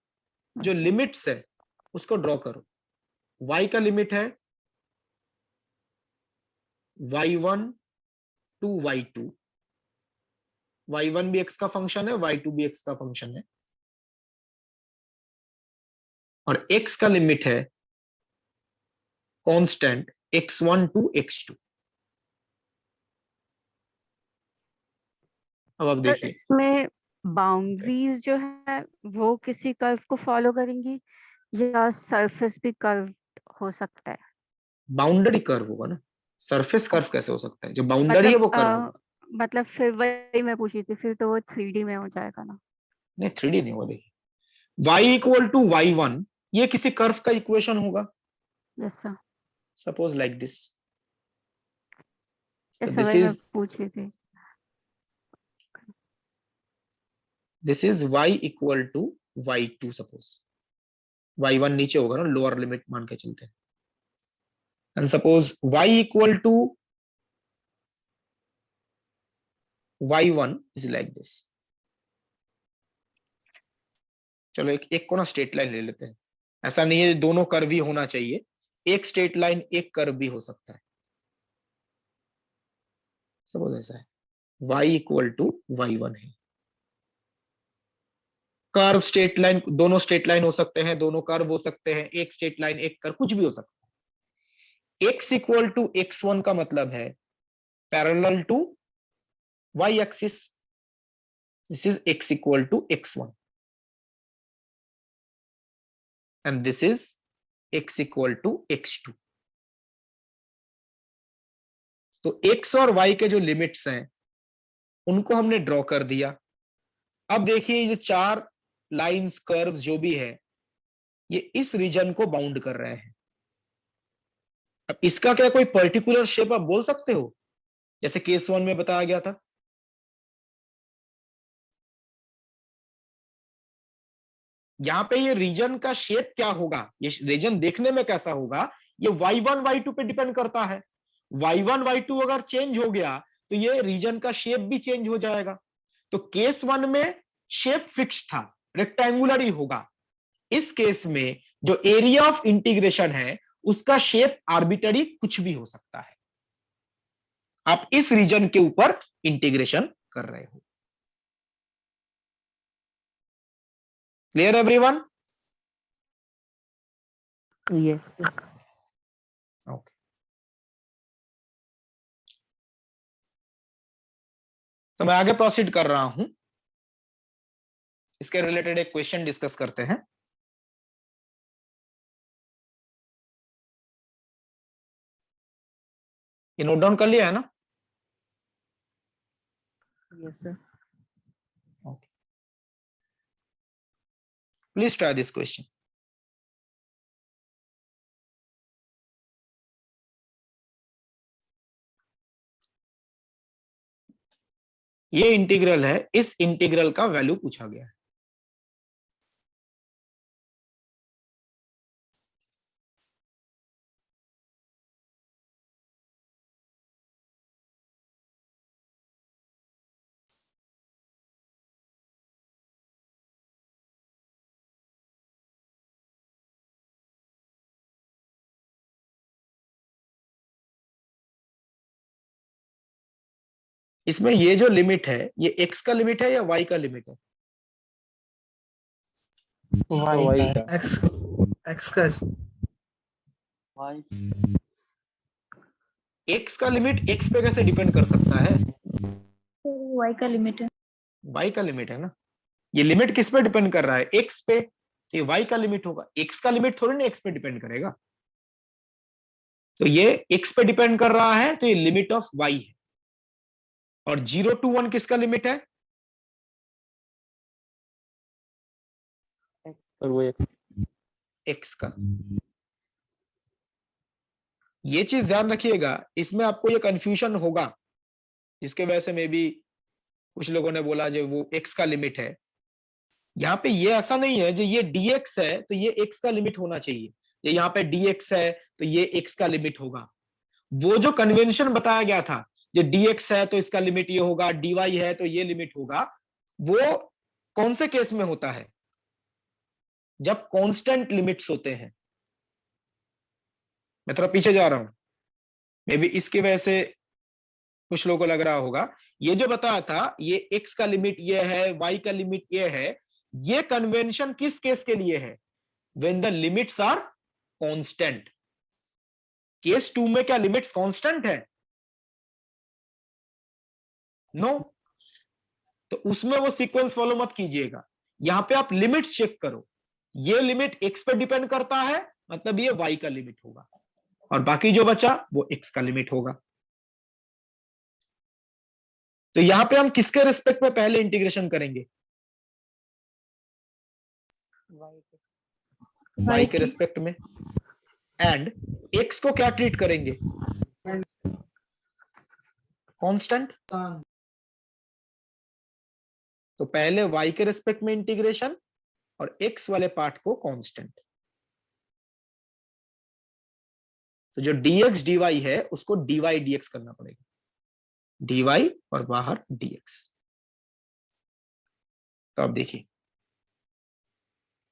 जो लिमिट्स है उसको ड्रॉ करो। y का लिमिट है y1 टू y2, y1 भी x का फंक्शन है, y2 भी x का फंक्शन है, और x का लिमिट है कांस्टेंट x1 टू x2। अब आप
तो
देखिए,
इसमें बाउंड्रीज जो है वो किसी कर्व को फॉलो करेंगी या सरफेस भी कर्व हो सकता है?
बाउंड्री कर्व होगा ना, सरफेस कर्व कैसे हो सकता है? जो बाउंड्री है वो कर्व होगा।
मतलब फिर वही मैं पूछी थी, फिर तो वो 3D में हो जाएगा ना।
नहीं, 3D नहीं होगा। देखिए y इक्वल टू y1, ये किसी कर्व का इक्वेशन होगा,
yes sir,
suppose like this.
Yes
this
वही मैं
इज
पूछ रही थी।
y equal to y2, suppose y1 नीचे होगा ना, लोअर लिमिट मान के चलते हैं। And suppose y equal to y1 is like this. चलो एक को ना स्ट्रेट लाइन ले लेते हैं, ऐसा नहीं है दोनों कर्व ही होना चाहिए, एक स्ट्रेट लाइन एक कर्व भी हो सकता है। सपोज ऐसा है y इक्वल टू y1 है, कर्व स्ट्रेट लाइन, दोनों स्ट्रेट लाइन हो सकते हैं, दोनों कर्व हो सकते हैं, एक स्ट्रेट लाइन एक कर्व, कुछ भी हो सकता है। x इक्वल टू x1 का मतलब है parallel to y axis, this is x equal to x1 and this is x equal to x2। तो x और y के जो लिमिट्स हैं उनको हमने ड्रॉ कर दिया। अब देखिए ये 4 लाइंस कर्व्स जो भी है ये इस रीजन को बाउंड कर रहे हैं। अब इसका क्या कोई पर्टिकुलर शेप आप बोल सकते हो, जैसे केस 1 में बताया गया था? यहां पे ये रीजन का शेप क्या होगा, ये रीजन देखने में कैसा होगा, ये y1 y2 पे डिपेंड करता है। y1 y2 अगर चेंज हो गया तो ये रीजन का शेप भी चेंज हो जाएगा। तो केस 1 में शेप फिक्स था, रेक्टेंगुलर ही होगा। इस केस में जो एरिया ऑफ इंटीग्रेशन है उसका शेप आर्बिट्ररी कुछ भी हो सकता है। आप इस रीजन के ऊपर इंटीग्रेशन कर रहे हो। Clear everyone?
यस।
ओके, तो मैं आगे प्रोसीड कर रहा हूं। इसके रिलेटेड एक क्वेश्चन डिस्कस करते हैं। ये नोट डाउन कर लिया है ना?
Yes sir.
Okay, please try this question. ये इंटीग्रल है, इस इंटीग्रल का वैल्यू पूछा गया है। इसमें ये जो लिमिट है ये x का लिमिट है या y का लिमिट है?
y का
x का
वाई
x का लिमिट x पे कैसे डिपेंड कर सकता है?
y का लिमिट है।
y का लिमिट है ना। ये लिमिट किस पे डिपेंड कर रहा है? x पे। तो ये y का लिमिट होगा, x का लिमिट थोड़ी ना x पे डिपेंड करेगा। तो ये x पे डिपेंड कर रहा है तो ये लिमिट ऑफ y है। और 0 to 1 किसका लिमिट है?
और वो एक्स
x का। ये चीज ध्यान रखिएगा, इसमें आपको ये कंफ्यूजन होगा, इसके वजह से मे भी कुछ लोगों ने बोला जो वो x का लिमिट है। यहाँ पे ये ऐसा नहीं है जो ये dx है तो ये x का लिमिट होना चाहिए, ये यहाँ पे dx है तो ये x का लिमिट होगा। वो जो कन्वेंशन बताया गया था, जो dx है तो इसका लिमिट ये होगा, dy है तो ये लिमिट होगा, वो कौन से केस में होता है? जब कांस्टेंट लिमिट्स होते हैं। मैं थोड़ा पीछे जा रहा हूं, मे बी इसकी वजह से कुछ लोगों को लग रहा होगा। ये जो बताया था ये x का लिमिट ये है, y का लिमिट ये है, ये कन्वेंशन किस केस के लिए है? When the limits are constant. Case 2 में क्या लिमिट्स कांस्टेंट है? नो। तो उसमें वो सीक्वेंस फॉलो मत कीजिएगा। यहां पे आप लिमिट्स चेक करो, ये लिमिट x पे डिपेंड करता है मतलब ये y का लिमिट होगा, और बाकी जो बचा वो x का लिमिट होगा। तो यहां पे हम किसके रिस्पेक्ट में पहले इंटीग्रेशन करेंगे? y के रिस्पेक्ट में। एंड x को क्या ट्रीट करेंगे? कांस्टेंट। तो पहले y के रिस्पेक्ट में इंटीग्रेशन और x वाले पार्ट को कांस्टेंट। तो जो dx dy है उसको dy dx करना पड़ेगा, dy और बाहर dx। तो अब देखिए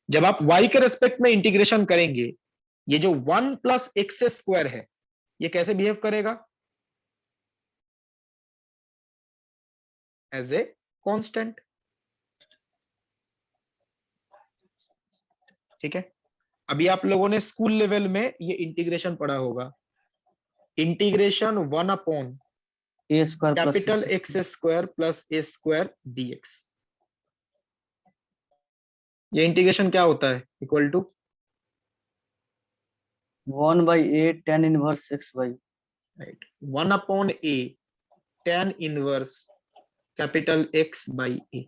जब आप y के रेस्पेक्ट में इंटीग्रेशन करेंगे ये जो 1 प्लस एक्स स्क्वायर है ये कैसे बिहेव करेगा? As a constant. ठीक है, अभी आप लोगों ने स्कूल लेवल में ये इंटीग्रेशन पढ़ा होगा, integration 1 upon
A square
capital X square plus A square DX. ये इंटीग्रेशन क्या होता है? Equal to
1/a tan inverse x by,
right, 1 upon A tan inverse capital X by A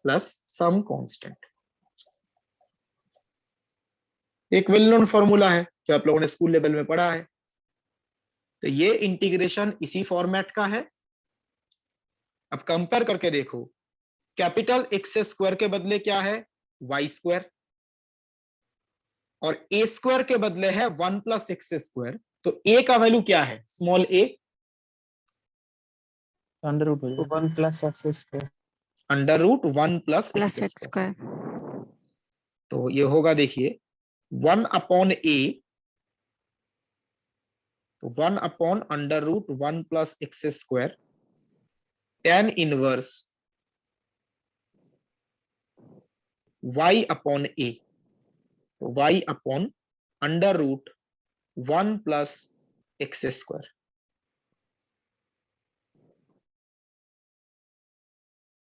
plus some constant. एक well known formula है जो आप लोगों ने स्कूल लेवल में पढ़ा है। तो ये इंटीग्रेशन इसी फॉर्मेट का है। अब कंपेयर करके देखो, कैपिटल एक्स स्क्वायर के बदले क्या है? वाई स्क्वायर, और ए स्क्वायर के बदले है 1 प्लस एक्स स्क्वायर। तो ए का वैल्यू क्या है? स्मॉल ए
अंडर रूट हो जाएगा
1 plus X square,
under root 1 plus
plus
X
X
square.
Square.
तो ये होगा, देखिए 1 अपॉन ए, तो 1 upon under root 1 plus X square tan inverse y upon A, तो y upon under root 1 plus X square.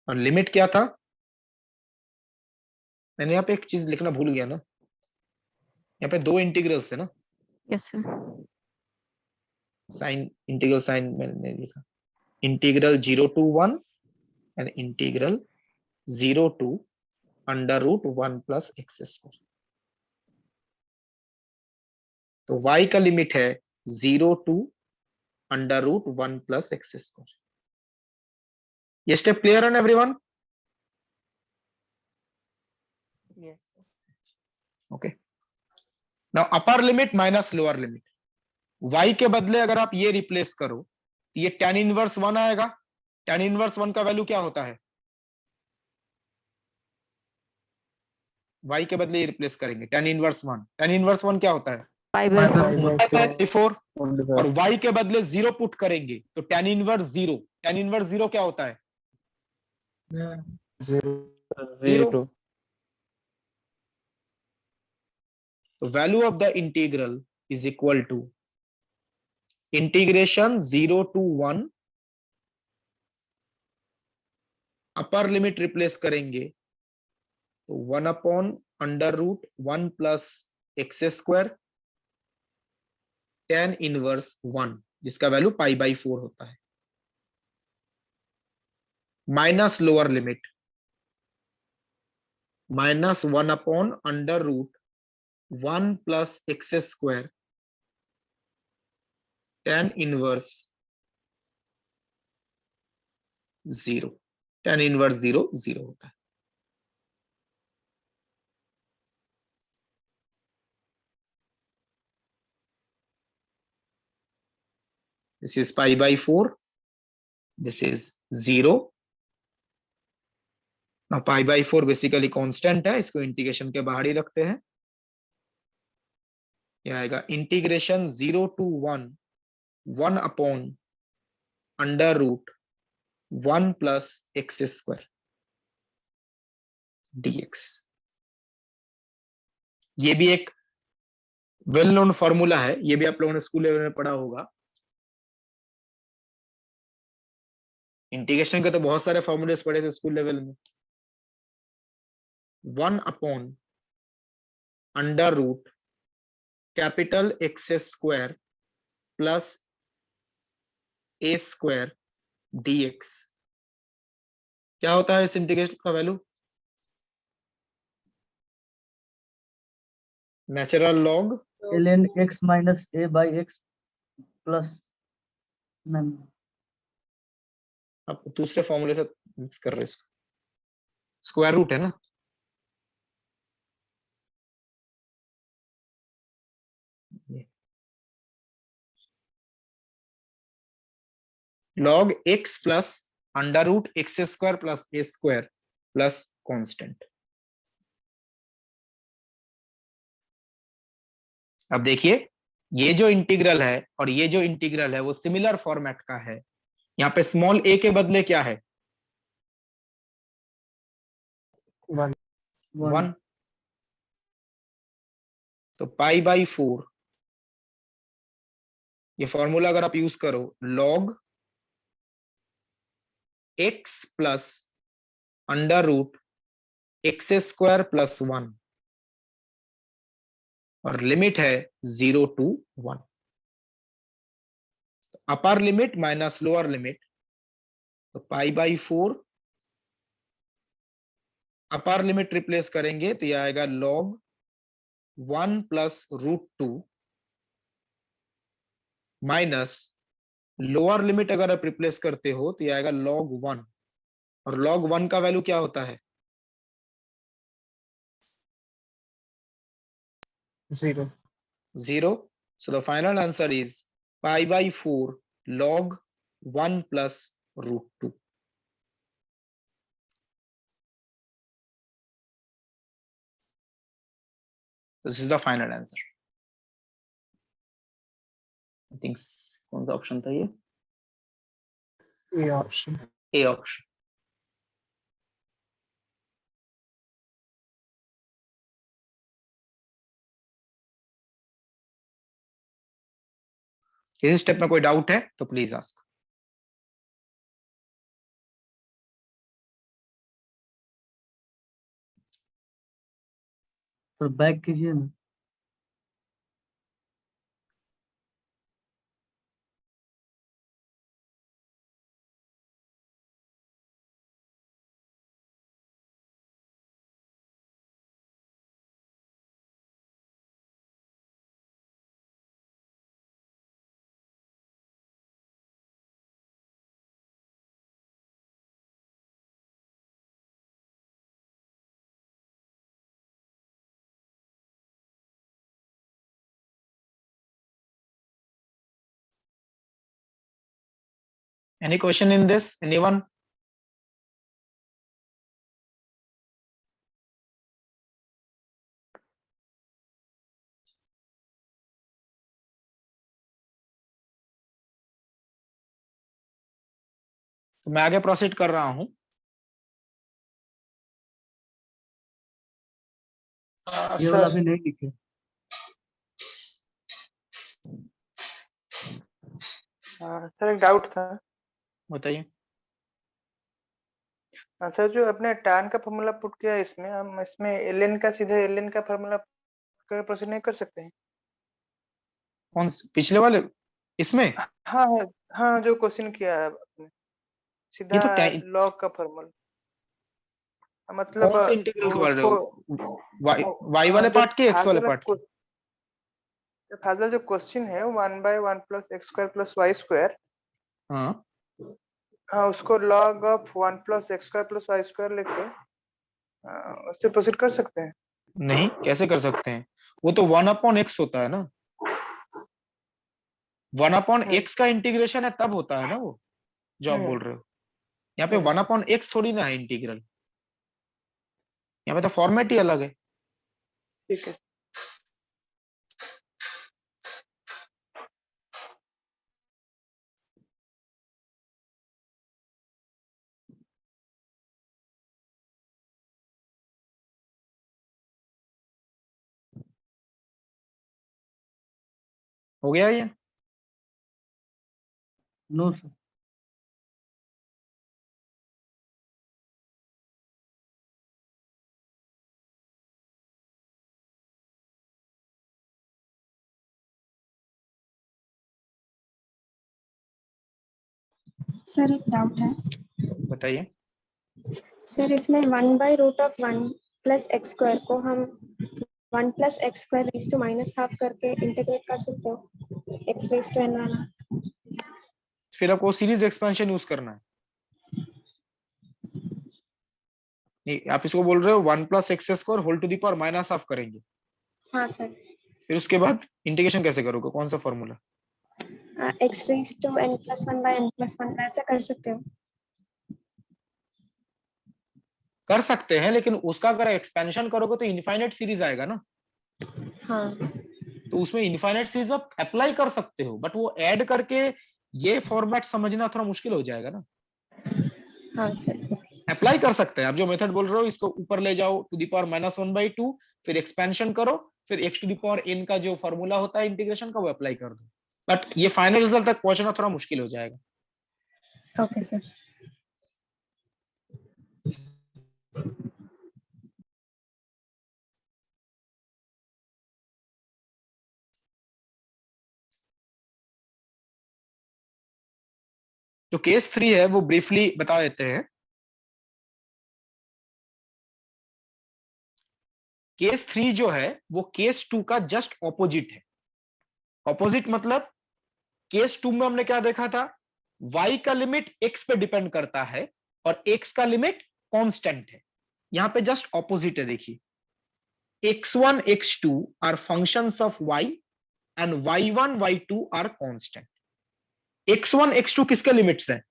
और limit क्या था? मैंने यहाँ पे एक चीज लिखना भूल गया ना, यहाँ पे दो इंटीग्रल्स थे ना,
yes sir.
Sign integral sign मैंने लिखा, integral 0 to 1 and integral 0 to under root 1 plus X square. तो y का लिमिट है 0 to under root 1 plus X square. ये स्टेप क्लियर है everyone?
Yes
okay, now upper limit minus lower limit. y के बदले अगर आप ये रिप्लेस करो तो ये tan इनवर्स 1 आएगा। tan इनवर्स 1 का वैल्यू क्या होता है? y के बदले ये रिप्लेस करेंगे, tan इनवर्स 1। tan इनवर्स 1 क्या होता है?
Pi by
Pi by
4।
4। और y के बदले 0 पुट करेंगे तो tan इनवर्स 0। tan इनवर्स 0 क्या होता है?
0
तो value of the integral is equal to integration 0 to 1, upper limit replace करेंगे तो 1 upon under root 1 plus X square tan inverse 1, जिसका वैल्यू पाई बाई 4 होता है, minus lower limit minus 1 upon under root 1 plus X square tan inverse 0। tan inverse 0 0 होता है। This is pi by 4. This is 0. Now pi by 4 basically constant है, इसको integration के बाहर ही रखते हैं। यह आएगा integration 0 to 1 1 upon under root 1 plus X square dx। ये भी एक वेल नोन फॉर्मूला है, ये भी आप लोगों ने स्कूल लेवल में पढ़ा होगा। इंटीग्रेशन के तो बहुत सारे फॉर्मूलेस पढ़े थे स्कूल लेवल में। 1 upon under root capital X square plus A square dx। क्या होता है इस इंटीग्रेशन का value? Natural log
ln x minus a by x plus
आप दूसरे फॉर्मूले से मिक्स कर रहे हो, इसको स्क्वायर रूट है ना। log x plus under root X square plus A square plus constant. अब देखिए ये जो इंटीग्रल है और ये जो इंटीग्रल है वो सिमिलर फॉर्मेट का है। यहाँ पे स्मॉल a के बदले क्या है? 1। तो π/4 ये फॉर्मूला अगर आप यूज करो log x plus √x² plus 1 और लिमिट है 0 to 1। Upper limit minus lower limit, तो π/4 अपर लिमिट रिप्लेस करेंगे तो यह आएगा log 1 plus √2 minus lower limit अगर आप रिप्लेस करते हो तो यह आएगा log 1 और log 1 का वैल्यू क्या होता है?
0।
0। So the final answer is π/4 log 1 plus √2. This is the final answer. I think कौन सा ऑप्शन था ये?
A option.
A option. किसी स्टेप में कोई डाउट है तो प्लीज आस्क।
तो बैक कीजिए ना।
Any question in this? Anyone? तो मैं आगे प्रोसीड कर रहा हूं।
ये वाला अभी नहीं लिखे।
सर एक डाउट था।
बताइए।
सर जो अपने tan का फॉर्मूला पुट किया इसमें, हम इसमें ln का सीधे ln का फॉर्मूला कर प्रोसीड नहीं कर सकते हैं?
कौन पिछले वाले इसमें?
हाँ हाँ हाँ, जो क्वेश्चन किया है आपने सीधा
ये तो
log का फॉर्मूला, मतलब
कौन से इंटीग्रल के बारे
उसको
में? y वाले पार्ट के x वाले पार्ट के?
फाजला जो क्वेश्चन है 1/1 प्लस x² प्लस y²,
हाँ
हाँ उसको log of 1 plus x² plus y² लेके उससे प्रोसीड कर सकते हैं?
नहीं, कैसे कर सकते हैं? वो तो 1/x होता है ना। 1/x का इंटीग्रेशन है तब होता है ना वो, जो आप बोल रहे हो। यहाँ पे 1/x थोड़ी ना है इंटीग्रल, यहाँ पे तो फॉर्मेट ही अलग है।
ठीक है।
हो गया ये?
No sir.
सर एक डाउट है।
बताइए।
सर इसमें 1/√1 प्लस x² को हम 1 प्लस x² रेज़ टू -½ करके इंटीग्रेट कर सकते हो, x रेज़ टू n वाला।
फिर आपको सीरीज एक्सपेंशन यूज करना है। नहीं, आप इसको बोल रहे हो 1 plus x² whole to the power -½ करेंगे।
हाँ सर।
फिर उसके बाद इंटीग्रेशन कैसे करोगे? कौन सा formula?
x raise to n+1/n+1 ऐसा कर सकते हो?
कर सकते हैं, लेकिन उसका अगर एक्सपेंशन करोगे तो इनफाइनाइट सीरीज आएगा ना।
हाँ।
तो उसमें इनफाइनाइट सीरीज आप अप्लाई कर सकते हो, बट वो ऐड करके ये फॉर्मेट समझना थोड़ा मुश्किल हो जाएगा ना।
हाँ सर।
अप्लाई कर सकते हैं आप, जो मेथड बोल रहे हो इसको ऊपर ले जाओ टू द पावर -1/2, फिर एक्सपेंशन करो, फिर x to the power n का जो फॉर्मूला होता है इंटीग्रेशन का वो अप्लाई कर दो, बट ये फाइनल रिजल्ट तक पहुंचना थोड़ा मुश्किल हो जाएगा।
Okay sir.
जो केस 3 है वो ब्रीफली बता देते हैं। केस 3 जो है वो केस 2 का जस्ट ऑपोजिट है। ऑपोजिट मतलब केस 2 में हमने क्या देखा था, y का लिमिट x पे डिपेंड करता है और x का लिमिट कांस्टेंट है। यहां पे जस्ट ऑपोजिट है, देखिए x1 x2 are functions of y and y1 y2 are constant. x1 x2 किसके लिमिट्स है,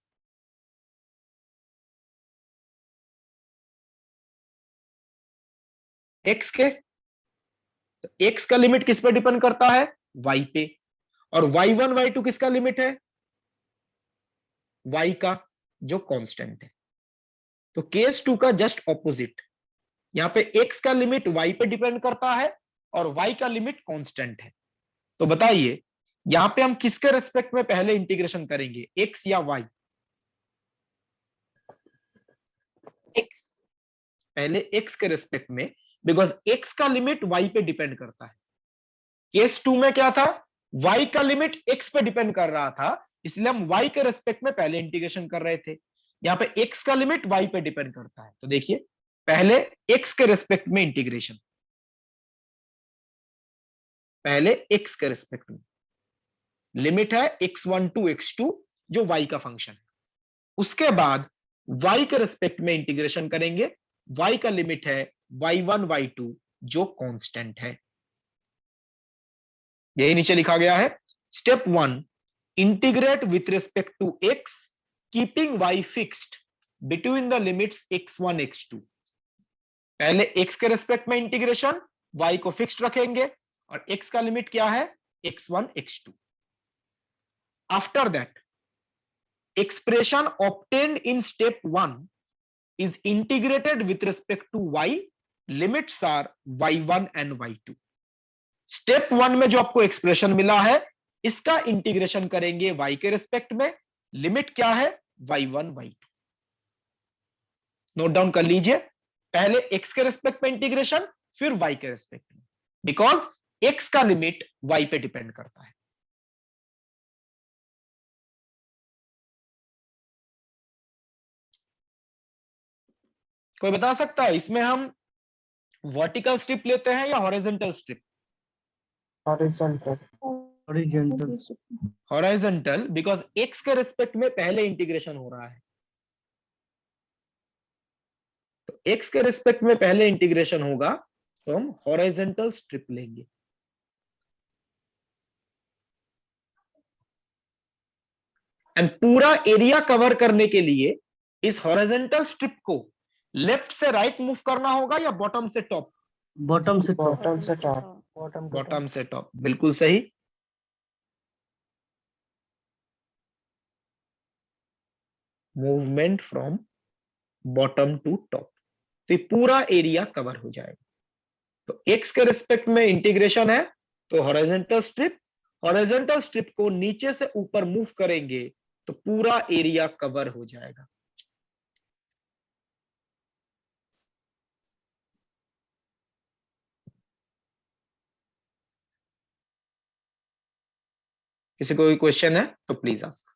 x के। तो x का लिमिट किस पे डिपेंड करता है, y पे, और y1 y2 किसका लिमिट है, y का जो कांस्टेंट है। तो केस 2 का जस्ट ऑपोजिट, यहां पे x का लिमिट y पे डिपेंड करता है और y का लिमिट कांस्टेंट है। तो बताइए यहां पे हम किसके रेस्पेक्ट में पहले इंटीग्रेशन करेंगे, x या y? x, पहले x के रेस्पेक्ट में, बिकॉज x का लिमिट y पे डिपेंड करता है। केस 2 में क्या था, y का लिमिट x पे डिपेंड कर रहा था, इसलिए हम y के रेस्पेक्ट में पहले इंटीग्रेशन कर रहे थे। यहां पे x का लिमिट y पे डिपेंड करता है, तो देखिए पहले x के रेस्पेक्ट में इंटीग्रेशन, पहले x के रेस्पेक्ट में लिमिट है x1 टू x2 जो y का फंक्शन है। उसके बाद y के रेस्पेक्ट में इंटीग्रेशन करेंगे, y का लिमिट है y1 y2 जो कांस्टेंट है। यही नीचे लिखा गया है, step 1 integrate with respect to x keeping y fixed between the limits x1 x2। पहले x के रेस्पेक्ट में इंटीग्रेशन, y को फिक्स्ड रखेंगे और x का लिमिट क्या है, x1 x2। After that expression obtained in step 1 is integrated with respect to y, limits are y1 and y2। Step 1 में जो आपको एक्सप्रेशन मिला है इसका इंटीग्रेशन करेंगे y के रेस्पेक्ट में, लिमिट क्या है y1 y2। नोट डाउन कर लीजिए, पहले x के रेस्पेक्ट में इंटीग्रेशन फिर y के रेस्पेक्ट में, बिकॉज x का लिमिट y पे डिपेंड करता है। कोई बता सकता है इसमें हम वर्टिकल स्ट्रिप लेते हैं या horizontal strip?
Horizontal.
Horizontal.
Horizontal because x के रेस्पेक्ट में पहले इंटीग्रेशन हो रहा है, तो x के रेस्पेक्ट में पहले इंटीग्रेशन होगा तो हम हॉरिजॉन्टल स्ट्रिप लेंगे। एंड पूरा एरिया कवर करने के लिए इस हॉरिजॉन्टल स्ट्रिप को लेफ्ट से राइट मूव करना होगा या बॉटम से टॉप?
बॉटम से टॉप।
बॉटम से टॉप।
बॉटम से टॉप, बिल्कुल सही। Movement from bottom to top, तो ये पूरा एरिया कवर हो जाएगा। तो x के रिस्पेक्ट में इंटीग्रेशन है तो हॉरिजॉन्टल स्ट्रिप, हॉरिजॉन्टल स्ट्रिप को नीचे से ऊपर मूव करेंगे तो पूरा एरिया कवर हो जाएगा। किसी को कोई क्वेश्चन है तो प्लीज आस्क।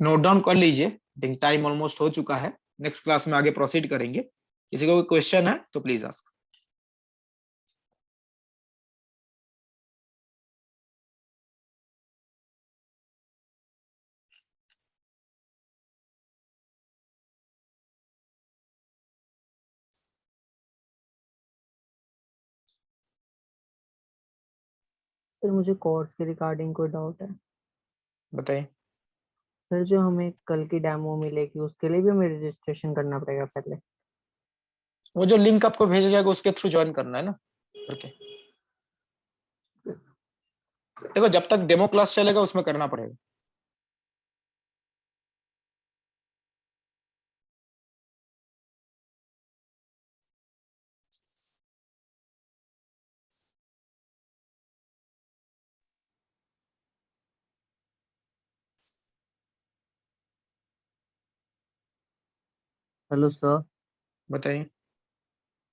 नोट डाउन कर लीजिए, टाइम ऑलमोस्ट हो चुका है, नेक्स्ट क्लास में आगे प्रोसीड करेंगे। किसी को कोई क्वेश्चन है तो प्लीज आस्क।
सर मुझे कोर्स के रिगार्डिंग कोई डाउट है।
बताइए।
सर जो हमें कल की डेमो मिलेगी उसके लिए भी हमें रजिस्ट्रेशन करना पड़ेगा पहले?
वो जो लिंक आपको भेजा जाएगा उसके थ्रू ज्वाइन करना है ना करके। देखो जब तक डेमो क्लास चलेगा उसमें करना पड़ेगा।
Hello sir.
बताइए।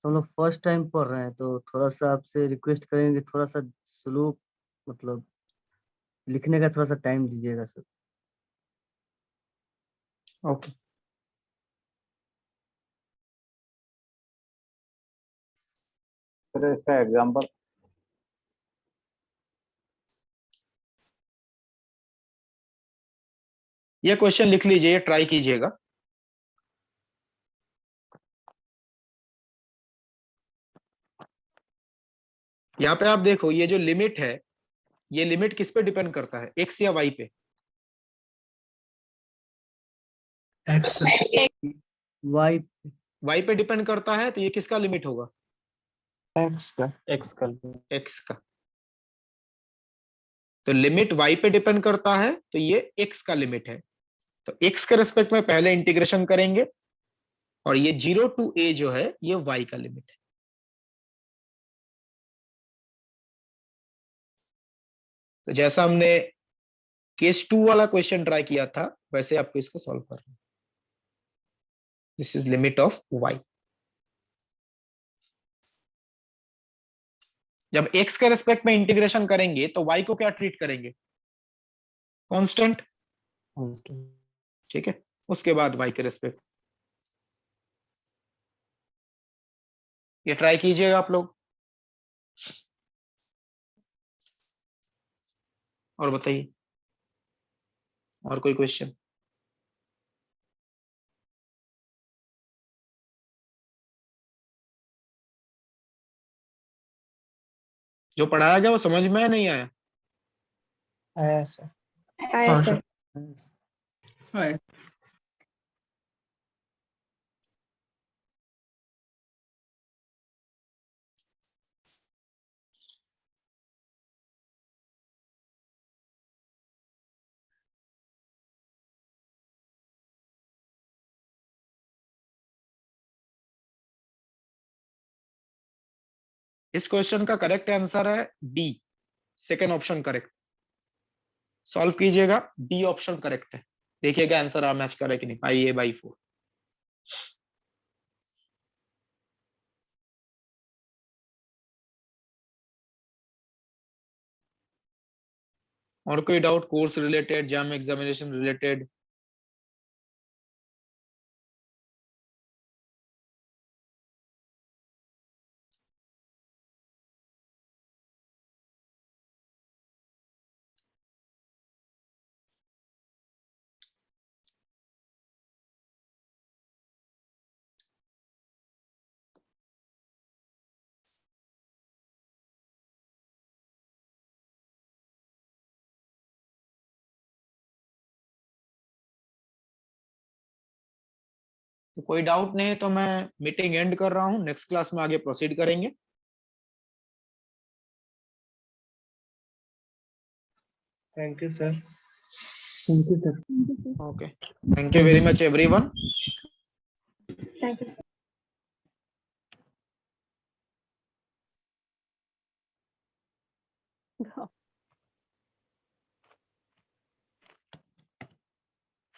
हम लोग फर्स्ट टाइम पढ़ रहे हैं तो थोड़ा सा आपसे रिक्वेस्ट करेंगे, थोड़ा सा स्लो मतलब लिखने का थोड़ा सा टाइम दीजिएगा सर।
ओके।
सर इसका एग्जांपल
ये क्वेश्चन लिख लीजिए, ट्राई कीजिएगा। यहाँ पे आप देखो ये जो लिमिट है, ये लिमिट किस पे डिपेंड करता है, एक्स या वाई पे?
एक्स
वाई
वाई पे डिपेंड करता है, तो ये किसका लिमिट होगा?
एक्स का।
एक्स का। तो लिमिट वाई पे डिपेंड करता है तो ये एक्स का लिमिट है। तो एक्स के रेस्पेक्ट में पहले इंटीग्रेशन करेंगे और ये 0 टू a जो है ये वाई का लिमिट है। तो जैसा हमने केस 2 वाला क्वेश्चन ट्राई किया था वैसे आपको इसको सॉल्व करना है। This is limit of Y. जब x के रेस्पेक्ट में इंटीग्रेशन करेंगे तो y को क्या ट्रीट करेंगे? कांस्टेंट। ठीक है, उसके बाद y के रेस्पेक्ट। ये ट्राई कीजिएगा आप लोग और बताइए और कोई क्वेश्चन? जो पढ़ाया गया वो समझ में नहीं आया?
आया सर।
आया
हाँ
सर।
सर।
इस क्वेश्चन का करेक्ट आंसर है D, second option correct. Solve कीजिएगा, डी ऑप्शन करेक्ट है। देखिएगा आंसर आ मैच करे कि नहीं, पाई ए बाई 4। और कोई doubt course related, jam examination related? तो कोई डाउट नहीं तो मैं मीटिंग एंड कर रहा हूं, नेक्स्ट क्लास में आगे प्रोसीड करेंगे।
Thank you sir.
Thank you sir.
Okay, thank you very much everyone.
Thank you sir.